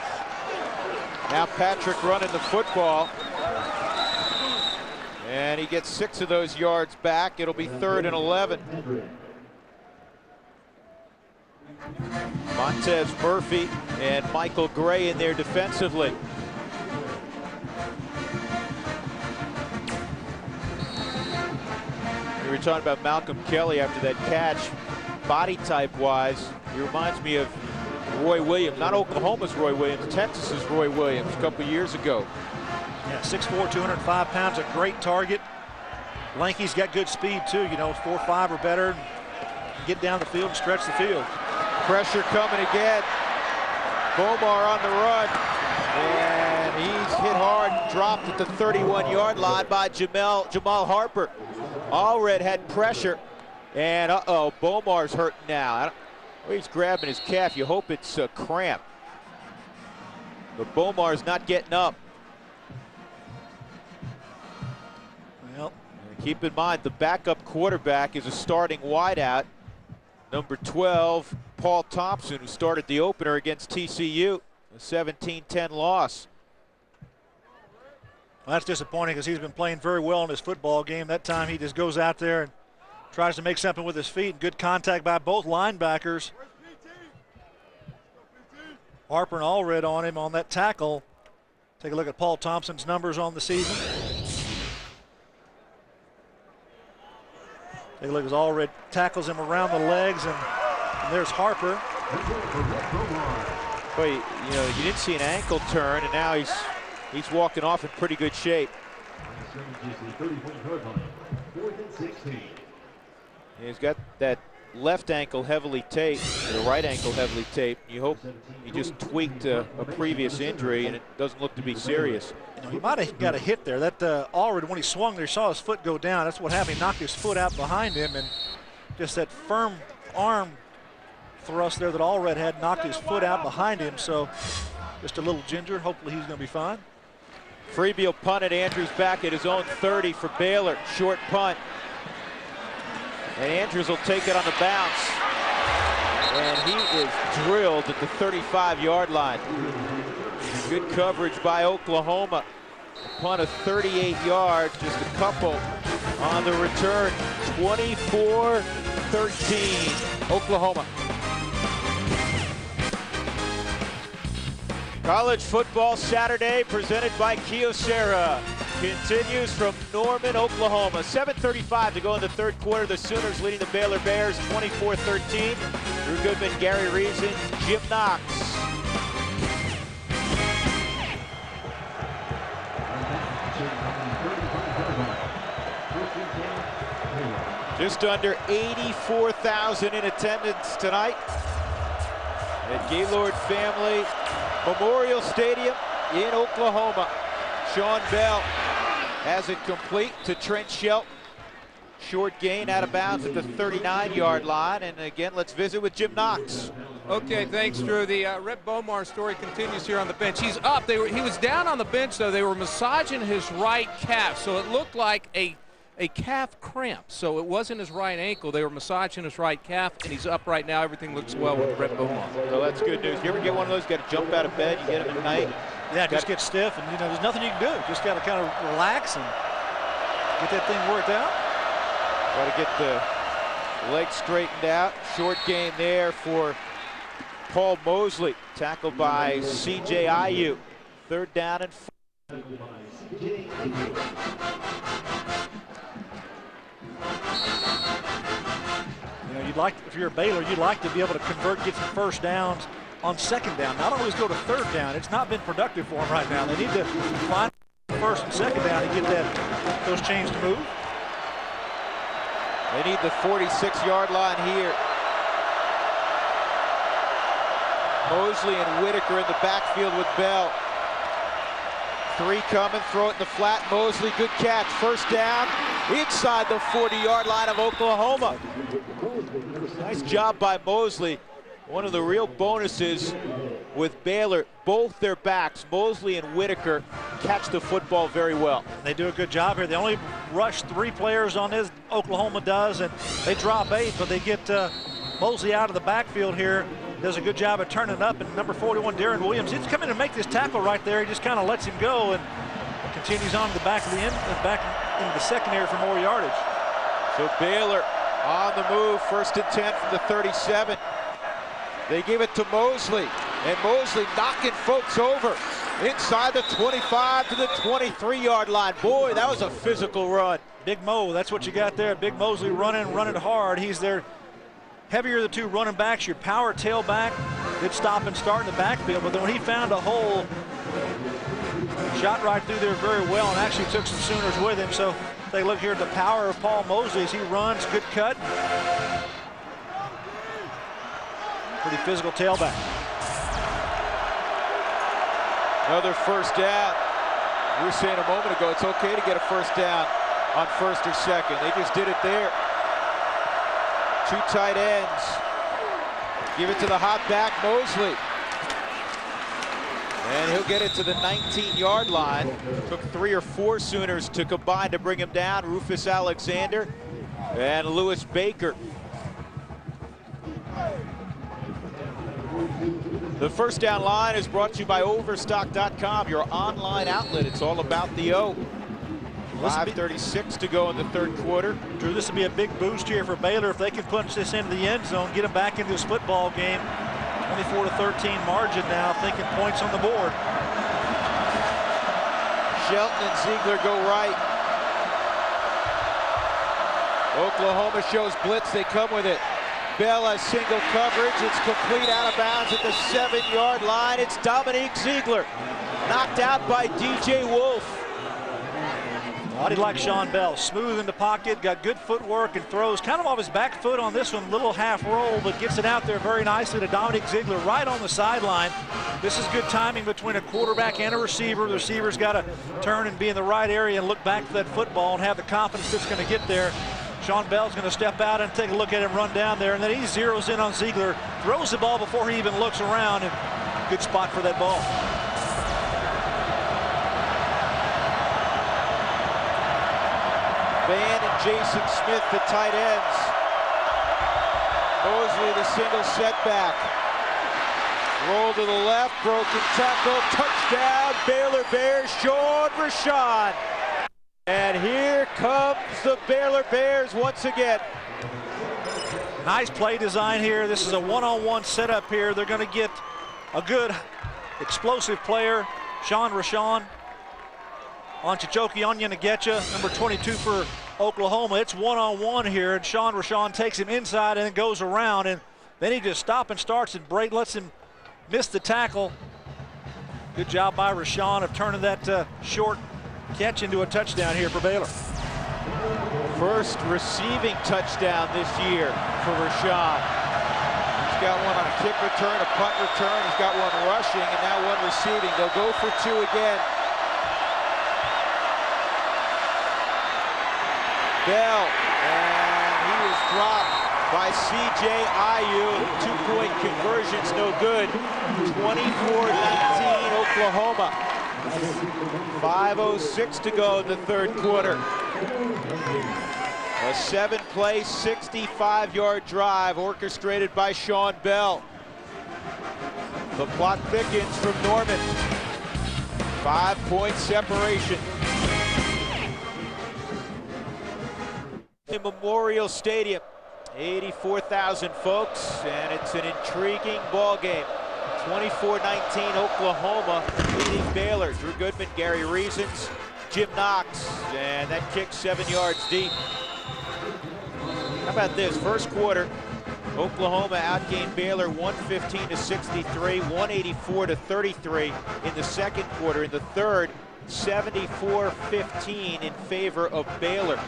Now Patrick running the football. And he gets 6 of those yards back. It'll be 3rd and 11. Montez Murphy and Michael Gray in there defensively. We were talking about Malcolm Kelly after that catch. Body type wise, he reminds me of Roy Williams, not Oklahoma's Roy Williams, Texas's Roy Williams a couple years ago. Yeah, 6'4", 205 pounds, a great target. Lanky's got good speed too, 4.5 or better. Get down the field and stretch the field. Pressure coming again. Bomar on the run. And he's hit hard, dropped at the 31-yard line by Jamal Harper. Allred had pressure. And Bomar's hurting now. He's grabbing his calf. You hope it's a cramp. But Bomar's not getting up. Well, keep in mind, the backup quarterback is a starting wideout. Number 12, Paul Thompson, who started the opener against TCU. A 17-10 loss. Well, that's disappointing because he's been playing very well in his football game. That time he just goes out there and tries to make something with his feet. Good contact by both linebackers. Harper and Allred on him on that tackle. Take a look at Paul Thompson's numbers on the season. Take a look as Allred tackles him around the legs, and there's Harper. Well, you didn't see an ankle turn, and now he's walking off in pretty good shape. He's got that left ankle heavily taped, the right ankle heavily taped. You hope he just tweaked a previous injury, and it doesn't look to be serious. You know, he might have got a hit there. That Allred, when he swung there, he saw his foot go down. That's what happened. He knocked his foot out behind him, and just that firm arm thrust there that Allred had knocked his foot out behind him. So just a little ginger. Hopefully he's going to be fine. Freebie will punt it. Andrews back at his own 30 for Baylor. Short punt. And Andrews will take it on the bounce. And he is drilled at the 35-yard line. Good coverage by Oklahoma. A punt of 38 yards, just a couple on the return. 24-13, Oklahoma. College football Saturday presented by Kyocera continues from Norman, Oklahoma. 7:35 to go in the third quarter. The Sooners leading the Baylor Bears 24-13. Drew Goodman, Gary Reason, Jim Knox. Just under 84,000 in attendance tonight at Gaylord Family Memorial Stadium in Oklahoma. Sean Bell has it complete to Trent Shelton. Short gain out of bounds at the 39-yard line. And again, let's visit with Jim Knox. Okay, thanks, Drew. The Rhett Bomar story continues here on the bench. He's up. He was down on the bench, though. They were massaging his right calf, so it looked like a calf cramp. So it wasn't his right ankle. They were massaging his right calf, and he's up right now. Everything looks well with Rhett Bomar. Well, that's good news. You ever get one of those, got to jump out of bed, you get him at night? Yeah, just get stiff, and there's nothing you can do. Just got to kind of relax and get that thing worked out. Got to get the legs straightened out. Short gain there for Paul Mosley, tackled by C.J. Ayu. Third down and 4. You'd like, if you're a Baylor, you'd like to be able to get some first downs on second down. Not always go to third down. It's not been productive for them right now. They need to find first and second down to get those chains to move. They need the 46-yard line here. Mosley and Whitaker in the backfield with Bell. 3 coming, throw it in the flat. Mosley, good catch. First down inside the 40-yard line of Oklahoma. Nice job by Mosley. One of the real bonuses with Baylor, both their backs, Mosley and Whitaker, catch the football very well. They do a good job here. They only rush 3 players on this, Oklahoma does, and they drop 8, but they get Mosley out of the backfield here. Does a good job of turning it up, and number 41, Darren Williams, he's coming to make this tackle right there. He just kind of lets him go and continues on to the back of the end, back into the secondary for more yardage. So Baylor on the move, 1st and 10 from the 37. They give it to Mosley, and Mosley knocking folks over inside the 25 to the 23-yard line. Boy, that was a physical run. Big Mo, that's what you got there. Big Mosley running hard. He's their heavier of the 2 running backs, your power tailback. Did stop and start in the backfield, but then when he found a hole, shot right through there very well and actually took some Sooners with him. So they look here at the power of Paul Mosley as he runs, good cut. Pretty physical tailback. Another first down. We were saying a moment ago, it's okay to get a first down on 1st or 2nd. They just did it there. 2 tight ends. Give it to the hot back, Mosley. And he'll get it to the 19-yard line. Took 3 or 4 Sooners to combine to bring him down. Rufus Alexander and Lewis Baker. The first down line is brought to you by Overstock.com, your online outlet. It's all about the O. 5:36 to go in the third quarter. Drew, this would be a big boost here for Baylor if they can punch this into the end zone, get them back into this football game. 24-13 margin now, thinking points on the board. Shelton and Ziegler go right. Oklahoma shows blitz, they come with it. Bell has single coverage, it's complete out of bounds at the 7-yard line. It's Dominique Ziegler, knocked out by DJ Wolf. Body like Sean Bell, smooth in the pocket, got good footwork and throws kind of off his back foot on this one, little half roll, but gets it out there very nicely to Dominic Ziegler right on the sideline. This is good timing between a quarterback and a receiver. The receiver's got to turn and be in the right area and look back for that football and have the confidence that's going to get there. Sean Bell's going to step out and take a look at him run down there, and then he zeroes in on Ziegler, throws the ball before he even looks around, and good spot for that ball. Van and Jason Smith, the tight ends. Mosley, the single setback. Roll to the left, broken tackle, touchdown, Baylor Bears, Sean Rashawn. And here comes the Baylor Bears once again. Nice play design here. This is a one-on-one setup here. They're going to get a good explosive player, Sean Rashawn, on Chichoke Onyeneghecha, number 22 for Oklahoma. It's one-on-one here, and Sean Rashawn takes him inside and then goes around, and then he just stops and starts, and Brate lets him miss the tackle. Good job by Rashawn of turning that short catch into a touchdown here for Baylor. First receiving touchdown this year for Rashawn. He's got one on a kick return, a punt return. He's got one rushing, and now one receiving. They'll go for two again. Bell, and he was dropped by C.J. Ayu. Two-point conversion's no good. 24-19 Oklahoma. 5:06 to go in the third quarter. A 7-play, 65-yard drive orchestrated by Sean Bell. The plot thickens from Norman. 5-point separation. In Memorial Stadium, 84,000 folks, and it's an intriguing ball game. 24-19 Oklahoma leading Baylor. Drew Goodman, Gary Reasons, Jim Knox, and that kick 7 yards deep. How about this? First quarter, Oklahoma outgained Baylor 115-63, 184-33 in the second quarter. In the third, 74-15 in favor of Baylor.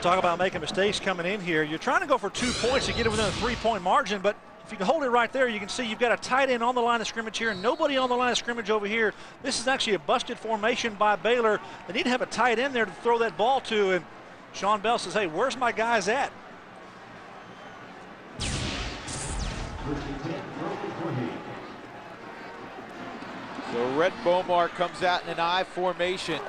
Talk about making mistakes coming in here. You're trying to go for 2 points to get it within a 3-point margin, but if you can hold it right there, you can see you've got a tight end on the line of scrimmage here and nobody on the line of scrimmage over here. This is actually a busted formation by Baylor. They need to have a tight end there to throw that ball to, and Sean Bell says, hey, where's my guys at? So Rhett Bomar comes out in an I formation.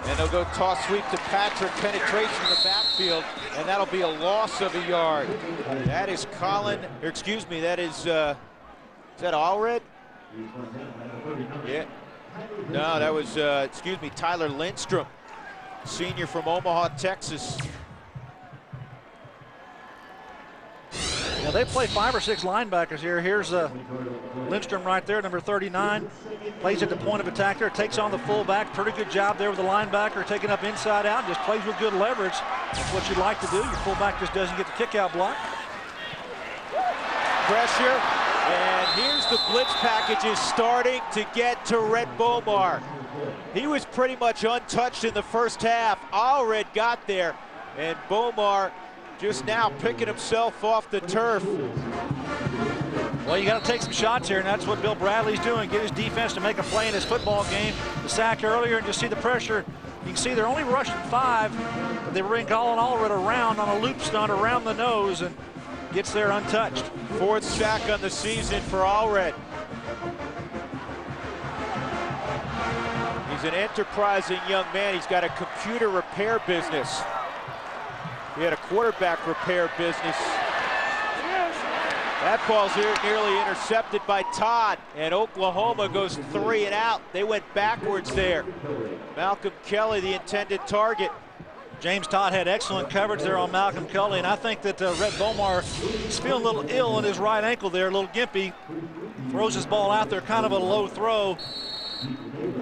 And they'll go toss sweep to Patrick, penetration in the backfield, and that'll be a loss of a yard. That is that is that Allred? Yeah. No, that was, Tyler Lindstrom, senior from Omaha, Texas. Yeah, they play 5 or 6 linebackers here. Here's Lindstrom right there, number 39. Plays at the point of attack there, takes on the fullback. Pretty good job there with the linebacker, taking up inside out, just plays with good leverage. That's what you'd like to do. Your fullback just doesn't get the kick out block. Pressure, and here's the blitz packages starting to get to Rhett Bomar. He was pretty much untouched in the first half. Allred got there, and Bomar just now picking himself off the turf. Well, you got to take some shots here, and that's what Bill Bradley's doing. Get his defense to make a play in his football game. The sack earlier, and just see the pressure. You can see they're only rushing 5. But they bring Colin Allred around on a loop stunt around the nose and gets there untouched. 4th sack on the season for Allred. He's an enterprising young man. He's got a computer repair business. He had a quarterback repair business. That ball's here nearly intercepted by Todd, and Oklahoma goes 3 and out. They went backwards there. Malcolm Kelly, the intended target. James Todd had excellent coverage there on Malcolm Kelly, and I think that Rhett Bomar is feeling a little ill in his right ankle there, a little gimpy. Throws his ball out there, kind of a low throw.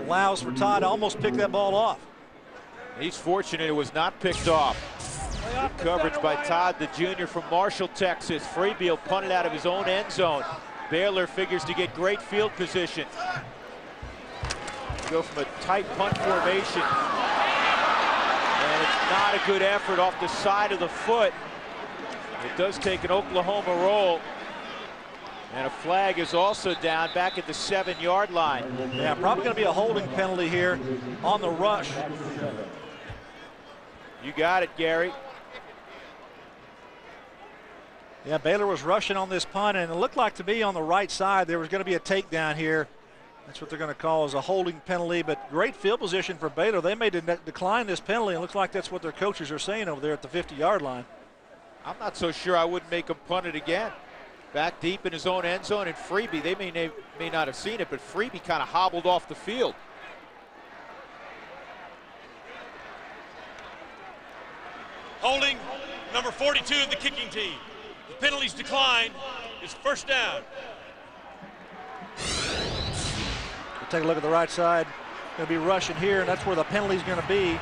Allows for Todd to almost pick that ball off. He's fortunate it was not picked off. Good coverage by Todd, the junior from Marshall, Texas. Freebeal punted out of his own end zone. Baylor figures to get great field position. Go from a tight punt formation. And it's not a good effort off the side of the foot. It does take an Oklahoma roll. And a flag is also down back at the 7-yard line. Yeah, probably going to be a holding penalty here on the rush. You got it, Gary. Yeah, Baylor was rushing on this punt, and it looked like to be on the right side there was going to be a takedown here. That's what they're going to call as a holding penalty, but great field position for Baylor. They may decline this penalty, and it looks like that's what their coaches are saying over there at the 50-yard line. I'm not so sure I wouldn't make him punt it again. Back deep in his own end zone, and Freebie, they may not have seen it, but Freebie kind of hobbled off the field. Holding number 42 of the kicking team. The penalties declined. It's first down. We'll take a look at the right side. Going to be rushing here, and that's where the penalty's going to be.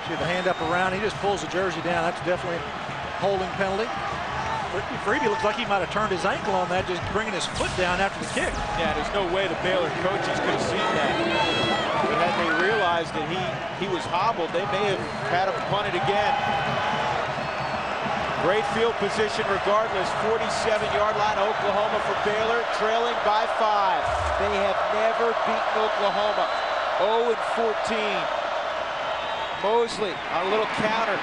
See the hand up around. He just pulls the jersey down. That's definitely a holding penalty. Freebie looks like he might have turned his ankle on that, just bringing his foot down after the kick. Yeah, there's no way the Baylor coaches could have seen that. But had they realized that he was hobbled, they may have had him punt it again. Great field position regardless. 47-yard line, Oklahoma for Baylor, trailing by 5. They have never beaten Oklahoma. 0-14. Mosley on a little counter.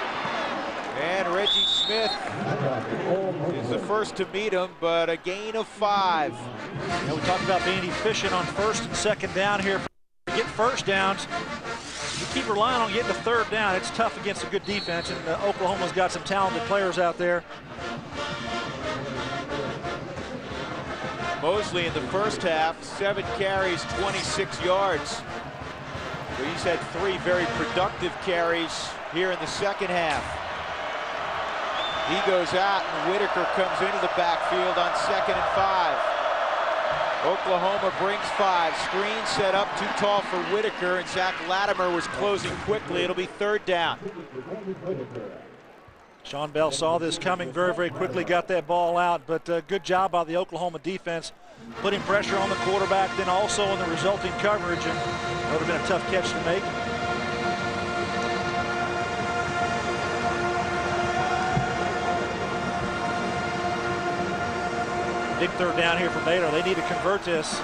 And Reggie Smith is the first to meet him, but a gain of 5. And we talked about being efficient on first and second down here. To get first downs, you keep relying on getting the third down. It's tough against a good defense, and Oklahoma's got some talented players out there. Mosley in the first half, 7 carries, 26 yards. But he's had 3 very productive carries here in the second half. He goes out, and Whitaker comes into the backfield on 2nd and 5. Oklahoma brings 5. Screen set up too tall for Whitaker, and Zach Latimer was closing quickly. It'll be 3rd down. Sean Bell saw this coming very, very quickly, got that ball out, but good job by the Oklahoma defense, putting pressure on the quarterback, then also in the resulting coverage, and it would have been a tough catch to make. Big 3rd down here for Baylor. They need to convert this.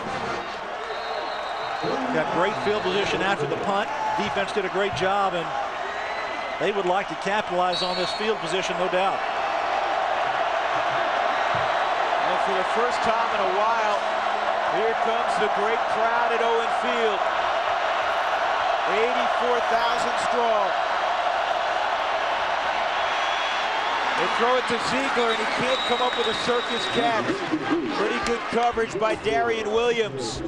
Got great field position after the punt. Defense did a great job, and they would like to capitalize on this field position, no doubt. And for the first time in a while, here comes the great crowd at Owen Field. 84,000 strong. They throw it to Ziegler, and he can't come up with a circus catch. Pretty good coverage by Darian Williams.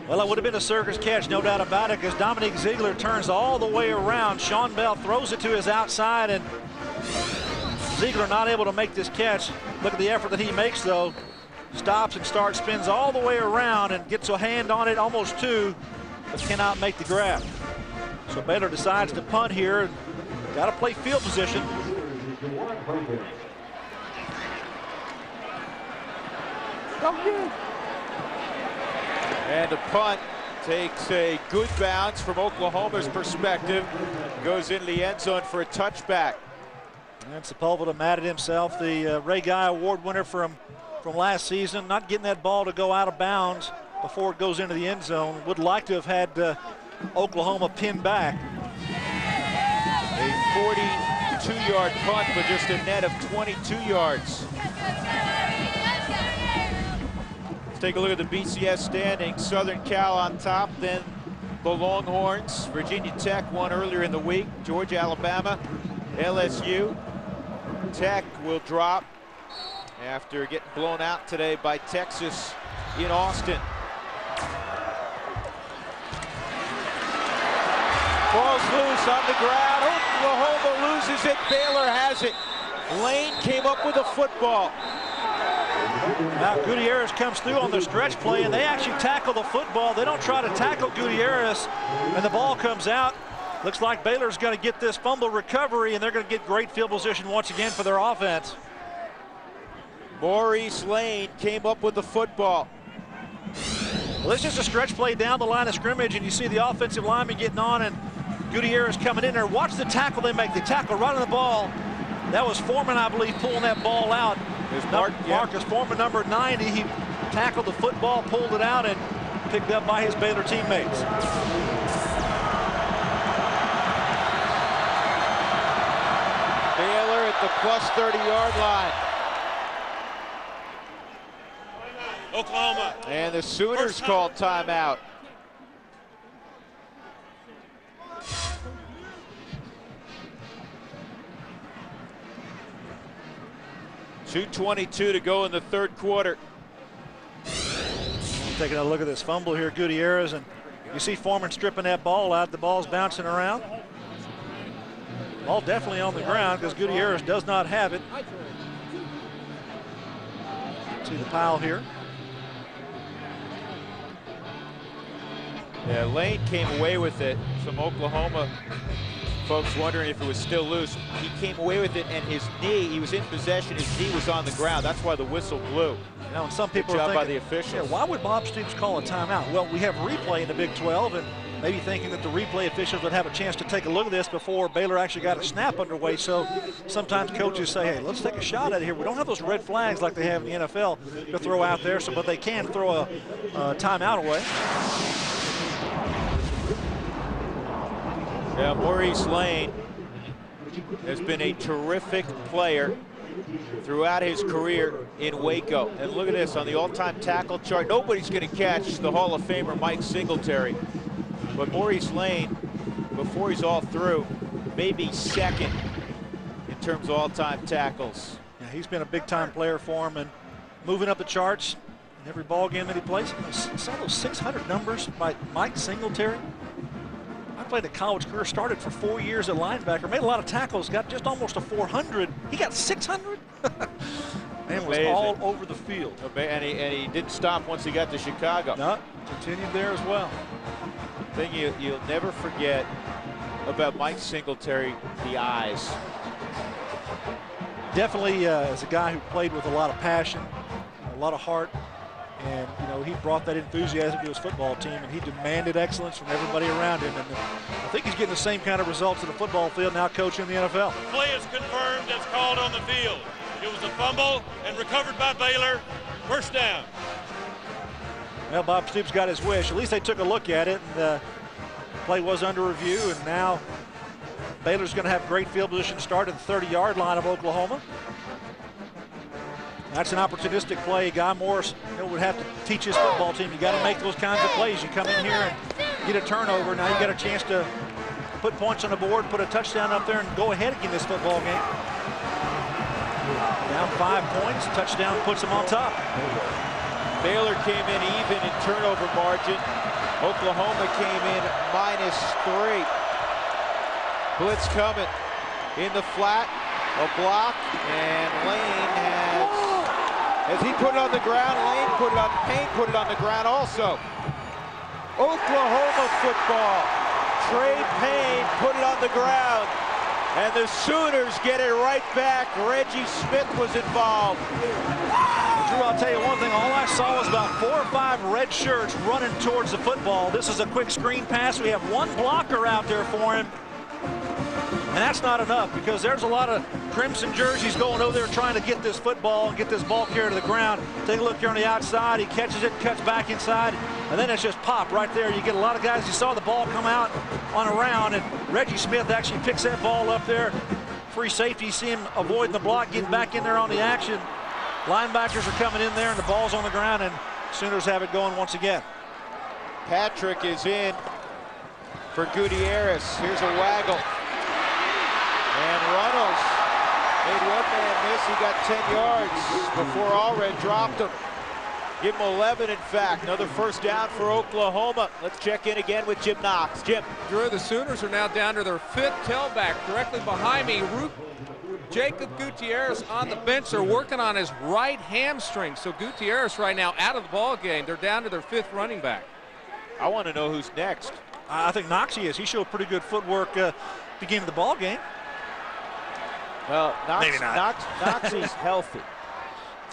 Well, it would have been a circus catch, no doubt about it, because Dominique Ziegler turns all the way around. Sean Bell throws it to his outside, and Ziegler not able to make this catch. Look at the effort that he makes, though. Stops and starts, spins all the way around, and gets a hand on it, almost 2, but cannot make the grab. So Baylor decides to punt here. Got to play field position. And the punt takes a good bounce from Oklahoma's perspective. Goes into the end zone for a touchback. And Sepulveda mad at himself, the Ray Guy Award winner from last season, not getting that ball to go out of bounds before it goes into the end zone. Would like to have had Oklahoma pinned back. A 42-yard punt, but just a net of 22 yards. Let's take a look at the BCS standings. Southern Cal on top, then the Longhorns. Virginia Tech won earlier in the week. Georgia, Alabama, LSU. Tech will drop after getting blown out today by Texas in Austin. Ball's loose on the ground. Oklahoma loses it. Baylor has it. Lane came up with a football. Now Gutierrez comes through on the stretch play, and they actually tackle the football. They don't try to tackle Gutierrez, and the ball comes out. Looks like Baylor's going to get this fumble recovery, and they're going to get great field position once again for their offense. Maurice Lane came up with the football. Well, it's just a stretch play down the line of scrimmage, and you see the offensive lineman getting on and Gutierrez coming in there. Watch the tackle they make. They tackle right on the ball. That was Foreman, I believe, pulling that ball out. Marcus Foreman, number 90. He tackled the football, pulled it out, and picked up by his Baylor teammates. Baylor at the plus 30-yard line. Oklahoma. And the Sooners called timeout. .2:22 to go in the third quarter. Taking a look at this fumble here, Gutierrez, and you see Foreman stripping that ball out. The ball's bouncing around. Ball definitely on the ground because Gutierrez does not have it. See the pile here. Yeah, Lane came away with it. Some Oklahoma folks wondering if it was still loose. He came away with it, and his knee, he was in possession, his knee was on the ground. That's why the whistle blew. You know, and some people Good are job thinking, by the officials. Yeah, why would Bob Stoops call a timeout? Well, we have replay in the Big 12, and maybe thinking that the replay officials would have a chance to take a look at this before Baylor actually got a snap underway. So sometimes coaches say, hey, let's take a shot at it here. We don't have those red flags like they have in the NFL to throw out there, but they can throw a timeout away. Yeah, Maurice Lane has been a terrific player throughout his career in Waco. And look at this, on the all-time tackle chart, nobody's going to catch the Hall of Famer Mike Singletary. But Maurice Lane, before he's all through, maybe second in terms of all-time tackles. Yeah, he's been a big-time player for him and moving up the charts in every ball game that he plays. I saw those 600 numbers by Mike Singletary. I played a college career, started for 4 years at linebacker, made a lot of tackles, got just almost a 400. He got 600? Man was all over the field. And he didn't stop once he got to Chicago. No, continued there as well. Thing you'll never forget about Mike Singletary, the eyes. Definitely as a guy who played with a lot of passion, a lot of heart, and you know, he brought that enthusiasm to his football team, and he demanded excellence from everybody around him. And I think he's getting the same kind of results in the football field now coaching in the NFL. Play is confirmed as called on the field. It was a fumble and recovered by Baylor. First down. Well, Bob Stoops got his wish. At least they took a look at it, and the play was under review, and now Baylor's going to have great field position start at the 30-yard line of Oklahoma. That's an opportunistic play. Guy Morris would have to teach his football team. You got to make those kinds of plays. You come in here and get a turnover. Now you got a chance to put points on the board, put a touchdown up there, and go ahead in this football game. Down 5 points. Touchdown puts them on top. Baylor came in even in turnover margin. Oklahoma came in -3. Blitz coming in the flat, a block, and Lane as he put it on the ground, Lane put it on, Payne put it on the ground also. Oklahoma football. Trey Payne put it on the ground, and the Sooners get it right back. Reggie Smith was involved. Drew, I'll tell you one thing, all I saw was about 4 or 5 red shirts running towards the football. This is a quick screen pass. We have one blocker out there for him. And that's not enough because there's a lot of crimson jerseys going over there trying to get this football and get this ball carried to the ground. Take a look here on the outside. He catches it, cuts back inside, and then it's just pop right there. You get a lot of guys. You saw the ball come out on a round, and Reggie Smith actually picks that ball up there. Free safety, you see him avoiding the block, getting back in there on the action. Linebackers are coming in there, and the ball's on the ground, and Sooners have it going once again. Patrick is in for Gutierrez. Here's a waggle. And Runnels made one man miss. He got 10 yards before Allred dropped him. Give him 11, in fact. Another first down for Oklahoma. Let's check in again with Jim Knox. Jim. Drew, the Sooners are now down to their 5th tailback. Directly behind me, Jacob Gutierrez on the bench. They're working on his right hamstring. So Gutierrez right now out of the ball game. They're down to their 5th running back. I want to know who's next. I think Knoxie is. He showed pretty good footwork beginning of the ball game. Well, Maybe not. Knoxie's healthy.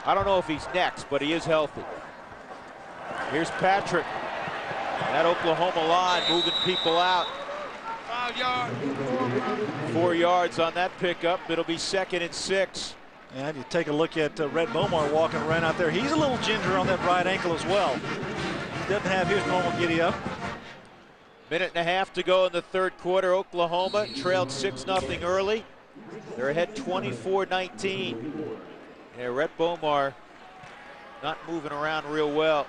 I don't know if he's next, but he is healthy. Here's Patrick. That Oklahoma line moving people out. 5 yards. 4 yards on that pickup. It'll be 2nd and 6. And you take a look at Rhett Bomar walking around out there. He's a little ginger on that right ankle as well. He doesn't have his normal giddy up. Minute and a half to go in the third quarter. Oklahoma trailed 6-0 early. They're ahead 24-19. Yeah, Rhett Bomar not moving around real well.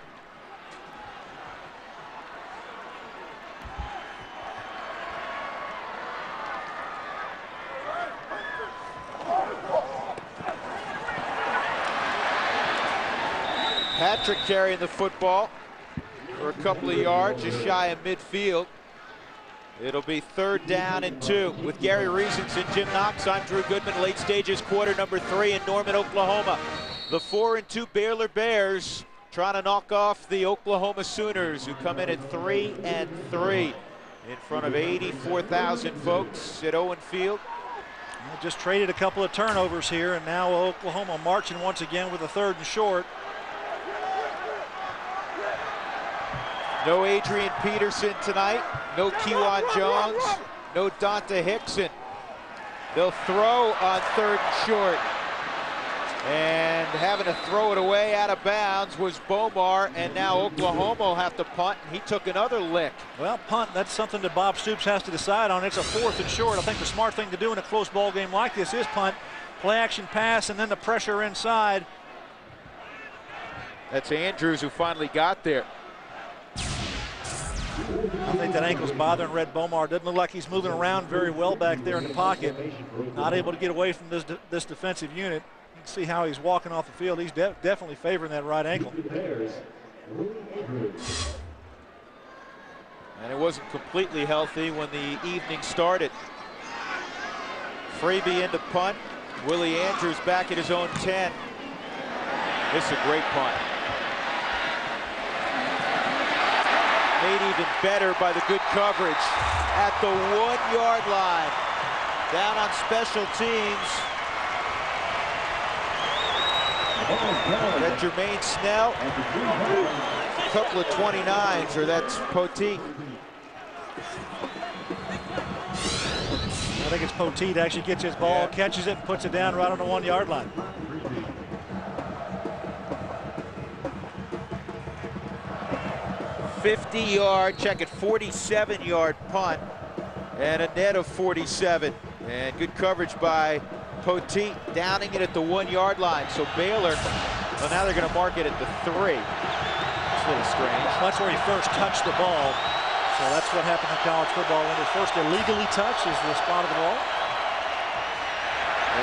Patrick carrying the football for a couple of yards, just shy of midfield. It'll be 3rd down and 2 with Gary Reasons and Jim Knox. I'm Drew Goodman. Late stages, quarter number 3 in Norman, Oklahoma. The 4-2 Baylor Bears trying to knock off the Oklahoma Sooners, who come in at 3-3 in front of 84,000 folks at Owen Field. They just traded a couple of turnovers here, and now Oklahoma marching once again with a 3rd and short. No Adrian Peterson tonight, no Kewan Jones, no Donta Hickson. They'll throw on 3rd and short. And having to throw it away out of bounds was Bomar, and now Oklahoma will have to punt, and he took another lick. Well, punt, that's something that Bob Stoops has to decide on. It's a 4th and short. I think the smart thing to do in a close ball game like this is punt, play action pass, and then the pressure inside. That's Andrews who finally got there. I think that ankle's bothering Rhett Bomar. Doesn't look like he's moving around very well back there in the pocket. Not able to get away from this defensive unit. You can see how he's walking off the field. He's definitely favoring that right ankle. And it wasn't completely healthy when the evening started. Freebie into punt. Willie Andrews back at his own 10. This is a great punt. Made even better by the good coverage at the 1-yard line. Down on special teams. That Jermaine Snell. A couple of 29s, or that's Poteet. I think it's Poteet actually gets his ball, catches it, and puts it down right on the 1-yard line. Check it, 47-yard punt and a net of 47. And good coverage by Poteet, downing it at the 1-yard line. So Baylor, well, now they're going to mark it at the 3. It's a little strange. That's where he first touched the ball. So that's what happens in college football. When it first illegally touched is the spot of the ball.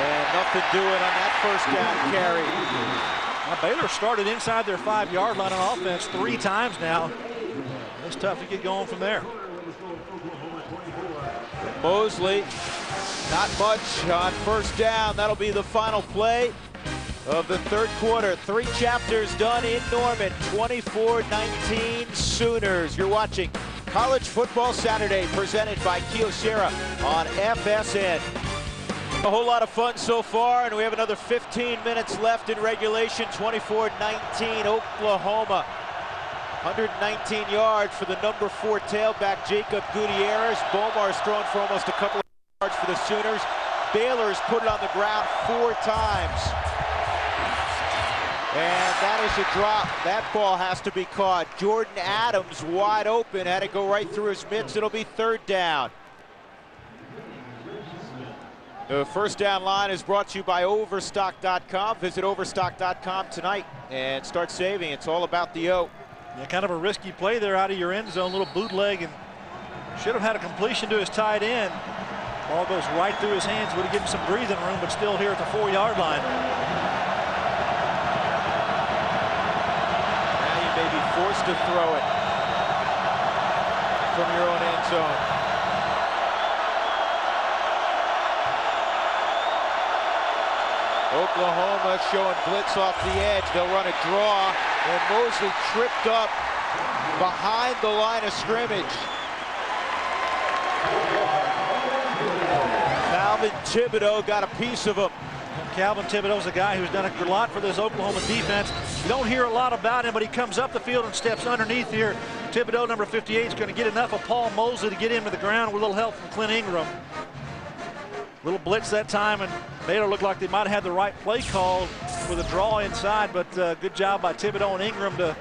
And nothing doing on that first down carry. Now Baylor started inside their 5-yard line on offense 3 times now. It's tough to get going from there. Mosley, not much on first down. That'll be the final play of the third quarter. 3 chapters done in Norman. 24-19 Sooners. You're watching College Football Saturday, presented by Kyocera on FSN. A whole lot of fun so far, and we have another 15 minutes left in regulation. 24-19 Oklahoma. 119 yards for the number 4 tailback, Jacob Gutierrez. Bomar's thrown for almost a couple of yards for the Sooners. Baylor's put it on the ground 4 times. And that is a drop. That ball has to be caught. Jordan Adams wide open, had it go right through his mitts. It'll be 3rd down. The first down line is brought to you by Overstock.com. Visit Overstock.com tonight and start saving. It's all about the O. Yeah, kind of a risky play there out of your end zone, little bootleg, and should have had a completion to his tight end. Ball goes right through his hands, would have given some breathing room, but still here at the 4-yard line. Now you may be forced to throw it from your own end zone. Oklahoma showing blitz off the edge. They'll run a draw, and Mosley tripped up behind the line of scrimmage. Calvin Thibodeau got a piece of him. Calvin Thibodeau's a guy who's done a lot for this Oklahoma defense. You don't hear a lot about him, but he comes up the field and steps underneath here. Thibodeau, number 58, is going to get enough of Paul Mosley to get him to the ground with a little help from Clint Ingram. Little blitz that time, and Baylor looked like they might have had the right play call with a draw inside, but good job by Thibodeau and Ingram to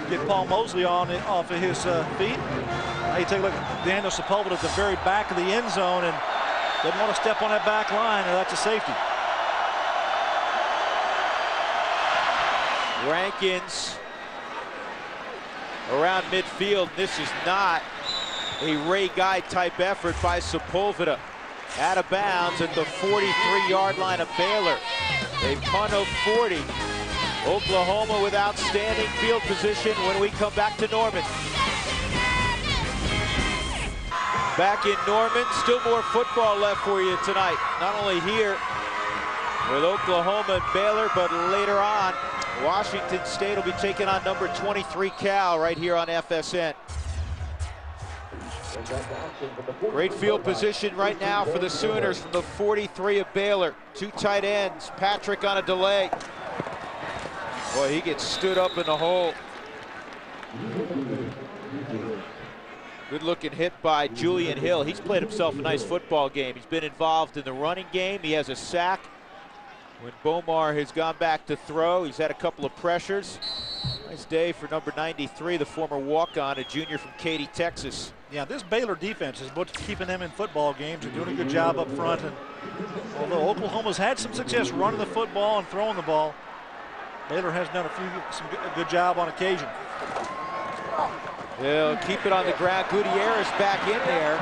get Paul Mosley off of his feet. Now you take a look at Daniel Sepulveda at the very back of the end zone and doesn't want to step on that back line, and that's a safety. Rankins around midfield. This is not a Ray Guy type effort by Sepulveda. Out of bounds at the 43-yard line of Baylor. They punt of 40. Oklahoma with outstanding field position when we come back to Norman. Back in Norman, still more football left for you tonight. Not only here with Oklahoma and Baylor, but later on, Washington State will be taking on number 23 Cal right here on FSN. Great field position right now for the Sooners from the 43 of Baylor. Two tight ends, Patrick on a delay. Boy, he gets stood up in the hole. Good looking hit by Julian Hill. He's played himself a nice football game. He's been involved in the running game. He has a sack. When Bomar has gone back to throw, he's had a couple of pressures. Nice day for number 93, the former walk-on, a junior from Katy, Texas. Yeah, this Baylor defense is what's keeping them in football games and doing a good job up front. And although Oklahoma's had some success running the football and throwing the ball, Baylor has done a good job on occasion. They'll keep it on the ground. Gutierrez back in there.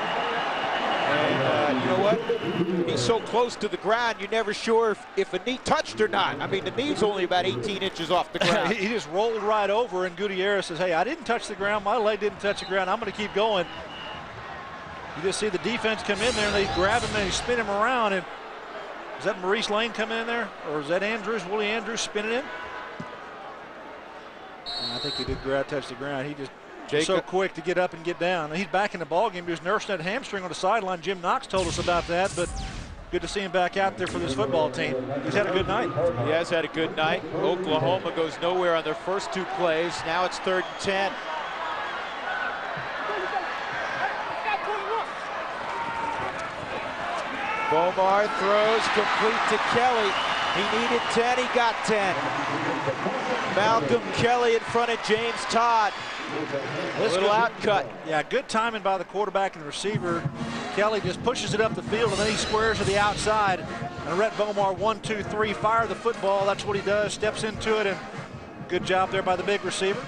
And you know what? He's so close to the ground, you're never sure if a knee touched or not. I mean, the knee's only about 18 inches off the ground. He just rolled right over, and Gutierrez says, hey, I didn't touch the ground. My leg didn't touch the ground. I'm going to keep going. You just see the defense come in there, and they grab him, and they spin him around. And is that Maurice Lane coming in there? Or is that Willie Andrews spinning in? I think he did touch the ground. He just so quick to get up and get down. He's back in the ballgame. He was nursing that hamstring on the sideline. Jim Knox told us about that, but good to see him back out there for this football team. He's had a good night. He has had a good night. Oklahoma goes nowhere on their first two plays. Now it's 3rd and 10. Bomar throws complete to Kelly. He needed 10, he got 10. Malcolm Kelly in front of James Todd. A little outcut. Yeah, good timing by the quarterback and the receiver. Kelly just pushes it up the field, and then he squares to the outside. And Rhett Bomar, 1, 2, 3, fire the football. That's what he does, steps into it, and good job there by the big receiver.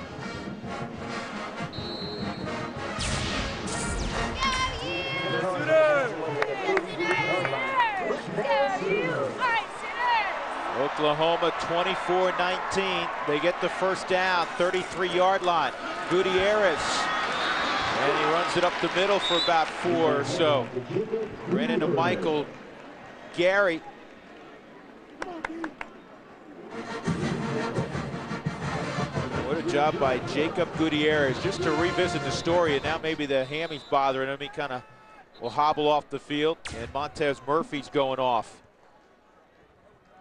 Oklahoma 24-19. They get the first down, 33-yard line. Gutierrez, and he runs it up the middle for about 4 or so. Ran into Michael Gary. What a job by Jacob Gutierrez, just to revisit the story, and now maybe the hammy's bothering him. He kind of will hobble off the field, and Montez Murphy's going off.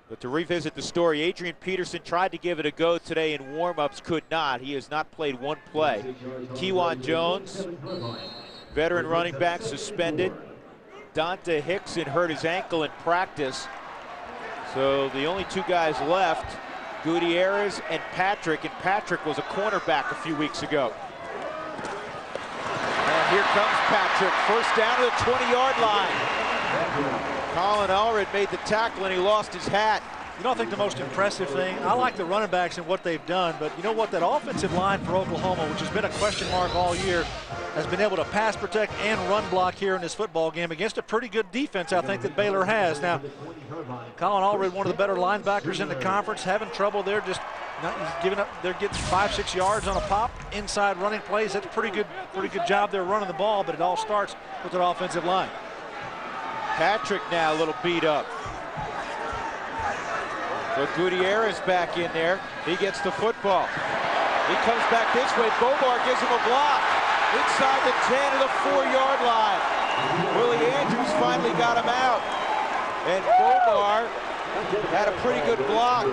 But to revisit the story, Adrian Peterson tried to give it a go today in warm-ups, could not. He has not played one play. Kewan Jones, veteran running back, suspended. Dante Hickson hurt his ankle in practice. So the only two guys left, Gutierrez and Patrick was a cornerback a few weeks ago. And here comes Patrick, first down to the 20-yard line. Colin Allred made the tackle and he lost his hat. You know, I think the most impressive thing, I like the running backs and what they've done, but you know what, that offensive line for Oklahoma, which has been a question mark all year, has been able to pass protect and run block here in this football game against a pretty good defense, I think, that Baylor has. Now, Colin Allred, one of the better linebackers in the conference, having trouble there, just not giving up. They're getting 5-6 yards on a pop, inside running plays. That's pretty good job there running the ball, but it all starts with their offensive line. Patrick now a little beat up. But Gutierrez back in there. He gets the football. He comes back this way. Bomar gives him a block. Inside the 10 to the 4-yard line. Willie Andrews finally got him out. And Bomar had a pretty good block.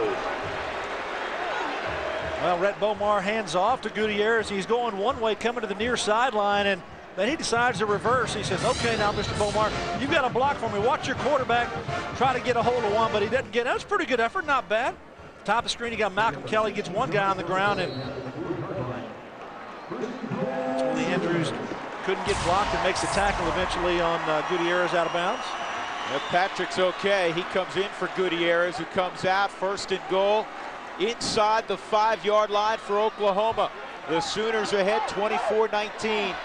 Well, Rhett Bomar hands off to Gutierrez. He's going one way, coming to the near sideline, and then he decides to reverse. He says, okay, now, Mr. Bomar, you've got a block for me. Watch your quarterback try to get a hold of one, but he doesn't get it. That's a pretty good effort, not bad. Top of the screen, you got Malcolm Kelly, gets one guy on the ground, and Willie Andrews couldn't get blocked and makes the tackle eventually on Gutierrez out of bounds. If Patrick's okay, he comes in for Gutierrez, who comes out, 1st and goal, inside the 5-yard line for Oklahoma. The Sooners ahead 24-19.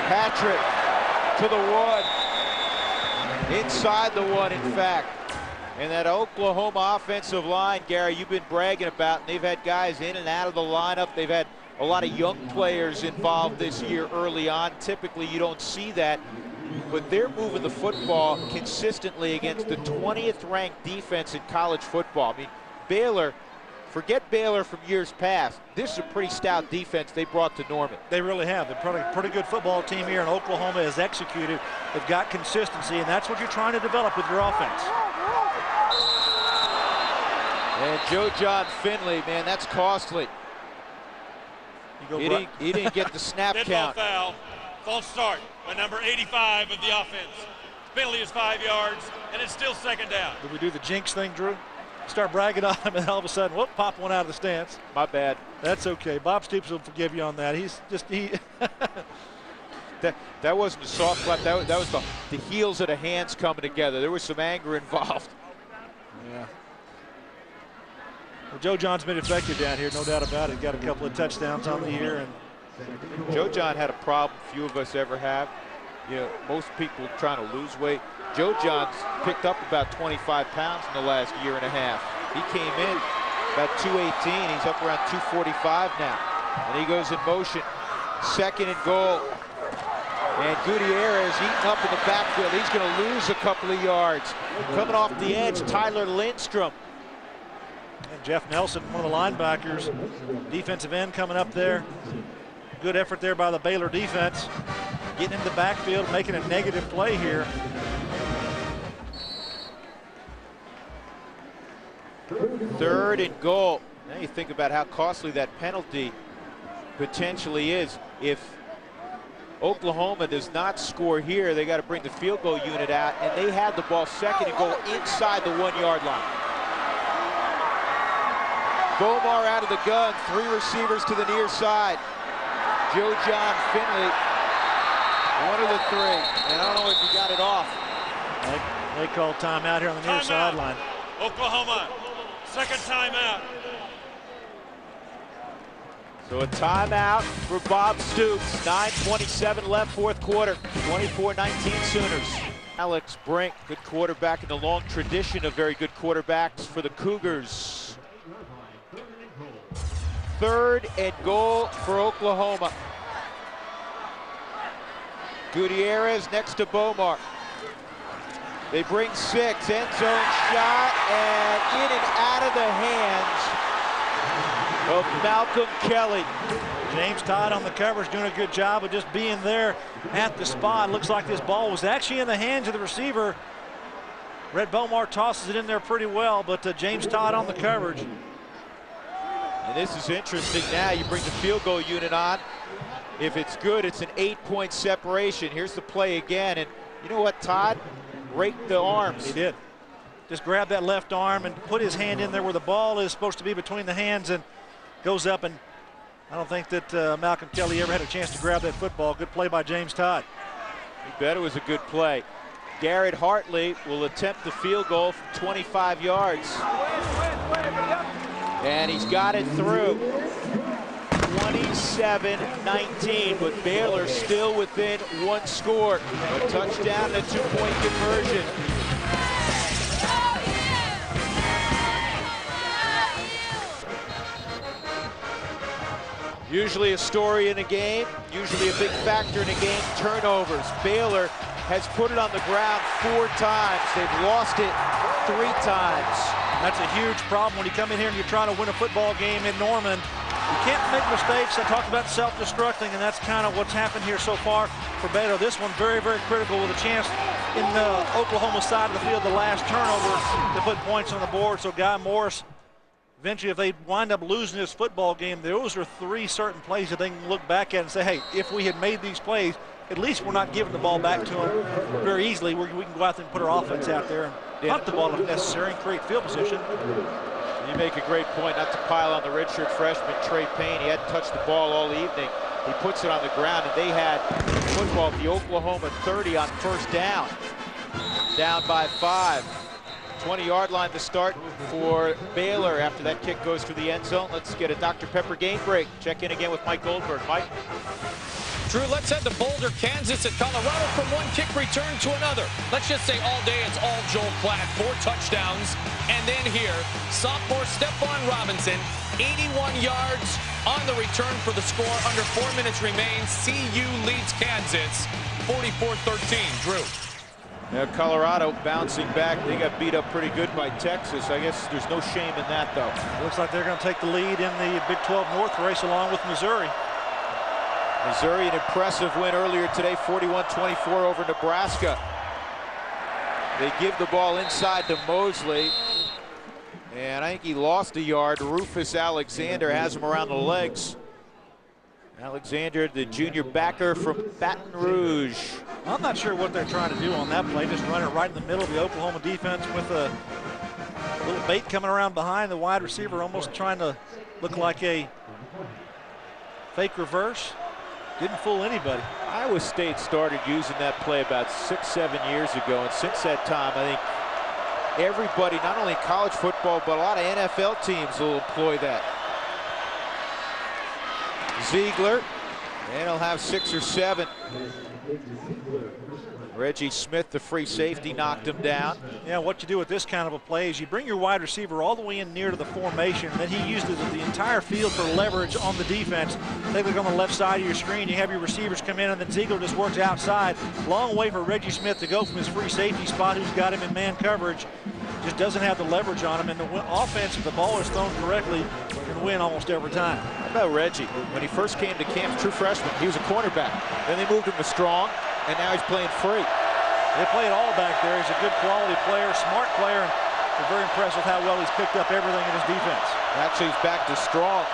Patrick to the 1. Inside the 1, in fact. And that Oklahoma offensive line, Gary, you've been bragging about, and they've had guys in and out of the lineup. They've had a lot of young players involved this year early on. Typically, you don't see that. But they're moving the football consistently against the 20th ranked defense in college football. I mean, Baylor, forget Baylor from years past. This is a pretty stout defense they brought to Norman. They really have. They're a pretty good football team here, and Oklahoma has executed. They've got consistency, and that's what you're trying to develop with your offense. And Joe John Finley, man, that's costly. He didn't get the snap count. Foul. False start by number 85 of the offense. Penalty is 5 yards, and it's still 2nd down. Did we do the jinx thing, Drew? Start bragging on him, and all of a sudden, whoop, pop one out of the stance. My bad. That's okay. Bob Stoops will forgive you on that. That wasn't a soft clap. That was the heels of the hands coming together. There was some anger involved. Yeah. Well, Joe John's been effective down here, no doubt about it. Got a couple of touchdowns on the year. And Joe John had a problem few of us ever have. You know, most people trying to lose weight. Joe John's picked up about 25 pounds in the last year and a half. He came in about 218. He's up around 245 now. And he goes in motion. 2nd and goal. And Gutierrez eating up in the backfield. He's going to lose a couple of yards. Coming off the edge, Tyler Lindstrom. And Jeff Nelson, one of the linebackers, defensive end coming up there. Good effort there by the Baylor defense. Getting in the backfield, making a negative play here. Third and goal. Now you think about how costly that penalty potentially is. If Oklahoma does not score here, they got to bring the field goal unit out, and they had the ball 2nd and goal inside the 1-yard line. Bomar out of the gun, 3 receivers to the near side. Joe John Finley, one of the 3, and I don't know if he got it off. They call timeout here on the near sideline. Oklahoma, 2nd timeout. So a timeout for Bob Stoops. 9:27 left, 4th quarter. 24-19 Sooners. Alex Brink, good quarterback in the long tradition of very good quarterbacks for the Cougars. 3rd and goal for Oklahoma. Gutierrez next to Bomar. They bring 6, end zone shot, and in and out of the hands of Malcolm Kelly. James Todd on the coverage doing a good job of just being there at the spot. Looks like this ball was actually in the hands of the receiver. Rhett Bomar tosses it in there pretty well, but James Todd on the coverage. And this is interesting now. You bring the field goal unit on. If it's good, it's an 8-point separation. Here's the play again, and you know what, Todd? Raked the arms. He did. Just grab that left arm and put his hand in there where the ball is supposed to be between the hands and goes up, and I don't think that Malcolm Kelly ever had a chance to grab that football. Good play by James Todd. You bet it was a good play. Garrett Hartley will attempt the field goal from 25 yards. And he's got it through. 27-19, but Baylor still within 1 score. A touchdown and a 2-point conversion. Usually a story in a game, usually a big factor in a game, turnovers. Baylor has put it on the ground 4 times. They've lost it 3 times. That's a huge problem when you come in here and you try to win a football game in Norman. You can't make mistakes. I talked about self-destructing, and that's kind of what's happened here so far for Baylor. This one very, very critical with a chance in the Oklahoma side of the field, the last turnover, to put points on the board. So Guy Morris, eventually, if they wind up losing this football game, those are 3 certain plays that they can look back at and say, hey, if we had made these plays, at least we're not giving the ball back to them very easily. We can go out there and put our offense out there and punt the ball if necessary and create field position. You make a great point, not to pile on the redshirt freshman Trey Payne. He hadn't touched the ball all evening. He puts it on the ground, and they had football at the Oklahoma 30 on first down. Down by 5. 20-yard line to start for Baylor after that kick goes through the end zone. Let's get a Dr. Pepper game break. Check in again with Mike Goldberg. Mike? Drew, let's head to Boulder, Kansas at Colorado from one kick return to another. Let's just say all day it's all Joel Platt, 4 touchdowns. And then here, sophomore Stephon Robinson, 81 yards on the return for the score. Under 4 minutes remain. CU leads Kansas 44-13. Drew. Yeah, Colorado bouncing back. They got beat up pretty good by Texas. I guess there's no shame in that, though. Looks like they're going to take the lead in the Big 12 North race along with Missouri. Missouri, an impressive win earlier today, 41-24 over Nebraska. They give the ball inside to Mosley. And I think he lost a yard. Rufus Alexander has him around the legs. Alexander, the junior backer from Baton Rouge. I'm not sure what they're trying to do on that play. Just run it right in the middle of the Oklahoma defense with a little bait coming around behind the wide receiver, almost trying to look like a fake reverse. Didn't fool anybody. Iowa State started using that play about 6-7 years ago, and since that time, I think everybody, not only college football, but a lot of NFL teams will employ that. Ziegler, and he'll have 6 or 7. Reggie Smith, the free safety, knocked him down. Yeah, what you do with this kind of a play is you bring your wide receiver all the way in near to the formation, and then he uses the entire field for leverage on the defense. They look on the left side of your screen, you have your receivers come in, and then Ziegler just works outside. Long way for Reggie Smith to go from his free safety spot, who's got him in man coverage. Just doesn't have the leverage on him, and the offense, if the ball is thrown correctly, can win almost every time. How about Reggie? When he first came to camp, true freshman, he was a cornerback. Then they moved him to strong, and now he's playing free. They play it all back there. He's a good quality player, smart player, and we're very impressed with how well he's picked up everything in his defense. Actually, he's back to strong.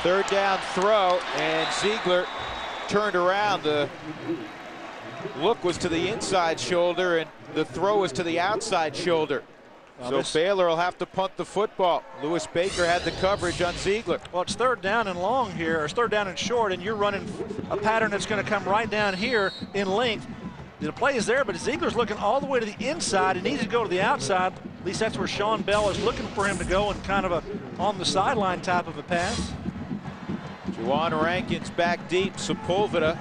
3rd down throw, and Ziegler turned around. The look was to the inside shoulder, and the throw was to the outside shoulder. So Baylor will have to punt the football. Lewis Baker had the coverage on Ziegler. Well, it's 3rd down and long here, or it's 3rd down and short, and you're running a pattern that's going to come right down here in length. The play is there, but Ziegler's looking all the way to the inside. He needs to go to the outside. At least that's where Sean Bell is looking for him to go, in kind of a on the sideline type of a pass. Juwan Rankin's back deep. Sepulveda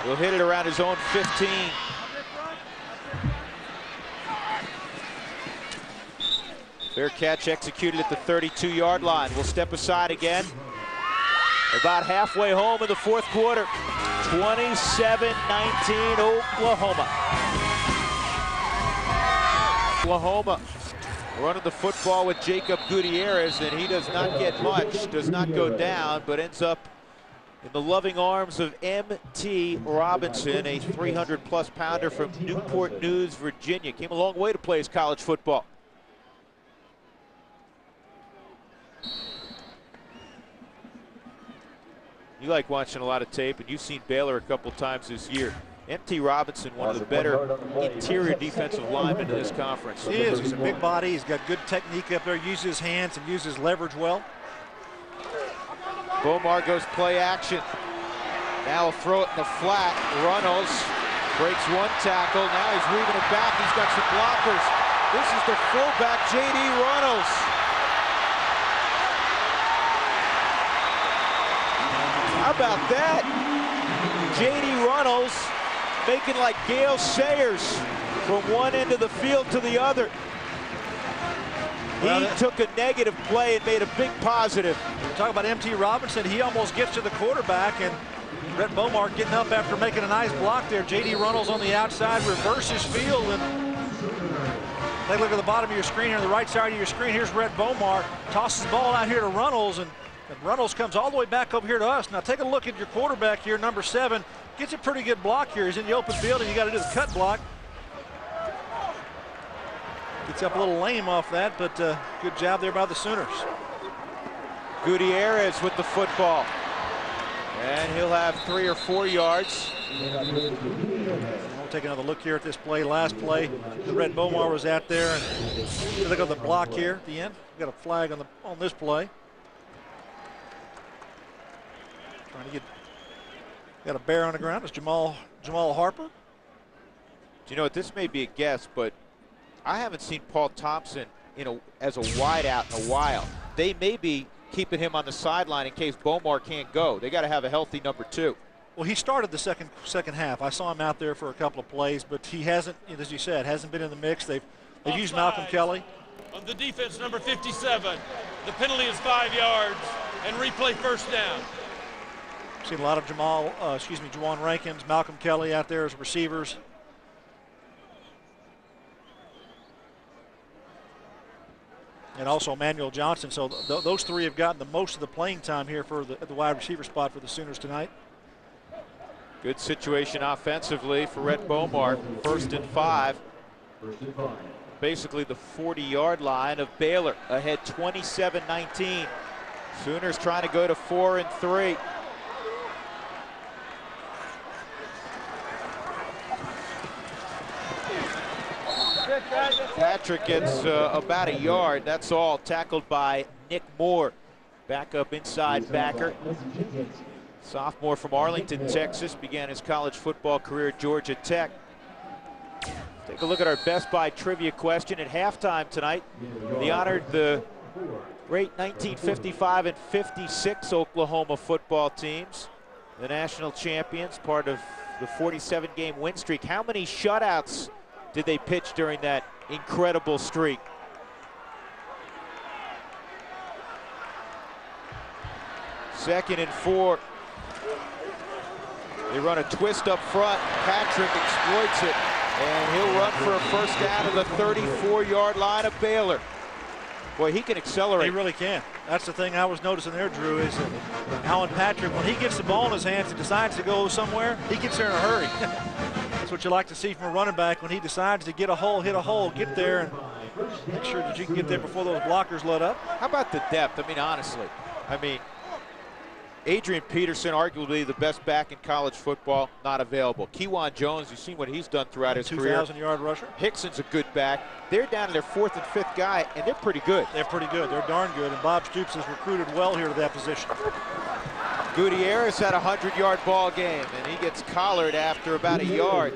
will hit it around his own 15. Fair catch executed at the 32-yard line. We'll step aside again. About halfway home in the 4th quarter. 27-19 Oklahoma. Oklahoma running the football with Jacob Gutierrez, and he does not get much, does not go down, but ends up in the loving arms of M.T. Robinson, a 300-plus pounder from Newport News, Virginia. Came a long way to play his college football. You like watching a lot of tape, and you've seen Baylor a couple times this year. M.T. Robinson, one of the better interior defensive linemen in this conference. He is. He's a big body. He's got good technique up there. Uses his hands and uses leverage well. Bomar goes play action. Now he'll throw it in the flat. Runnels breaks one tackle. Now he's weaving it back. He's got some blockers. This is the fullback, J.D. Runnels. How about that? J.D. Runnels making like Gale Sayers from one end of the field to the other. He took a negative play and made a big positive. We're talking about M.T. Robinson. He almost gets to the quarterback, and Brett Bomar getting up after making a nice block there. J.D. Runnels on the outside reverses field, and Take a look at the bottom of your screen here, on the right side of your screen. Here's Rhett Bomar. Tosses the ball out here to Runnels, and Runnels comes all the way back over here to us. Now take a look at your quarterback here, number 7. Gets a pretty good block here. He's in the open field, and you got to do the cut block. Gets up a little lame off that, but good job there by the Sooners. Gutierrez with the football. And he'll have 3 or 4 yards. We'll take another look here at this play. Last play, the Red Bomar was out there. And look at the block here at the end. We've got a flag on this play. Trying to get, got a bear on the ground. It's Jamal Harper. You know what? This may be a guess, but I haven't seen Paul Thompson as a wideout in a while. They may be keeping him on the sideline in case Bomar can't go. They got to have a healthy number 2. Well, he started the second half. I saw him out there for a couple of plays, but he hasn't, as you said, hasn't been in the mix. They've used Malcolm Kelly. On the defense, number 57. The penalty is 5 yards and replay first down. Seen a lot of Juwan Rankins, Malcolm Kelly out there as receivers. And also Manuel Johnson. So those 3 have gotten the most of the playing time here for the wide receiver spot for the Sooners tonight. Good situation offensively for Rhett Bomar. 1st and 5. Basically the 40-yard line of Baylor, ahead 27-19. Sooners trying to go to 4 and 3. Patrick gets about a yard. That's all. Tackled by Nick Moore. Back up inside backer. Sophomore from Arlington, Texas. Began his college football career at Georgia Tech. Take a look at our Best Buy trivia question at halftime tonight. They honored the great 1955 and 56 Oklahoma football teams. The national champions, part of the 47-game win streak. How many shutouts did they pitch during that incredible streak? Second and 4. They run a twist up front. Patrick exploits it, and he'll run for a first down to the 34-yard line of Baylor. Boy, he can accelerate. He really can. That's the thing I was noticing there, Drew, is that Alan Patrick, when he gets the ball in his hands and decides to go somewhere, he gets there in a hurry. That's what you like to see from a running back when he decides to get a hole, hit a hole, get there, and make sure that you can get there before those blockers let up. How about the depth? I mean, honestly. Adrian Peterson, arguably the best back in college football, not available. Kewan Jones, you've seen what he's done throughout his career. 2,000-yard rusher. Hickson's a good back. They're down to their 4th and 5th guy, and they're pretty good. They're pretty good. They're darn good, and Bob Stoops has recruited well here to that position. Gutierrez had a 100-yard ball game, and he gets collared after about a yard.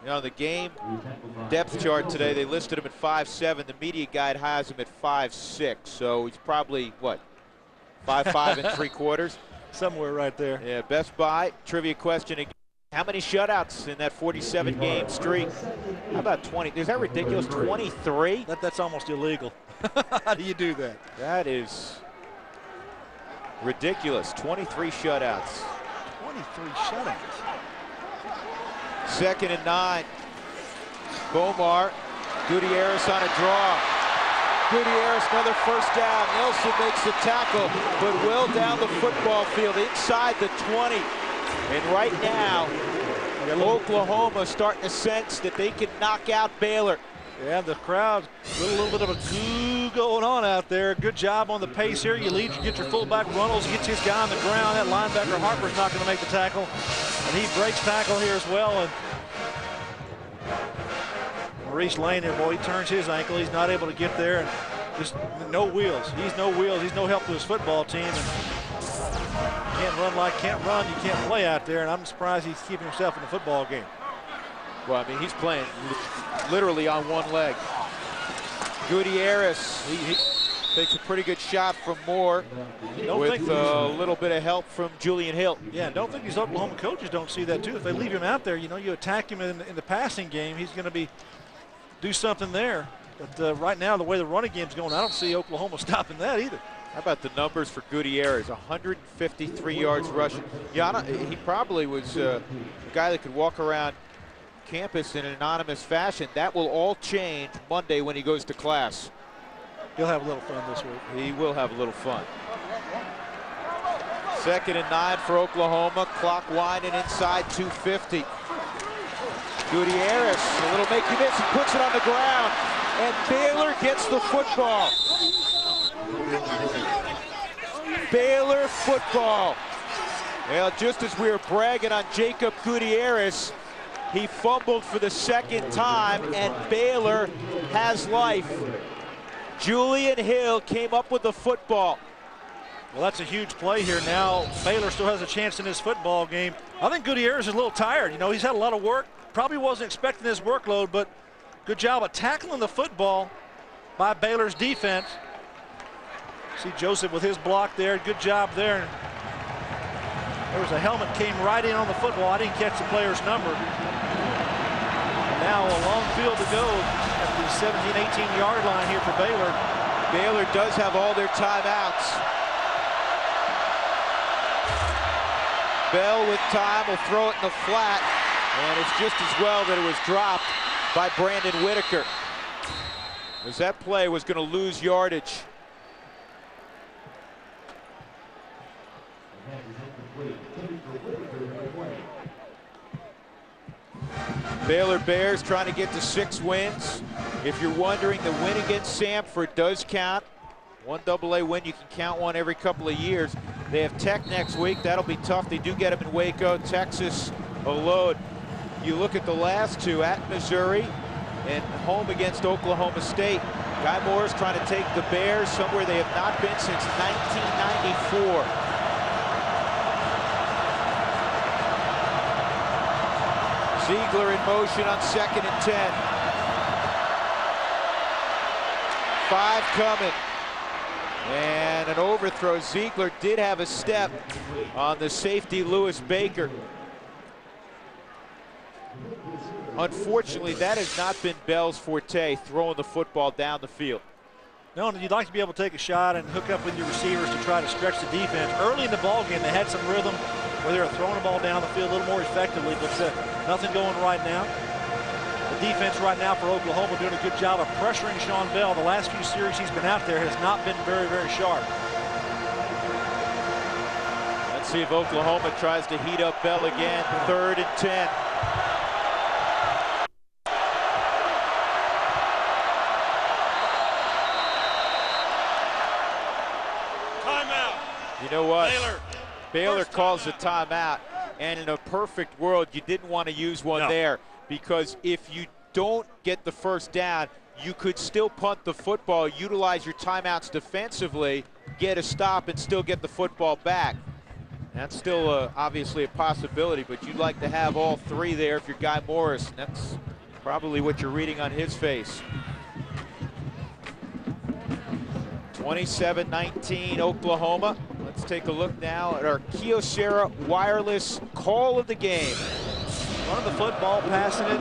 You know, the game depth chart today, they listed him at 5'7". The media guide has him at 5'6", so he's probably, what, 5'5" and 3/4? Somewhere right there. Yeah, Best Buy, trivia question again. How many shutouts in that 47-game streak? How about 20? Is that ridiculous? 23? That's almost illegal. How do you do that? That is ridiculous. 23 shutouts. 23 shutouts. 2nd and 9. Bomar. Gutierrez on a draw. Gutierrez, another first down. Nelson makes the tackle, but well down the football field, inside the 20. And right now, Oklahoma starting to sense that they can knock out Baylor. Yeah, the crowd, a little bit of a goo going on out there. Good job on the pace here. You get your fullback Runnels, gets his guy on the ground. That linebacker Harper's not going to make the tackle. And he breaks tackle here as well. And Maurice Lane there, boy, he turns his ankle. He's not able to get there. And just no wheels. He's no wheels. He's no help to his football team. And can't run, you can't play out there. And I'm surprised he's keeping himself in the football game. Well, I mean, he's playing literally on one leg. Gutierrez, he takes a pretty good shot from Moore with a little bit of help from Julian Hill. Yeah, don't think these Oklahoma coaches don't see that too. If they leave him out there, you attack him in the passing game, he's going to do something there. But right now, the way the running game's going, I don't see Oklahoma stopping that either. How about the numbers for Gutierrez? 153 yards rushing. Yeah, he probably was a guy that could walk around campus in an anonymous fashion. That will all change Monday when he goes to class. He'll have a little fun this week. He will have a little fun. 2nd and 9 for Oklahoma. Clock winding inside 2:50. Gutierrez, a little make you miss. He puts it on the ground. And Baylor gets the football. Baylor football. Well, just as we were bragging on Jacob Gutierrez, he fumbled for the 2nd time, and Baylor has life. Julian Hill came up with the football. Well, that's a huge play here. Now Baylor still has a chance in this football game. I think Gutierrez is a little tired. You know, he's had a lot of work. Probably wasn't expecting this workload, but good job of tackling the football by Baylor's defense. See Joseph with his block there. Good job there. There was a helmet came right in on the football. I didn't catch the player's number. And now a long field to go at the 17, 18-yard line here for Baylor. Baylor does have all their timeouts. Bell with time will throw it in the flat, and it's just as well that it was dropped by Brandon Whitaker, as that play was going to lose yardage. Baylor Bears trying to get to 6 wins. If you're wondering, the win against Samford does count. One AA win, you can count one every couple of years. They have Tech next week. That'll be tough. They do get them in Waco. Texas, a load. You look at the last 2 at Missouri and home against Oklahoma State. Guy Morris trying to take the Bears somewhere they have not been since 1994. Ziegler in motion on 2nd and 10. 5 coming. And an overthrow. Ziegler did have a step on the safety, Lewis Baker. Unfortunately, that has not been Bell's forte, throwing the football down the field. No, you'd like to be able to take a shot and hook up with your receivers to try to stretch the defense. Early in the ballgame, they had some rhythm where they were throwing the ball down the field a little more effectively, but nothing going right now. The defense right now for Oklahoma doing a good job of pressuring Sean Bell. The last few series he's been out there has not been very, very sharp. Let's see if Oklahoma tries to heat up Bell again. 3rd and 10. Timeout. You know what? Baylor First calls a timeout. timeout, and in a perfect world, you didn't want to use one there, because if you don't get the first down, you could still punt the football, utilize your timeouts defensively, get a stop, and still get the football back. That's still obviously a possibility, but you'd like to have all 3 there if you're Guy Morris, and that's probably what you're reading on his face. 27-19 Oklahoma. Let's take a look now at our Kyocera wireless call of the game. Running the football, passing it.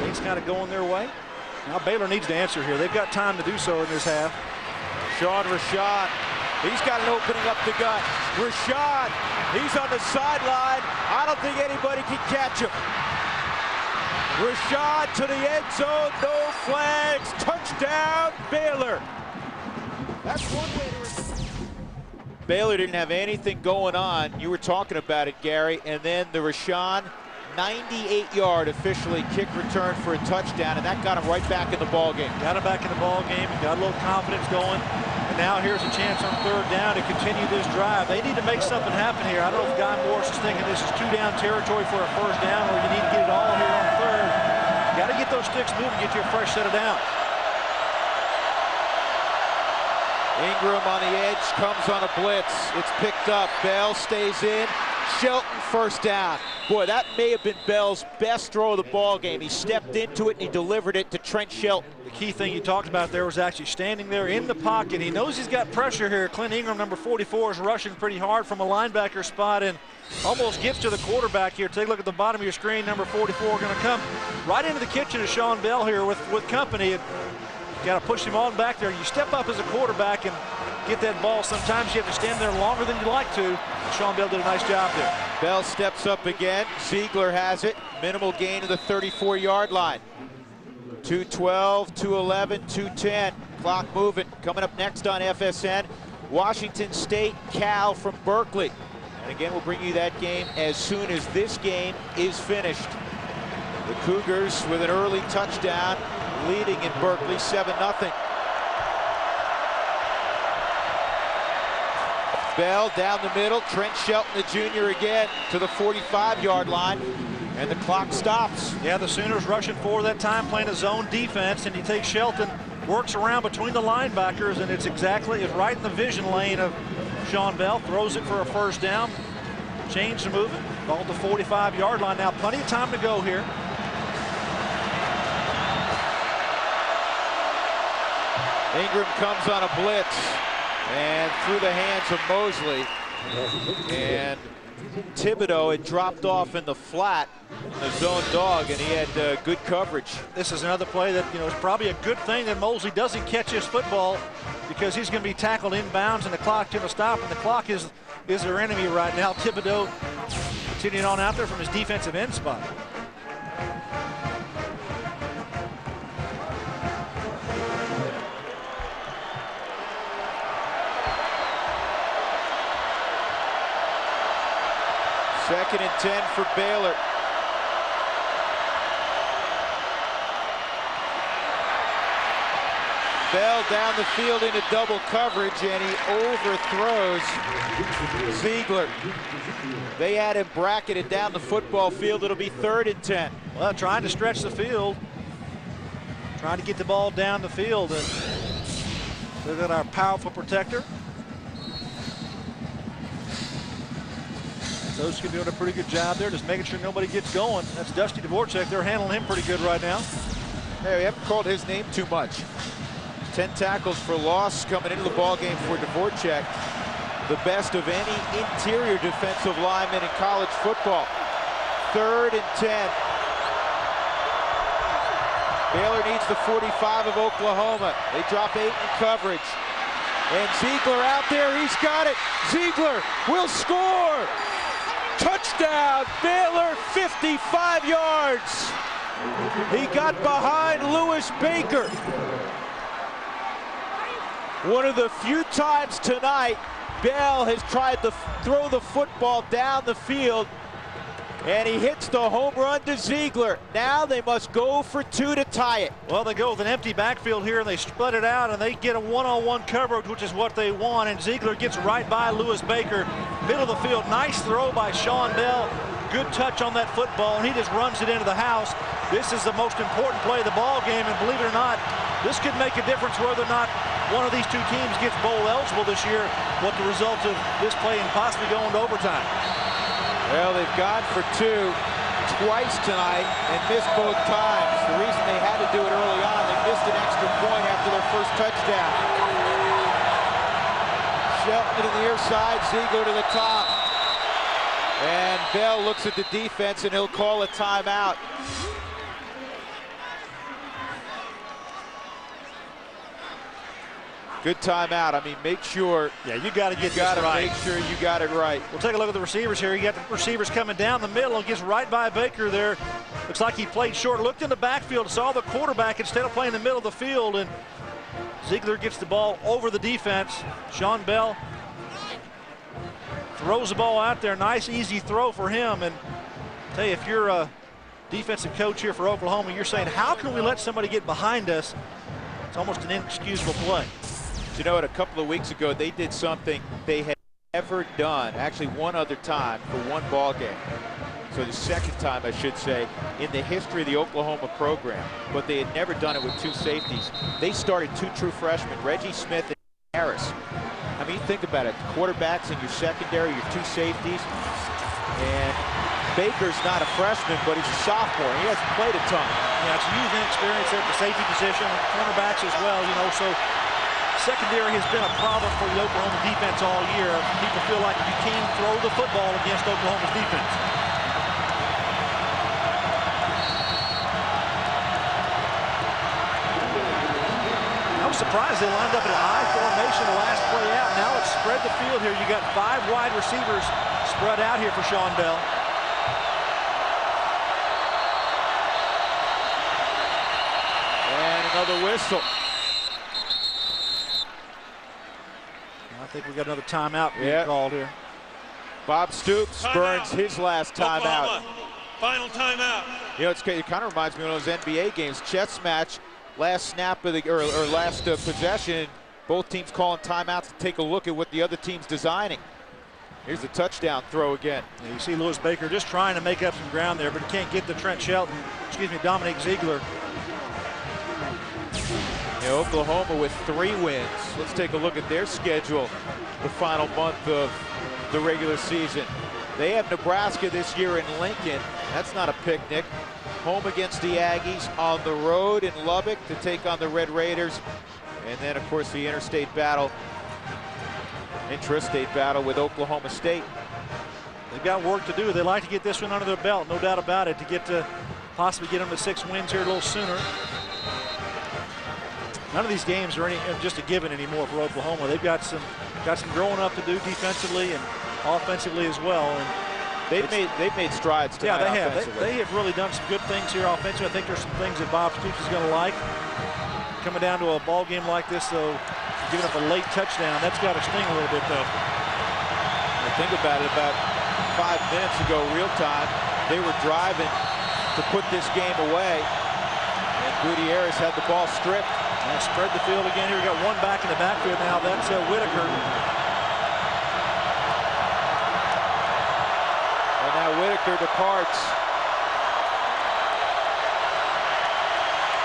Things kind of going their way. Now Baylor needs to answer here. They've got time to do so in this half. Sean Rashad, he's got an opening up the gut. Rashad, he's on the sideline. I don't think anybody can catch him. Rashad to the end zone, no flags, touchdown Baylor. That's one way to... Baylor didn't have anything going on. You were talking about it, Gary. And then the Rashawn 98-yard officially kick return for a touchdown, and that got him right back in the ball game. Got him back in the ball game, got a little confidence going. And now here's a chance on 3rd down to continue this drive. They need to make something happen here. I don't know if Guy Morris is thinking this is 2-down territory for a 1st down, or you need to get it all here on 3rd. Got to get those sticks moving, get you a fresh set of downs. Ingram on the edge, comes on a blitz. It's picked up. Bell stays in. Shelton 1st down. Boy, that may have been Bell's best throw of the ball game. He stepped into it and he delivered it to Trent Shelton. The key thing you talked about there was actually standing there in the pocket. He knows he's got pressure here. Clint Ingram, number 44, is rushing pretty hard from a linebacker spot and almost gets to the quarterback here. Take a look at the bottom of your screen. Number 44 going to come right into the kitchen of Sean Bell here with company. Got to push him on back there. You step up as a quarterback and get that ball. Sometimes you have to stand there longer than you like to. Sean Bell did a nice job there. Bell steps up again. Ziegler has it. Minimal gain to the 34-yard line. 2:12, 2:11, 2:10. Clock moving. Coming up next on FSN, Washington State, Cal from Berkeley. And again, we'll bring you that game as soon as this game is finished. The Cougars with an early touchdown, leading in Berkeley 7-0. Bell down the middle. Trent Shelton, the junior, again to the 45-yard line. And the clock stops. Yeah, the Sooners rushing forward that time, playing a zone defense, and he takes Shelton, works around between the linebackers, and it's right in the vision lane of Sean Bell, throws it for a first down. Change the movement, ball at the 45-yard line. Now plenty of time to go here. Ingram comes on a blitz and through the hands of Mosley. And Thibodeau had dropped off in the flat, the zone dog, and he had good coverage. This is another play that, is probably a good thing that Mosley doesn't catch his football, because he's going to be tackled inbounds and the clock's going to stop, and the clock is their enemy right now. Thibodeau continuing on out there from his defensive end spot. Second and 10 for Baylor. Bell down the field into double coverage, and he overthrows Ziegler. They had him bracketed down the football field. It'll be 3rd and 10. Well, trying to stretch the field, trying to get the ball down the field. And look at our powerful protector. Those can be doing a pretty good job there, just making sure nobody gets going. That's Dusty Dvorak. They're handling him pretty good right now. Hey, we haven't called his name too much. 10 tackles for loss coming into the ball game for Dvorak. The best of any interior defensive lineman in college football. 3rd and 10. Baylor needs the 45 of Oklahoma. They drop 8 in coverage. And Ziegler out there, he's got it. Ziegler will score. Touchdown, Baylor, 55 yards. He got behind Lewis Baker. One of the few times tonight Bell has tried to throw the football down the field, and he hits the home run to Ziegler. Now they must go for 2 to tie it. Well, they go with an empty backfield here, and they split it out, and they get a one-on-one coverage, which is what they want, and Ziegler gets right by Lewis Baker. Middle of the field, nice throw by Sean Bell. Good touch on that football, and he just runs it into the house. This is the most important play of the ball game, and believe it or not, this could make a difference whether or not one of these two teams gets bowl eligible this year, what the result of this play and possibly going to overtime. Well, they've gone for 2 twice tonight and missed both times. The reason they had to do it early on, they missed an extra point after their first touchdown. Shelton to the near side, Ziegler to the top. And Bell looks at the defense, and he'll call a timeout. Good timeout. I mean, make sure. Yeah, you got to get this right. Make sure you got it right. We'll take a look at the receivers here. You got the receivers coming down the middle. Gets right by Baker there. Looks like he played short. Looked in the backfield, saw the quarterback instead of playing in the middle of the field, and Ziegler gets the ball over the defense. Sean Bell throws the ball out there. Nice, easy throw for him. And I'll tell you, if you're a defensive coach here for Oklahoma, you're saying, how can we let somebody get behind us? It's almost an inexcusable play. You know what, a couple of weeks ago, they did something they had never done, actually one other time for one ball game. So the second time, I should say, in the history of the Oklahoma program, but they had never done it with 2 safeties. They started 2 true freshmen, Reggie Smith and Harris. I mean, think about it, quarterbacks in your secondary, your 2 safeties, and Baker's not a freshman, but he's a sophomore. He hasn't played a ton. Yeah, it's youth inexperience at the safety position, cornerbacks as well, so secondary has been a problem for the Oklahoma defense all year. People feel like you can't throw the football against Oklahoma's defense. I was surprised they lined up in an I formation the last play out. Now it's spread the field here. You got 5 wide receivers spread out here for Sean Bell. And another whistle. I think we got another timeout being called here. Bob Stoops burns his last timeout. Final timeout. You know, it kind of reminds me of those NBA games. Chess match, last snap of the or last possession. Both teams calling timeouts to take a look at what the other team's designing. Here's the touchdown throw again. Yeah, you see Lewis Baker just trying to make up some ground there, but he can't get to Dominic Ziegler. Yeah, Oklahoma with 3 wins. Let's take a look at their schedule the final month of the regular season. They have Nebraska this year in Lincoln. That's not a picnic. Home against the Aggies, on the road in Lubbock to take on the Red Raiders. And then, of course, the intrastate battle with Oklahoma State. They've got work to do. They like to get this one under their belt, no doubt about it, to possibly get them to 6 wins here a little sooner. None of these games are just a given anymore for Oklahoma. They've got some growing up to do defensively and offensively as well. And they've made strides tonight. Yeah, they have. Offensively. They have really done some good things here offensively. I think there's some things that Bob Stoops is going to like. Coming down to a ball game like this, though, giving up a late touchdown, that's got to sting a little bit, though. Well, think about it. About 5 minutes ago, real time, they were driving to put this game away, and Gutierrez had the ball stripped. And spread the field again here. We got one back in the backfield now. That's Whitaker. And now Whitaker departs.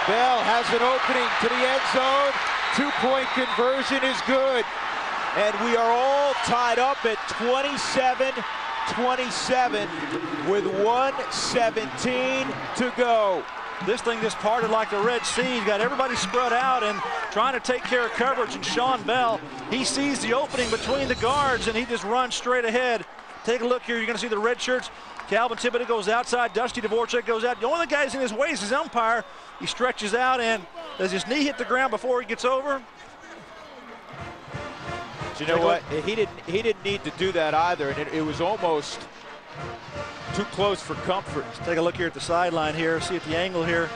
Bell has an opening to the end zone. 2-point conversion is good. And we are all tied up at 27-27 with 1:17 to go. This thing just parted like the Red Sea. You got everybody spread out and trying to take care of coverage. And Sean Bell, he sees the opening between the guards and he just runs straight ahead. Take a look here. You're going to see the red shirts. Calvin Thibodeau goes outside. Dusty Dvorak goes out. The only guy's in his way is his umpire. He stretches out, and does his knee hit the ground before he gets over? But you know what? He didn't need to do that either, and it was almost too close for comfort. Let's take a look here at the sideline here. See at the angle here.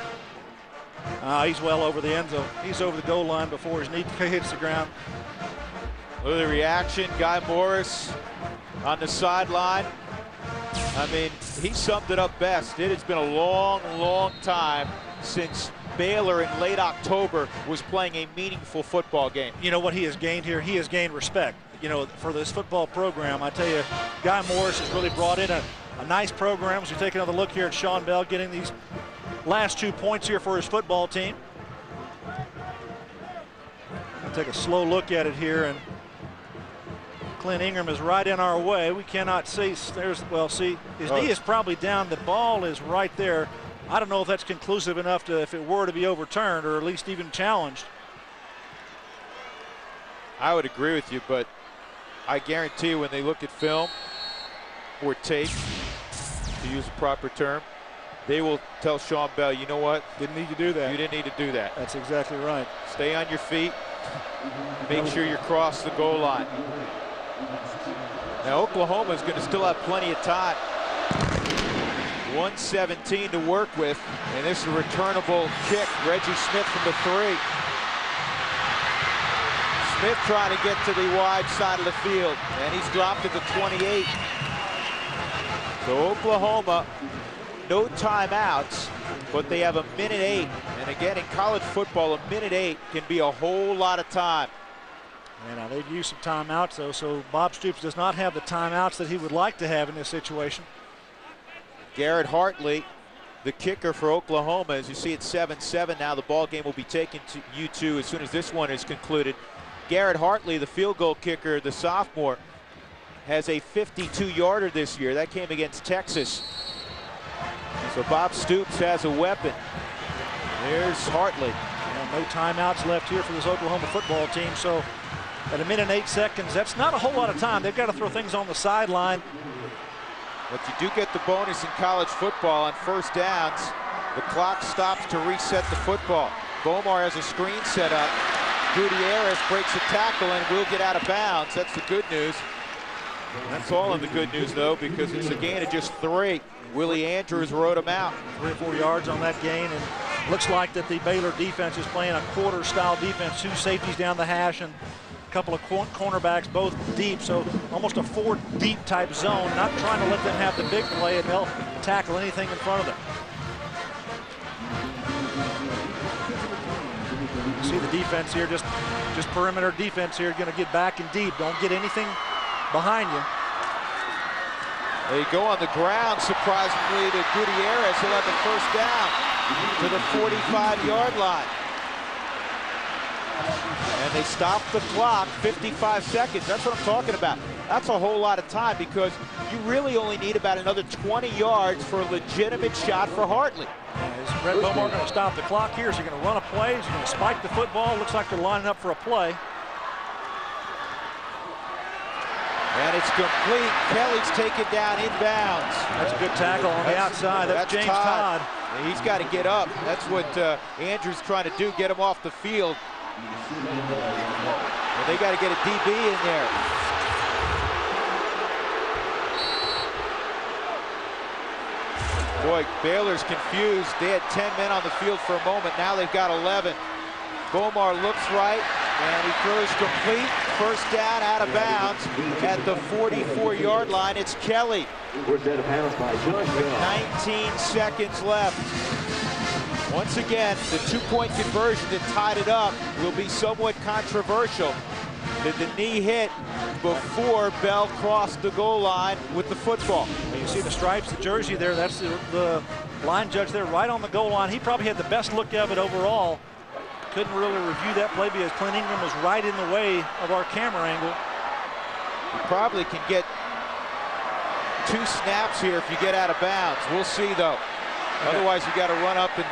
He's well over the end zone. He's over the goal line before his knee hits the ground. Look at the reaction. Guy Morris on the sideline. I mean, he summed it up best. It has been a long, long time since Baylor in late October was playing a meaningful football game. You know what he has gained here? He has gained respect. You know, for this football program, I tell you, Guy Morris has really brought in a nice program. As we take another look here at Sean Bell getting these last 2 points here for his football team. I'll take a slow look at it here, and Clint Ingram is right in our way. We cannot see. His knee is probably down. The ball is right there. I don't know if that's conclusive enough to, if it were to be overturned or at least even challenged. I would agree with you, but I guarantee you when they look at film or tape, to use a proper term, they will tell Sean Bell, you know what? Didn't need to do that. You didn't need to do that. That's exactly right. Stay on your feet. Make sure you cross the goal line. Now Oklahoma is going to still have plenty of time. 1:17 to work with, and this is a returnable kick. Reggie Smith from the 3. Smith trying to get to the wide side of the field, and he's dropped at the 28. So Oklahoma, no timeouts, but they have 1:08. And again, in college football, 1:08 can be a whole lot of time. And now they've used some timeouts, though, so Bob Stoops does not have the timeouts that he would like to have in this situation. Garrett Hartley, the kicker for Oklahoma. As you see, it's 7-7 now. The ball game will be taken to U2 as soon as this one is concluded. Garrett Hartley, the field goal kicker, the sophomore, has a 52-yarder this year. That came against Texas. So Bob Stoops has a weapon. There's Hartley. And no timeouts left here for this Oklahoma football team. So at 1:08, that's not a whole lot of time. They've got to throw things on the sideline. But you do get the bonus in college football on first downs. The clock stops to reset the football. Bomar has a screen set up. Gutierrez breaks a tackle and will get out of bounds. That's the good news. That's all in the good news, though, because it's a gain of just 3. Willie Andrews rode him out. 3 or 4 yards on that gain, and looks like that the Baylor defense is playing a quarter-style defense. 2 safeties down the hash and a couple of cornerbacks, both deep, so almost a 4-deep type zone, not trying to let them have the big play, and they'll tackle anything in front of them. You see the defense here, just perimeter defense here, going to get back and deep. Don't get anything behind you. They go on the ground, surprisingly, to Gutierrez. He'll have the first down to the 45-yard line. And they stop the clock, 55 seconds. That's what I'm talking about. That's a whole lot of time because you really only need about another 20 yards for a legitimate shot for Hartley. Is Brett Bomar going to stop the clock here? Is he going to run a play? Is he going to spike the football? Looks like they're lining up for a play. And it's complete. Kelly's taken down inbounds. That's a good tackle on the outside. That's James Todd. And he's got to get up. That's what Andrews trying to do, get him off the field. And they got to get a DB in there. Boy, Baylor's confused. They had 10 men on the field for a moment. Now they've got 11. Bomar looks right, and he throws complete. First down out of bounds at the 44-yard line. It's Kelly. 19 seconds left. Once again, the 2-point conversion that tied it up will be somewhat controversial. Did the knee hit before Bell crossed the goal line with the football? You see the stripes, the jersey there. That's the line judge there right on the goal line. He probably had the best look of it overall. Couldn't really review that play because Clint Ingram was right in the way of our camera angle. You probably can get 2 snaps here if you get out of bounds. We'll see, though. Otherwise, you got to run up and...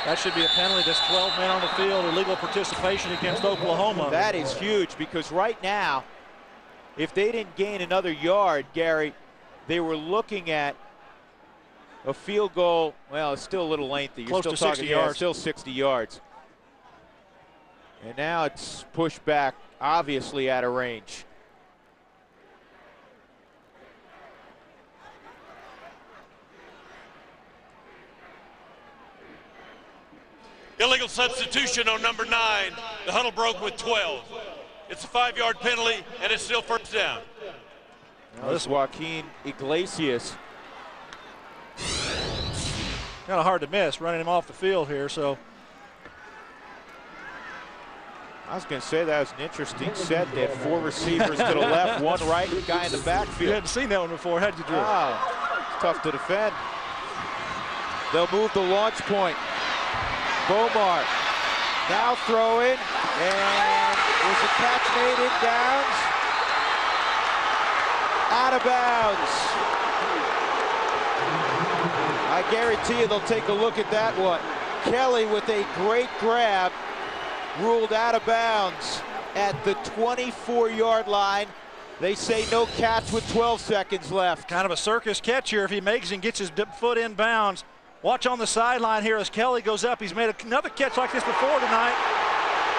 That should be a penalty. That's 12 men on the field, illegal participation against Oklahoma. That is huge because right now, if they didn't gain another yard, Gary, they were looking at a field goal. Well, it's still a little lengthy. You're Close still to talking, 60 yards. Still 60 yards. And now it's pushed back, obviously out of range. Illegal substitution on number 9. The huddle broke with 12. It's a 5-yard penalty, and it's still first down. Now this is Joaquin Iglesias. Kind of hard to miss, running him off the field here, so. I was going to say that was an interesting set. They had 4 receivers to the left, 1 right, and a guy in the backfield. You hadn't seen that one before, had you, Drew? Oh, tough to defend. They'll move the launch point. Bomar now throwing, and was the catch made inbounds? Out of bounds. I guarantee you they'll take a look at that one. Kelly with a great grab, ruled out of bounds at the 24-yard line. They say no catch with 12 seconds left. Kind of a circus catch here if he makes and gets his foot in bounds. Watch on the sideline here as Kelly goes up. He's made another catch like this before tonight.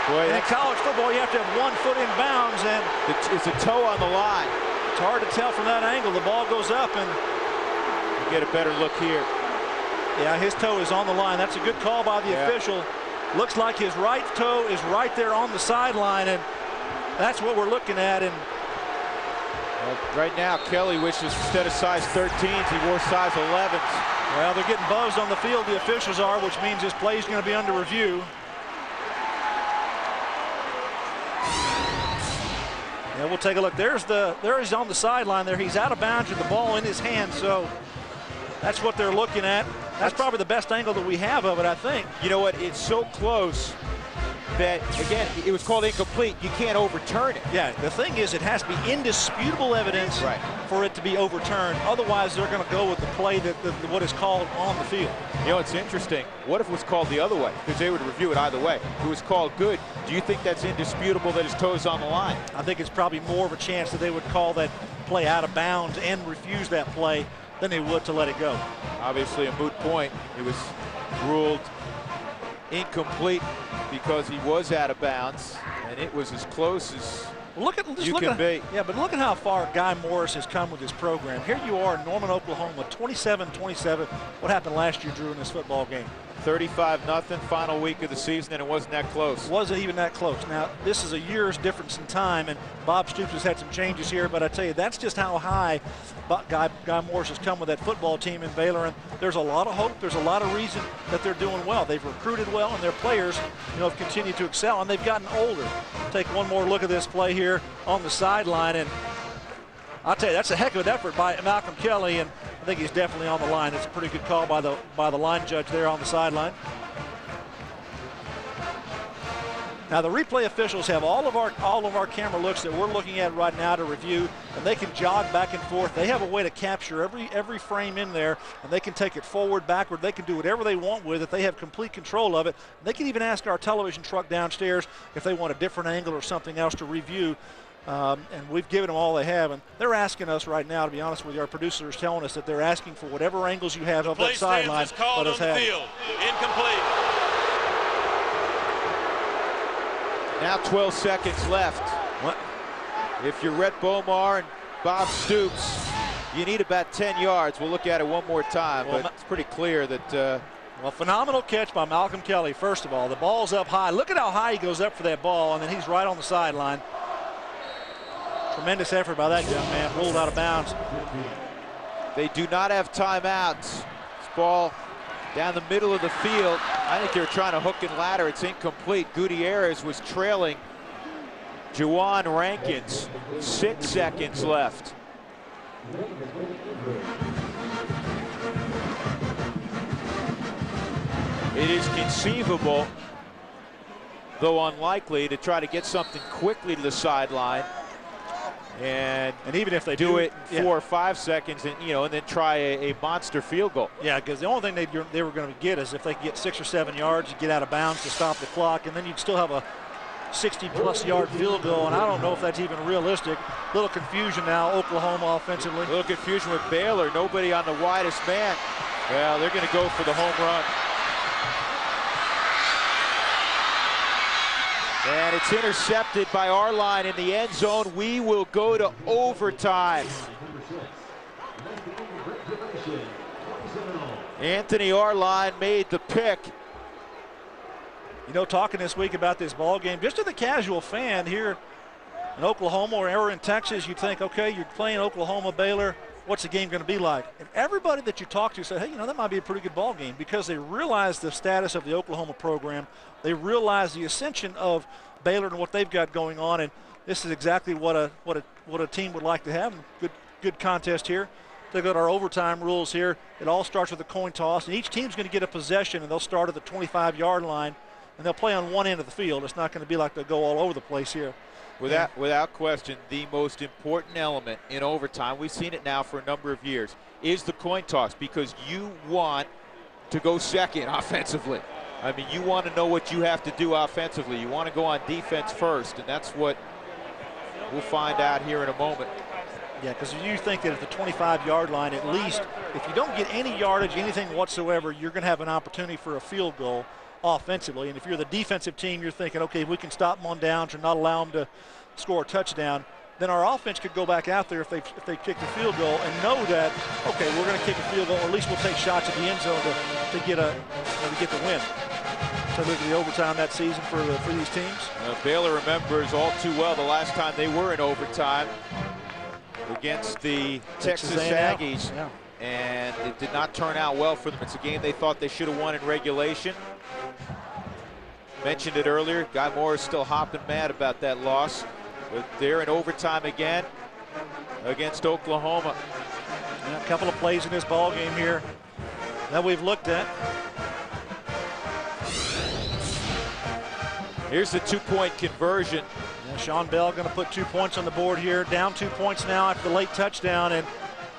Boy, in college football, you have to have 1 foot in bounds, and it's a toe on the line. It's hard to tell from that angle. The ball goes up, and you get a better look here. Yeah, his toe is on the line. That's a good call by the official. Looks like his right toe is right there on the sideline, and that's what we're looking at. And right now, Kelly wishes instead of size 13s, he wore size 11s. Well, they're getting buzzed on the field, the officials are, which means this play is going to be under review. Yeah, we'll take a look. There he's on the sideline there. He's out of bounds with the ball in his hand, so that's what they're looking at. That's probably the best angle that we have of it, I think. You know what? It's so close that, again, it was called incomplete. You can't overturn it. Yeah, the thing is it has to be indisputable evidence for it to be overturned. Otherwise, they're going to go with the play that what is called on the field. You know, it's interesting. What if it was called the other way? Because they would review it either way. If it was called good, do you think that's indisputable that his toe's on the line? I think it's probably more of a chance that they would call that play out of bounds and refuse that play than they would to let it go. Obviously a moot point. It was ruled incomplete because he was out of bounds, and it was as close as Look at but look at how far Guy Morris has come with his program. Here you are in Norman, Oklahoma, 27-27. What happened last year, Drew, in this football game? 35-0, final week of the season, and it wasn't that close. Wasn't even that close. Now, this is a year's difference in time, and Bob Stoops has had some changes here, but I tell you, that's just how high Guy Morris has come with that football team in Baylor, and there's a lot of hope. There's a lot of reason that they're doing well. They've recruited well, and their players, have continued to excel, and they've gotten older. Take one more look at this play here on the sideline, and I'll tell you, that's a heck of an effort by Malcolm Kelly, and I think he's definitely on the line. It's a pretty good call by the line judge there on the sideline. Now the replay officials have all of our camera looks that we're looking at right now to review, and they can jog back and forth. They have a way to capture every frame in there, and they can take it forward, backward. They can do whatever they want with it. They have complete control of it. They can even ask our television truck downstairs if they want a different angle or something else to review. And we've given them all they have, and they're asking us right now, to be honest with you, our producer is telling us that they're asking for whatever angles you have of that sideline. Called on the field. Incomplete. Now 12 seconds left. What? If you're Rhett Bomar and Bob Stoops, you need about 10 yards. We'll look at it one more time, but it's pretty clear that... Well, phenomenal catch by Malcolm Kelly, first of all. The ball's up high. Look at how high he goes up for that ball, and then he's right on the sideline. Tremendous effort by that young man, ruled out of bounds. They do not have timeouts. This ball down the middle of the field. I think they're trying to hook and ladder. It's incomplete. Gutierrez was trailing Juwan Rankins. 6 seconds left. It is conceivable, though unlikely, to try to get something quickly to the sideline. And even if they do it in 4 or 5 seconds, and and then try a monster field goal. Yeah, because the only thing they were going to get is if they could get 6 or 7 yards to get out of bounds to stop the clock, and then you'd still have a 60-plus yard field goal, and I don't know if that's even realistic. Little confusion now, Oklahoma offensively. A little confusion with Baylor. Nobody on the widest man. Well, they're going to go for the home run. And it's intercepted by Arline in the end zone. We will go to overtime. Anthony Arline made the pick. Talking this week about this ball game, just to the casual fan here in Oklahoma or in Texas, you'd think, okay, you're playing Oklahoma, Baylor. What's the game going to be like? And everybody that you talk to said, hey, that might be a pretty good ball game, because they realize the status of the Oklahoma program. They realize the ascension of Baylor and what they've got going on, and this is exactly what a team would like to have. Good contest here. They got our overtime rules here. It all starts with a coin toss, and each team's going to get a possession, and they'll start at the 25-yard line, and they'll play on one end of the field. It's not going to be like they'll go all over the place here. Without question, the most important element in overtime, we've seen it now for a number of years, is the coin toss, because you want to go second offensively. I mean, you want to know what you have to do offensively. You want to go on defense first, and that's what we'll find out here in a moment. Yeah, because you think that at the 25-yard line, at least, if you don't get any yardage, anything whatsoever, you're going to have an opportunity for a field goal offensively. And if you're the defensive team, you're thinking, okay, if we can stop them on downs or not allow them to score a touchdown, then our offense could go back out there if they kick the field goal and know that, okay, we're going to kick a field goal, or at least we'll take shots at the end zone to get the win. So look at the overtime that season for these teams. Baylor remembers all too well the last time they were in overtime against the Texas Aggies, and it did not turn out well for them. It's a game they thought they should have won in regulation. Mentioned it earlier, Guy Moore is still hopping mad about that loss, but they're in overtime again against Oklahoma. Yeah, a couple of plays in this ball game here that we've looked at. Here's the 2-point conversion. Yeah, Sean Bell going to put 2 points on the board here. Down 2 points now after the late touchdown, and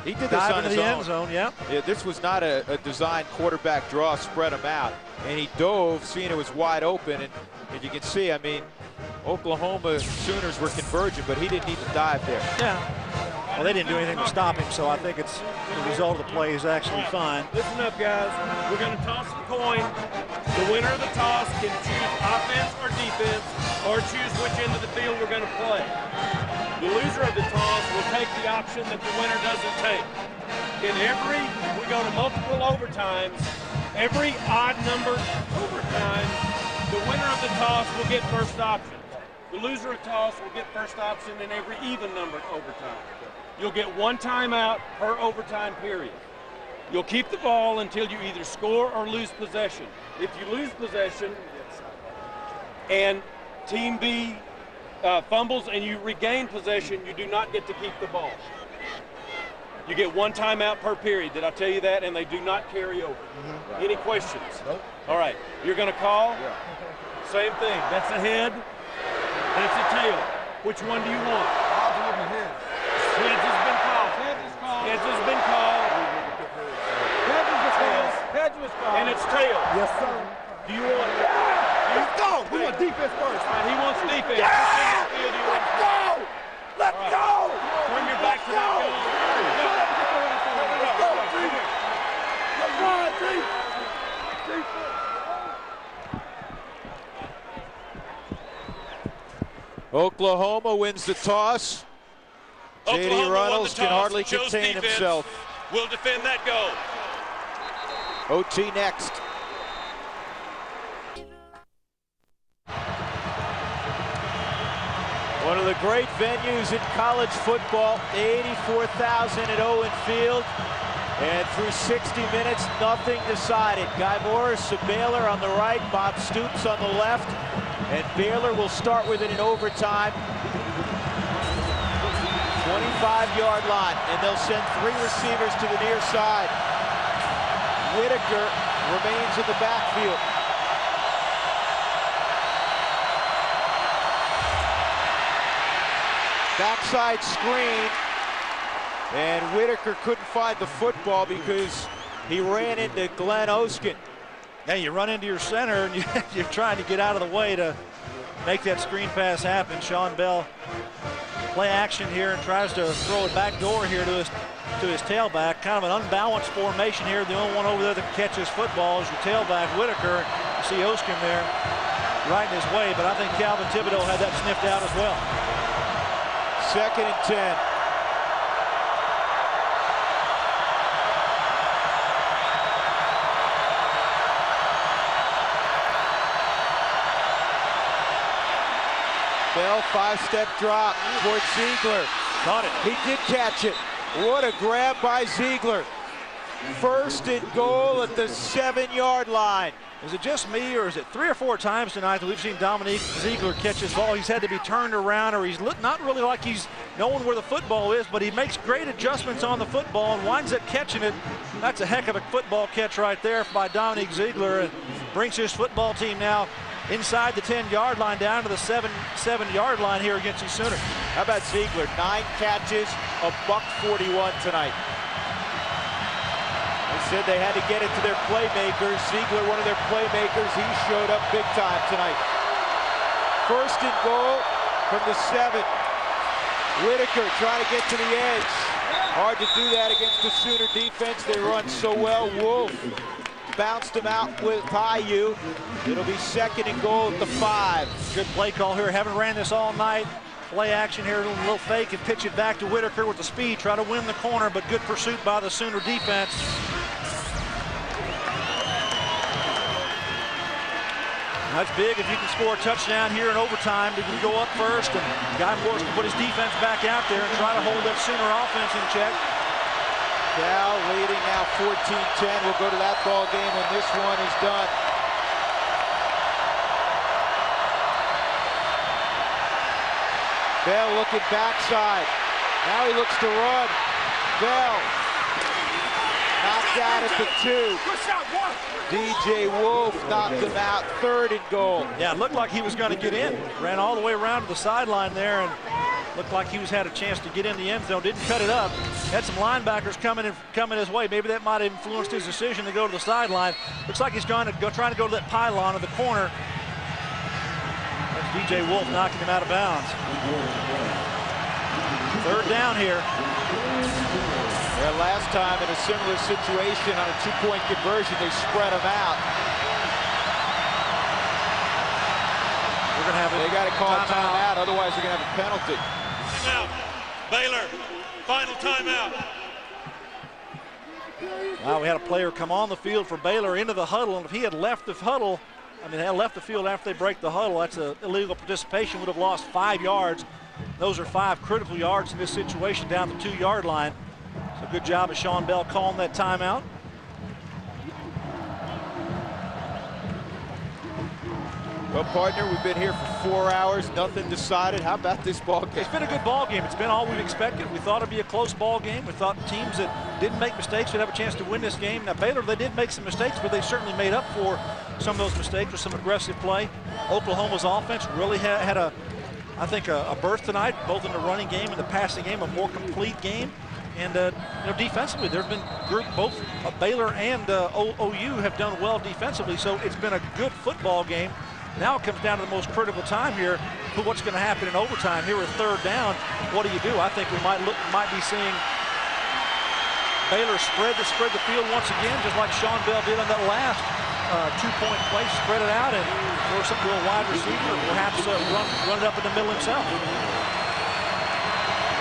he did this on his the own. end zone. Yeah, this was not a designed quarterback draw, spread him out, and he dove, seeing it was wide open, and you can see, I mean, Oklahoma Sooners were converging, but he didn't need to dive there. Yeah. Well, they didn't do anything to stop him, so I think it's the result of the play is actually fine. Listen up, guys. We're going to toss the coin. The winner of the toss can choose offense or defense. or choose which end of the field we're going to play. The loser of the toss will take the option that the winner doesn't take. We go to multiple overtimes. Every odd numbered overtime, the winner of the toss will get first option. The loser of toss will get first option in every even numbered overtime. You'll get one timeout per overtime period. You'll keep the ball until you either score or lose possession. If you lose possession and Team B fumbles and you regain possession, you do not get to keep the ball. You get one timeout per period. Did I tell you that? And they do not carry over. Mm-hmm. Any questions? Nope. All right. You're going to call? Yeah. Same thing. That's a head. That's a tail. Which one do you want? I'll do the head. Heads has been called. Heads has been called. Heads was called. Heads was called. And it's tail. Yes, sir. Do you want? Let's go. We want defense first. Right, he wants defense. Yeah. Let's go. Let's go. Turn your back to that goal. Oklahoma wins the toss. J.D. Runnels can hardly contain himself. Will defend that goal. OT next. One of the great venues in college football, 84,000 at Owen Field. And through 60 minutes, nothing decided. Guy Morris of Baylor on the right, Bob Stoops on the left. And Baylor will start with it in overtime. 25-yard line, and they'll send 3 receivers to the near side. Whitaker remains in the backfield. Backside screen, and Whitaker couldn't find the football because he ran into Glenn Oskin. Yeah, you run into your center, and you're trying to get out of the way to make that screen pass happen. Sean Bell play action here and tries to throw it back door here to his tailback. Kind of an unbalanced formation here. The only one over there that can catch his football is your tailback, Whitaker. You see Oskin there right in his way, but I think Calvin Thibodeau had that sniffed out as well. 2nd and 10. Bell, 5-step drop towards Ziegler. Caught it. He did catch it. What a grab by Ziegler. 1st and goal at the 7-yard line. Is it just me, or is it 3 or 4 times tonight that we've seen Dominique Ziegler catch his ball? He's had to be turned around, or he's not really like he's knowing where the football is, but he makes great adjustments on the football and winds up catching it. That's a heck of a football catch right there by Dominique Ziegler, and brings his football team now inside the 10-yard line down to the 7-yard line here against the Sooners. How about Ziegler? 9 catches, $141 tonight. They said they had to get it to their playmakers. Ziegler, one of their playmakers, he showed up big time tonight. 1st and goal from the 7. Whitaker trying to get to the edge. Hard to do that against the Sooner defense. They run so well. Wolf bounced him out with Caillou. It'll be 2nd and goal at the 5. Good play call here. Haven't ran this all night. Play action here, a little fake and pitch it back to Whitaker with the speed. Try to win the corner, but good pursuit by the Sooner defense. That's big if you can score a touchdown here in overtime. You can go up first, and Guy Morris can put his defense back out there and try to hold that Sooner offense in check. Cal leading now 14-10. We'll go to that ball game when this one is done. Bell looking backside. Now he looks to run. Bell knocked out at the 2. DJ Wolf knocked him out. 3rd and goal. Yeah, it looked like he was going to get in. Ran all the way around to the sideline there, and looked like he had a chance to get in the end zone. Didn't cut it up. Had some linebackers coming his way. Maybe that might have influenced his decision to go to the sideline. Looks like he's trying to go to that pylon of the corner. That's DJ Wolf knocking him out of bounds. 3rd down here. Yeah, last time in a similar situation on a 2-point conversion, they spread them out. They're going to have They got to call a timeout, otherwise they're going to have a penalty. Timeout. Baylor, final timeout. Wow, we had a player come on the field for Baylor into the huddle, and if he had left the huddle, had left the field after they break the huddle, that's an illegal participation, would have lost 5 yards. Those are 5 critical yards in this situation down the 2-yard line. So good job of Sean Bell calling that timeout. Well, partner, we've been here for 4 hours, nothing decided. How about this ball game? It's been a good ball game. It's been all we've expected. We thought it'd be a close ball game. We thought teams that didn't make mistakes would have a chance to win this game. Now, Baylor, they did make some mistakes, but they certainly made up for some of those mistakes with some aggressive play. Oklahoma's offense really had a berth tonight, both in the running game and the passing game, a more complete game. And defensively, there's been both Baylor and OU have done well defensively, so it's been a good football game. Now it comes down to the most critical time here. What's going to happen in overtime here with 3rd down? What do you do? I think we might be seeing Baylor spread the field once again, just like Sean Bell did on that last 2-point play. Spread it out and throw something to a wide receiver, or perhaps run it up in the middle himself. And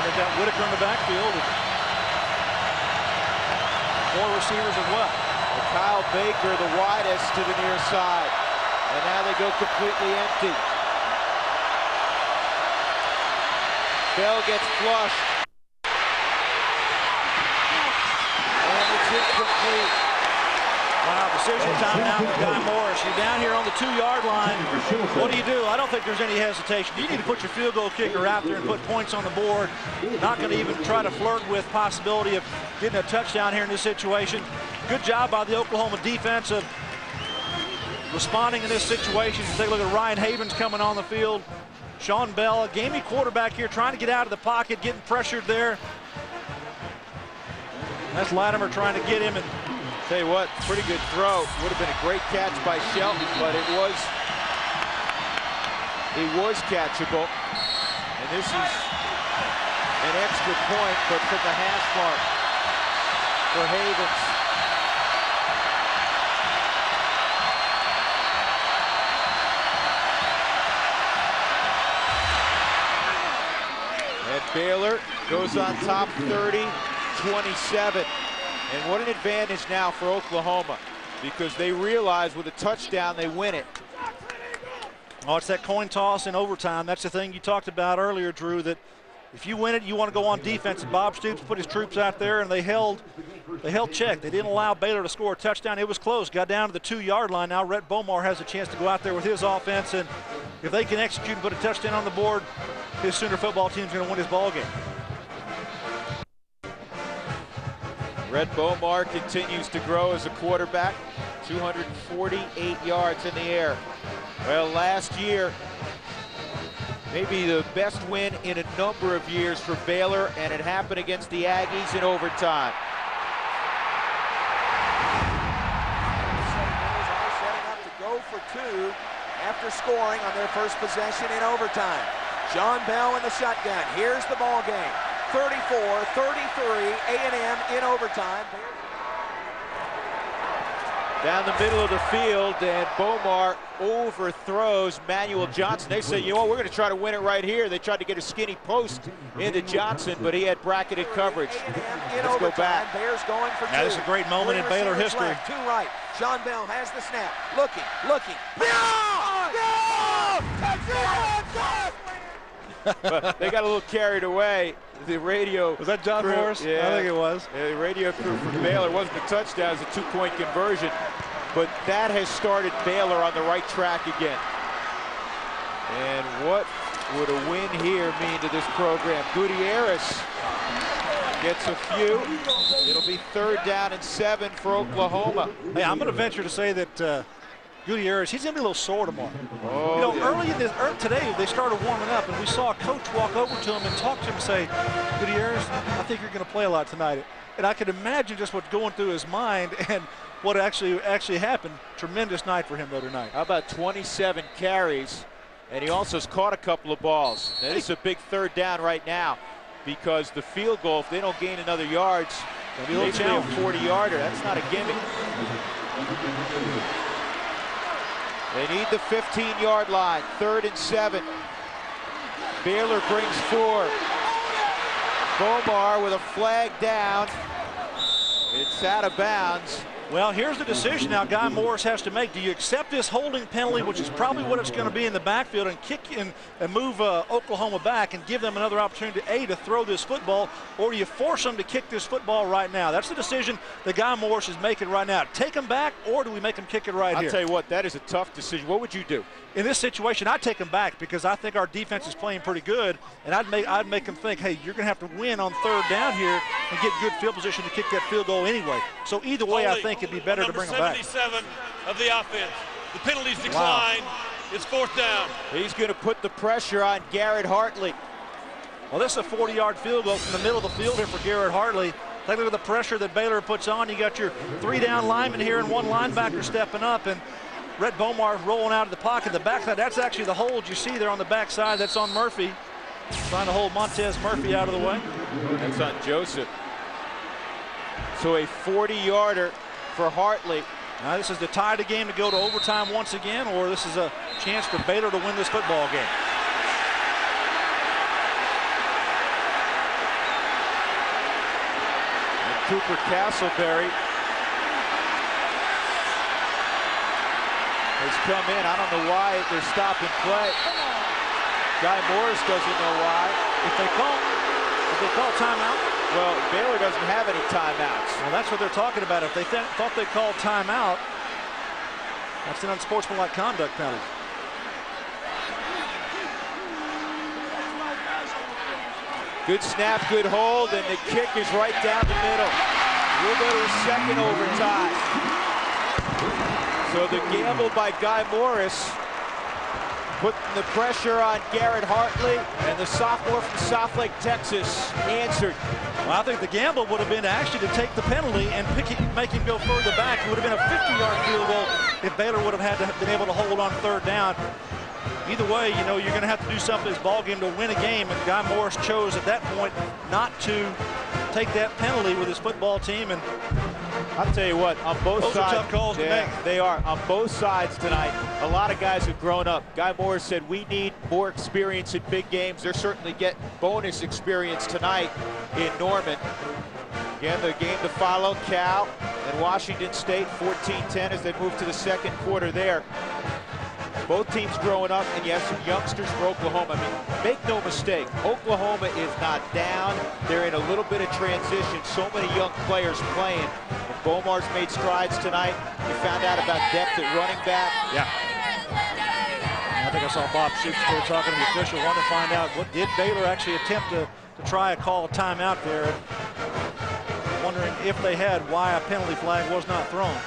they've got Whitaker in the backfield. 4 receivers as well. Kyle Baker, the widest to the near side. And now they go completely empty. Bell gets flushed. And it's incomplete. Wow, decision time now for Guy Morris. You're down here on the 2-yard line. What do you do? I don't think there's any hesitation. You need to put your field goal kicker out there and put points on the board. Not going to even try to flirt with possibility of getting a touchdown here in this situation. Good job by the Oklahoma defense of responding in this situation. Take a look at Ryan Havens coming on the field. Sean Bell, a gamey quarterback here, trying to get out of the pocket, getting pressured there. That's Latimer trying to get him. And tell you what, pretty good throw. Would have been a great catch by Shelton, but it was catchable. And this is an extra point, but from the hash mark for Havens. Baylor goes on top 30-27. And what an advantage now for Oklahoma, because they realize with a touchdown they win it. Oh, it's that coin toss in overtime. That's the thing you talked about earlier, Drew, that if you win it, you want to go on defense. And Bob Stoops put his troops out there, and they held check. They didn't allow Baylor to score a touchdown. It was close. Got down to the 2-yard line. Now Rhett Bomar has a chance to go out there with his offense, and if they can execute and put a touchdown on the board, his Sooner football team's going to win his ball game. Rhett Bomar continues to grow as a quarterback. 248 yards in the air. Well, last year, maybe the best win in a number of years for Baylor, and it happened against the Aggies in overtime. Setting up to go for 2 after scoring on their first possession in overtime. Sean Bell in the shotgun. Here's the ball game. 34-33, A&M in overtime. Down the middle of the field, and Bomar overthrows Manuel Johnson. They say, you know what, we're going to try to win it right here. They tried to get a skinny post into Johnson, but he had bracketed coverage. Let's go back. Bears going for 2. That is a great moment in Baylor history. Left, 2 right. Sean Bell has the snap. Looking. But they got a little carried away. The radio. Was that John crew, Morris? Yeah, I think it was. Yeah, the radio crew from Baylor. It wasn't a touchdown, it was a 2-point conversion. But that has started Baylor on the right track again. And what would a win here mean to this program? Gutierrez gets a few. It'll be 3rd down and 7 for Oklahoma. Hey, I'm going to venture to say that Gutierrez, he's going to be a little sore tomorrow. Oh, early in today, they started warming up, and we saw a coach walk over to him and talk to him and say, Gutierrez, I think you're going to play a lot tonight. And I could imagine just what's going through his mind and what actually happened. Tremendous night for him, though, tonight. How about 27 carries, and he also has caught a couple of balls. Now, this is a big 3rd down right now, because the field goal, if they don't gain another yards, it'll be a little challenge. A 40-yarder. That's not a gimme. They need the 15-yard line, 3rd and 7. Baylor brings 4. Bomar with a flag down. It's out of bounds. Well, here's the decision now Guy Morris has to make. Do you accept this holding penalty, which is probably what it's going to be in the backfield, and kick in and move Oklahoma back and give them another opportunity, to throw this football, or do you force them to kick this football right now? That's the decision that Guy Morris is making right now. Take them back, or do we make them kick it right here? I'll tell you what, that is a tough decision. What would you do? In this situation, I'd take them back because I think our defense is playing pretty good, and I'd make them think, hey, you're going to have to win on 3rd down here and get good field position to kick that field goal anyway. So either way, I think it'd be better to bring them back. Number 77 of the offense. The penalties decline. Wow. It's 4th down. He's going to put the pressure on Garrett Hartley. Well, this is a 40-yard field goal from the middle of the field here for Garrett Hartley. Take a look at the pressure that Baylor puts on. You got your 3 down linemen here and 1 linebacker stepping up, and Rhett Bomar rolling out of the pocket. The backside, that's actually the hold you see there on the backside. That's on Murphy. Trying to hold Montez Murphy out of the way. That's on Joseph. So a 40-yarder for Hartley. Now this is to tie the game to go to overtime once again, or this is a chance for Baylor to win this football game. And Cooper Castleberry has come in. I don't know why they're stopping play. Guy Morris doesn't know why. If they call timeout. Well, Baylor doesn't have any timeouts. Well, that's what they're talking about. If they thought they called timeout, that's an unsportsmanlike conduct penalty. Good snap, good hold, and the kick is right down the middle. We'll go to a 2nd overtime. So the gamble by Guy Morris, putting the pressure on Garrett Hartley, and the sophomore from Southlake, Texas, answered. Well, I think the gamble would have been actually to take the penalty and make him go further back. It would have been a 50-yard field goal if Baylor would have been able to hold on 3rd down. Either way, you know, you're going to have to do something in this ball game to win a game, and Guy Morris chose at that point not to take that penalty with his football team. And I'll tell you what, on both sides, those are tough calls to make. They are. On both sides tonight, a lot of guys have grown up. Guy Morris said, we need more experience in big games. They're certainly getting bonus experience tonight in Norman. Again, the game to follow, Cal and Washington State, 14-10 as they move to the 2nd quarter there. Both teams growing up, and you have some youngsters for Oklahoma. I mean, make no mistake, Oklahoma is not down. They're in a little bit of transition. So many young players playing. And Bomar's made strides tonight. You found out about depth at running back. Yeah. I think I saw Bob Shakespeare talking to the official, wanting to find out what did Baylor actually attempt to try a call a timeout there. Wondering if they had, why a penalty flag was not thrown.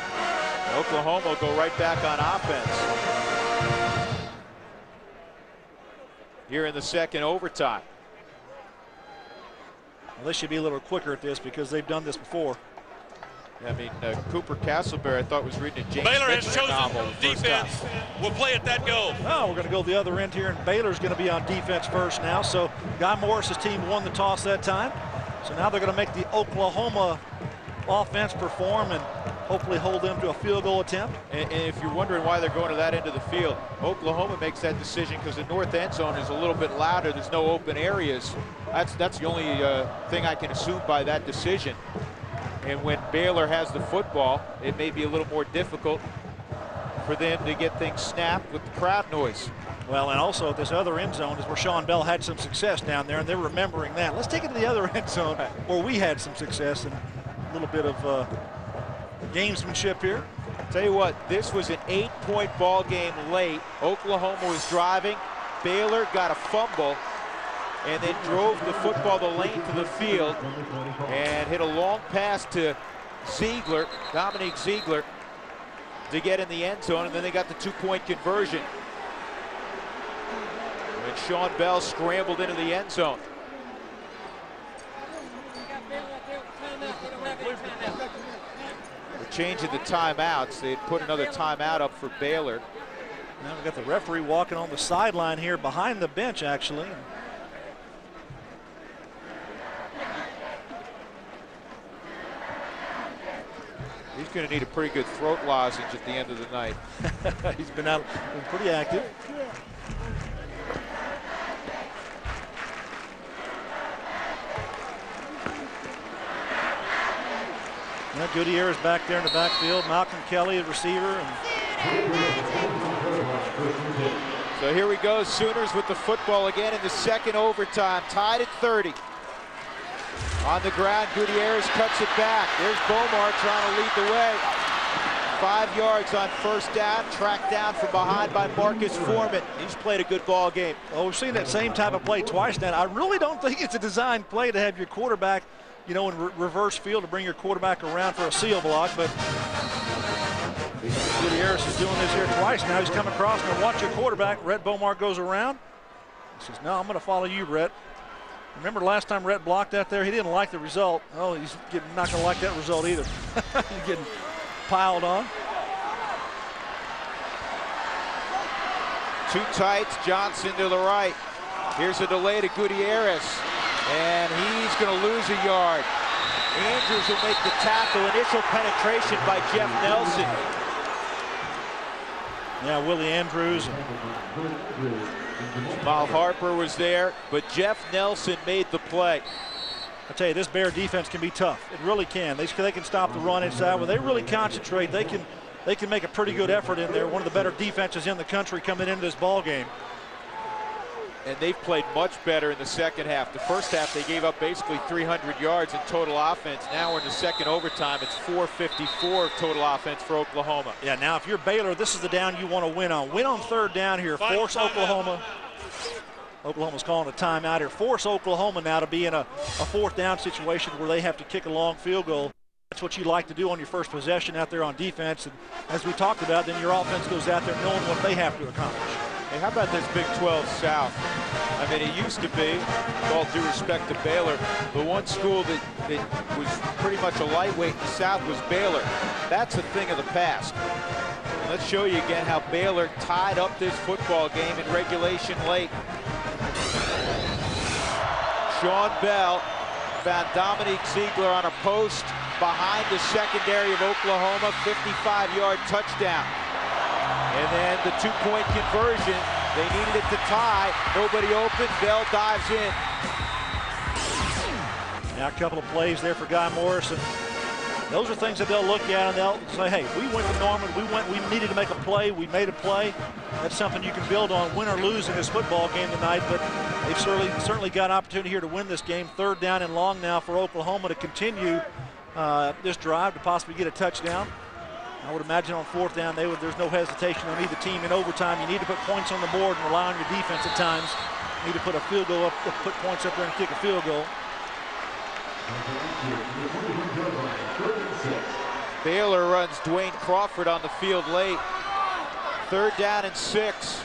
Oklahoma will go right back on offense here in the 2nd overtime. Well, they should be a little quicker at this because they've done this before. I mean, Cooper Castleberry, I thought was reading a James Baylor has Mitchell novel chosen defense. We'll play at that goal. Oh, we're going to go the other end here, and Baylor's going to be on defense first now. So Guy Morris's team won the toss that time. So now they're going to make the Oklahoma offense perform and hopefully hold them to a field goal attempt. And if you're wondering why they're going to that end of the field, Oklahoma makes that decision because the north end zone is a little bit louder. There's no open areas. That's the only thing I can assume by that decision. And when Baylor has the football, it may be a little more difficult for them to get things snapped with the crowd noise. Well, and also this other end zone is where Sean Bell had some success down there, and they're remembering that. Let's take it to the other end zone where we had some success and a little bit of gamesmanship here. Tell you what, this was an 8-point ball game late. Oklahoma was driving. Baylor got a fumble and then drove the football the length of the field and hit a long pass to Ziegler, Dominique Ziegler, to get in the end zone, and then they got the 2-point conversion. And Sean Bell scrambled into the end zone. We're changing the timeouts. They had put another timeout up for Baylor. Now we've got the referee walking on the sideline here behind the bench, actually. He's going to need a pretty good throat lozenge at the end of the night. He's been pretty active. Yeah, Gutierrez back there in the backfield. Malcolm Kelly, the receiver. So here we go, Sooners with the football again in the second overtime, tied at 30. On the ground, Gutierrez cuts it back. There's Bomar trying to lead the way. 5 yards on first down, tracked down from behind by Marcus Foreman. He's played a good ball game. Oh, we've seen that same type of play twice now. I really don't think it's a designed play to have your quarterback, you know, in reverse field to bring your quarterback around for a seal block, but Gutierrez is doing this here twice now. He's coming across and watch your quarterback. Rhett Bomar goes around. He says, no, I'm going to follow you, Rhett. Remember last time Rhett blocked out there? He didn't like the result. Oh, he's not going to like that result either. He's getting piled on. Two tights, Johnson to the right. Here's a delay to Gutierrez, and he's going to lose a yard. Andrews will make the tackle. Initial penetration by Jeff Nelson. Yeah, Willie Andrews. Jamal Harper was there, but Jeff Nelson made the play. I tell you, this Bear defense can be tough. It really can. They can stop the run inside. When they really concentrate, they can make a pretty good effort in there. One of the better defenses in the country coming into this ball game. And they've played much better in the second half. The first half, they gave up basically 300 yards in total offense. Now we're in the second overtime. It's 454 total offense for Oklahoma. Yeah, now if you're Baylor, this is the down you want to win on. Win on third down here. Force Oklahoma. Oklahoma's calling a timeout here. Force Oklahoma now to be in a fourth down situation where they have to kick a long field goal. That's what you like to do on your first possession out there on defense. And as we talked about, then your offense goes out there knowing what they have to accomplish. Hey, how about this Big 12 South? I mean, it used to be, with all due respect to Baylor, the one school that was pretty much a lightweight in the South was Baylor. That's a thing of the past. And let's show you again how Baylor tied up this football game in regulation late. Sean Bell found Dominique Ziegler on a post behind the secondary of Oklahoma, 55-yard touchdown. And then the two-point conversion, they needed it to tie. Nobody open, Bell dives in. Now a couple of plays there for Guy Morrison. Those are things that they'll look at and they'll say, hey, we went to Norman, we needed to make a play, we made a play. That's something you can build on, win or lose in this football game tonight, but they've certainly got an opportunity here to win this game. Third down and long now for Oklahoma to continue this drive to possibly get a touchdown. I would imagine on fourth down, there's no hesitation on either team in overtime. You need to put points on the board and rely on your defense at times. You need to put a field goal up, put points up there and kick a field goal. Baylor runs Dwayne Crawford on the field late. Third down and 6.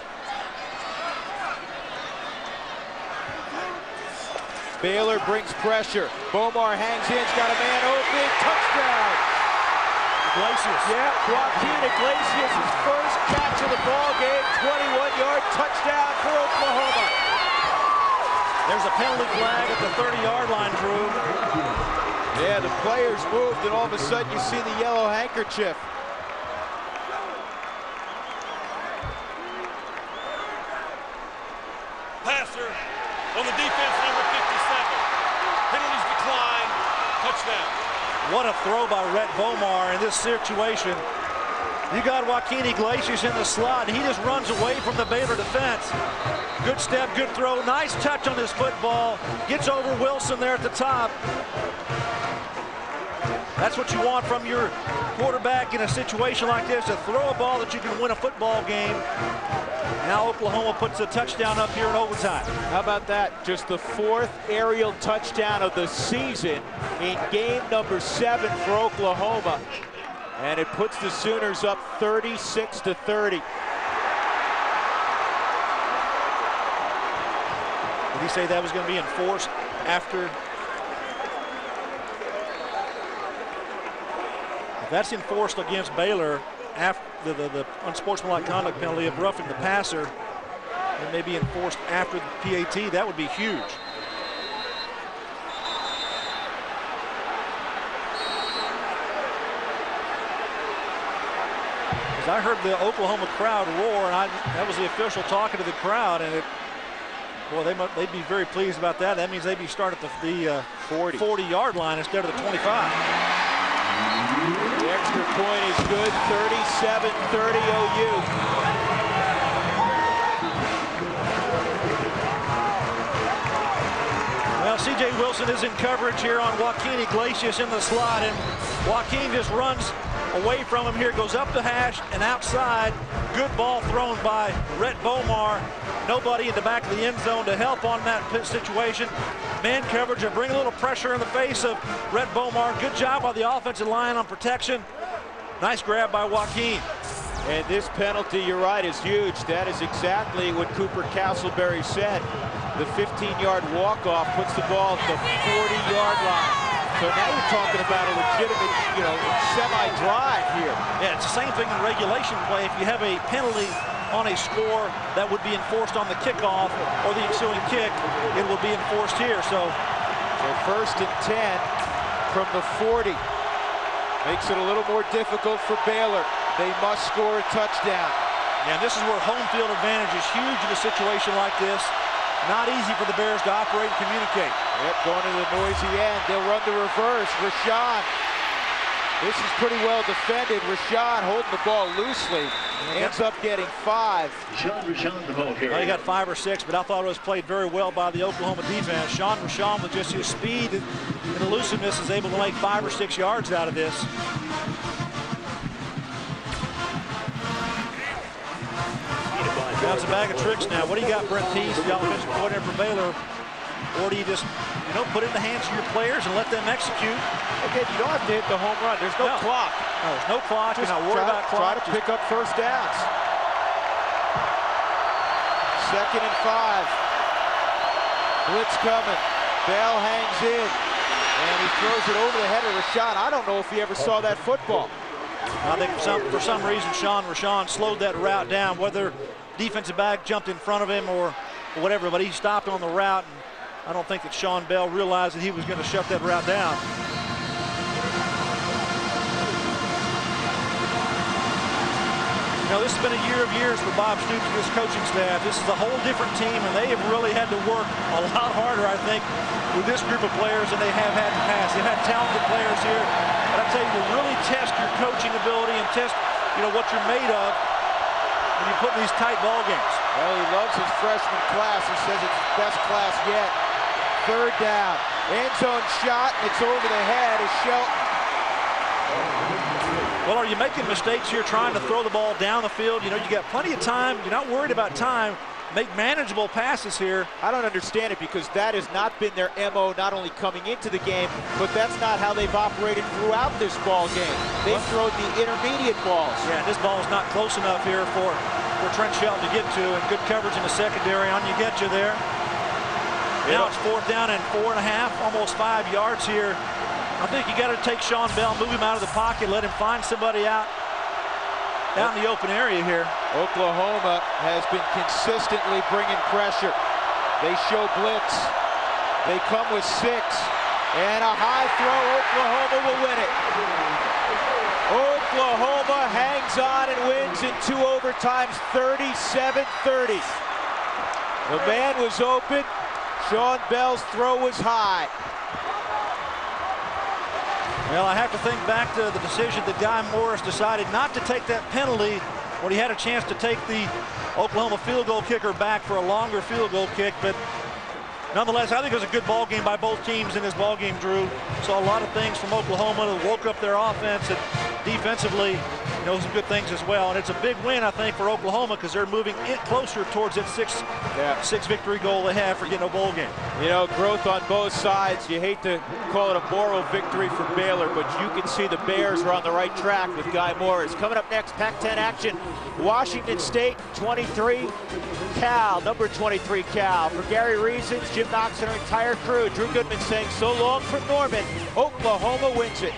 Baylor brings pressure. Bomar hangs in, he's got a man open, touchdown. Iglesias. Yeah, Joaquin Iglesias, his first catch of the ball game, 21-yard touchdown for Oklahoma. There's a penalty flag at the 30-yard line, Drew. Yeah, the players moved, and all of a sudden you see the yellow handkerchief. Passer on the defense, number 57. Penalties decline, touchdown. What a throw by Rhett Bomar in this situation. You got Joaquin Iglesias in the slot, and he just runs away from the Baylor defense. Good step, good throw, nice touch on his football. Gets over Wilson there at the top. That's what you want from your quarterback in a situation like this, to throw a ball that you can win a football game. Now Oklahoma puts a touchdown up here in overtime. How about that? Just the 4th aerial touchdown of the season in game number 7 for Oklahoma. And it puts the Sooners up 36-30. Did he say that was going to be enforced after? If that's enforced against Baylor after the unsportsmanlike conduct penalty of roughing the passer, it may be enforced after the PAT. That would be huge. Because I heard the Oklahoma crowd roar, and that was the official talking to the crowd, and boy, they'd be very pleased about that. That means they'd be starting at the 40-yard line instead of the 25. The extra point is good, 37-30 OU. Well, C.J. Wilson is in coverage here on Joaquin Iglesias in the slot, and Joaquin just runs away from him here, goes up the hash and outside. Good ball thrown by Rhett Bomar. Nobody in the back of the end zone to help on that situation. Man coverage and bring a little pressure in the face of Rhett Bomar. Good job by the offensive line on protection. Nice grab by Joaquin. And this penalty, you're right, is huge. That is exactly what Cooper Castleberry said. The 15-yard walk-off puts the ball at the 40-yard line. So now you're talking about a legitimate, semi-drive here. Yeah, it's the same thing in regulation play. If you have a penalty on a score that would be enforced on the kickoff or the ensuing kick, it will be enforced here. So first and 10 from the 40. Makes it a little more difficult for Baylor. They must score a touchdown. Yeah, this is where home field advantage is huge in a situation like this. Not easy for the Bears to operate and communicate. Yep, going to the noisy end. They'll run the reverse. Rashawn. This is pretty well defended. Rashawn holding the ball loosely. Ends up getting 5. Rashawn the ball carrier. He got 5 or 6, but I thought it was played very well by the Oklahoma defense. Rashawn with just his speed and elusiveness is able to make 5 or 6 yards out of this. Now it's a bag of tricks now. What do you got, Brent Pease, the offensive coordinator for Baylor? Or do you just, put it in the hands of your players and let them execute? Again, you don't have to hit the home run. There's no clock. No, there's no clock. Just You're not worried about clock. Try to pick up first downs. 2nd and 5. Blitz coming. Bell hangs in. And he throws it over the head of Rashawn. I don't know if he ever saw that football. I think for some reason, Rashawn slowed that route down, whether defensive back jumped in front of him or whatever, but he stopped on the route. And I don't think that Sean Bell realized that he was going to shut that route down. This has been a year of years for Bob Stoops and his coaching staff. This is a whole different team, and they have really had to work a lot harder, I think, with this group of players than they have had in the past. They've had talented players here, but I tell you, to really test your coaching ability and test, what you're made of when you put in these tight ball games. Well, he loves his freshman class. He says it's the best class yet. 3rd down. End zone shot, and it's over the head of Shelton. Well, are you making mistakes here trying to throw the ball down the field? You got plenty of time. You're not worried about time. Make manageable passes here. I don't understand it because that has not been their MO, not only coming into the game, but that's not how they've operated throughout this ball game. They've thrown the intermediate balls. Yeah, this ball is not close enough here for Trent Shelton to get to, and good coverage in the secondary on you get you there. Now it's 4th down and 4.5, almost 5 yards here. I think you got to take Sean Bell, move him out of the pocket, let him find somebody out in the open area here. Oklahoma has been consistently bringing pressure. They show blitz. They come with 6. And a high throw. Oklahoma will win it. Oklahoma hangs on and wins in 2 overtimes, 37-30. The man was open. Sean Bell's throw was high. Well, I have to think back to the decision that Guy Morris decided not to take that penalty when he had a chance to take the Oklahoma field goal kicker back for a longer field goal kick. But nonetheless, I think it was a good ball game by both teams in this ball game, Drew. Saw a lot of things from Oklahoma that woke up their offense, and defensively, some good things as well. And it's a big win, I think, for Oklahoma because they're moving closer towards that six victory goal they have for getting a bowl game. Growth on both sides. You hate to call it a moral victory for Baylor, but you can see the Bears are on the right track with Guy Morris. Coming up next, Pac-10 action. Washington State, 23, Cal, number 23 Cal. For Gary Reasons, Jim Knox and our entire crew, Drew Goodman saying so long from Norman. Oklahoma wins it.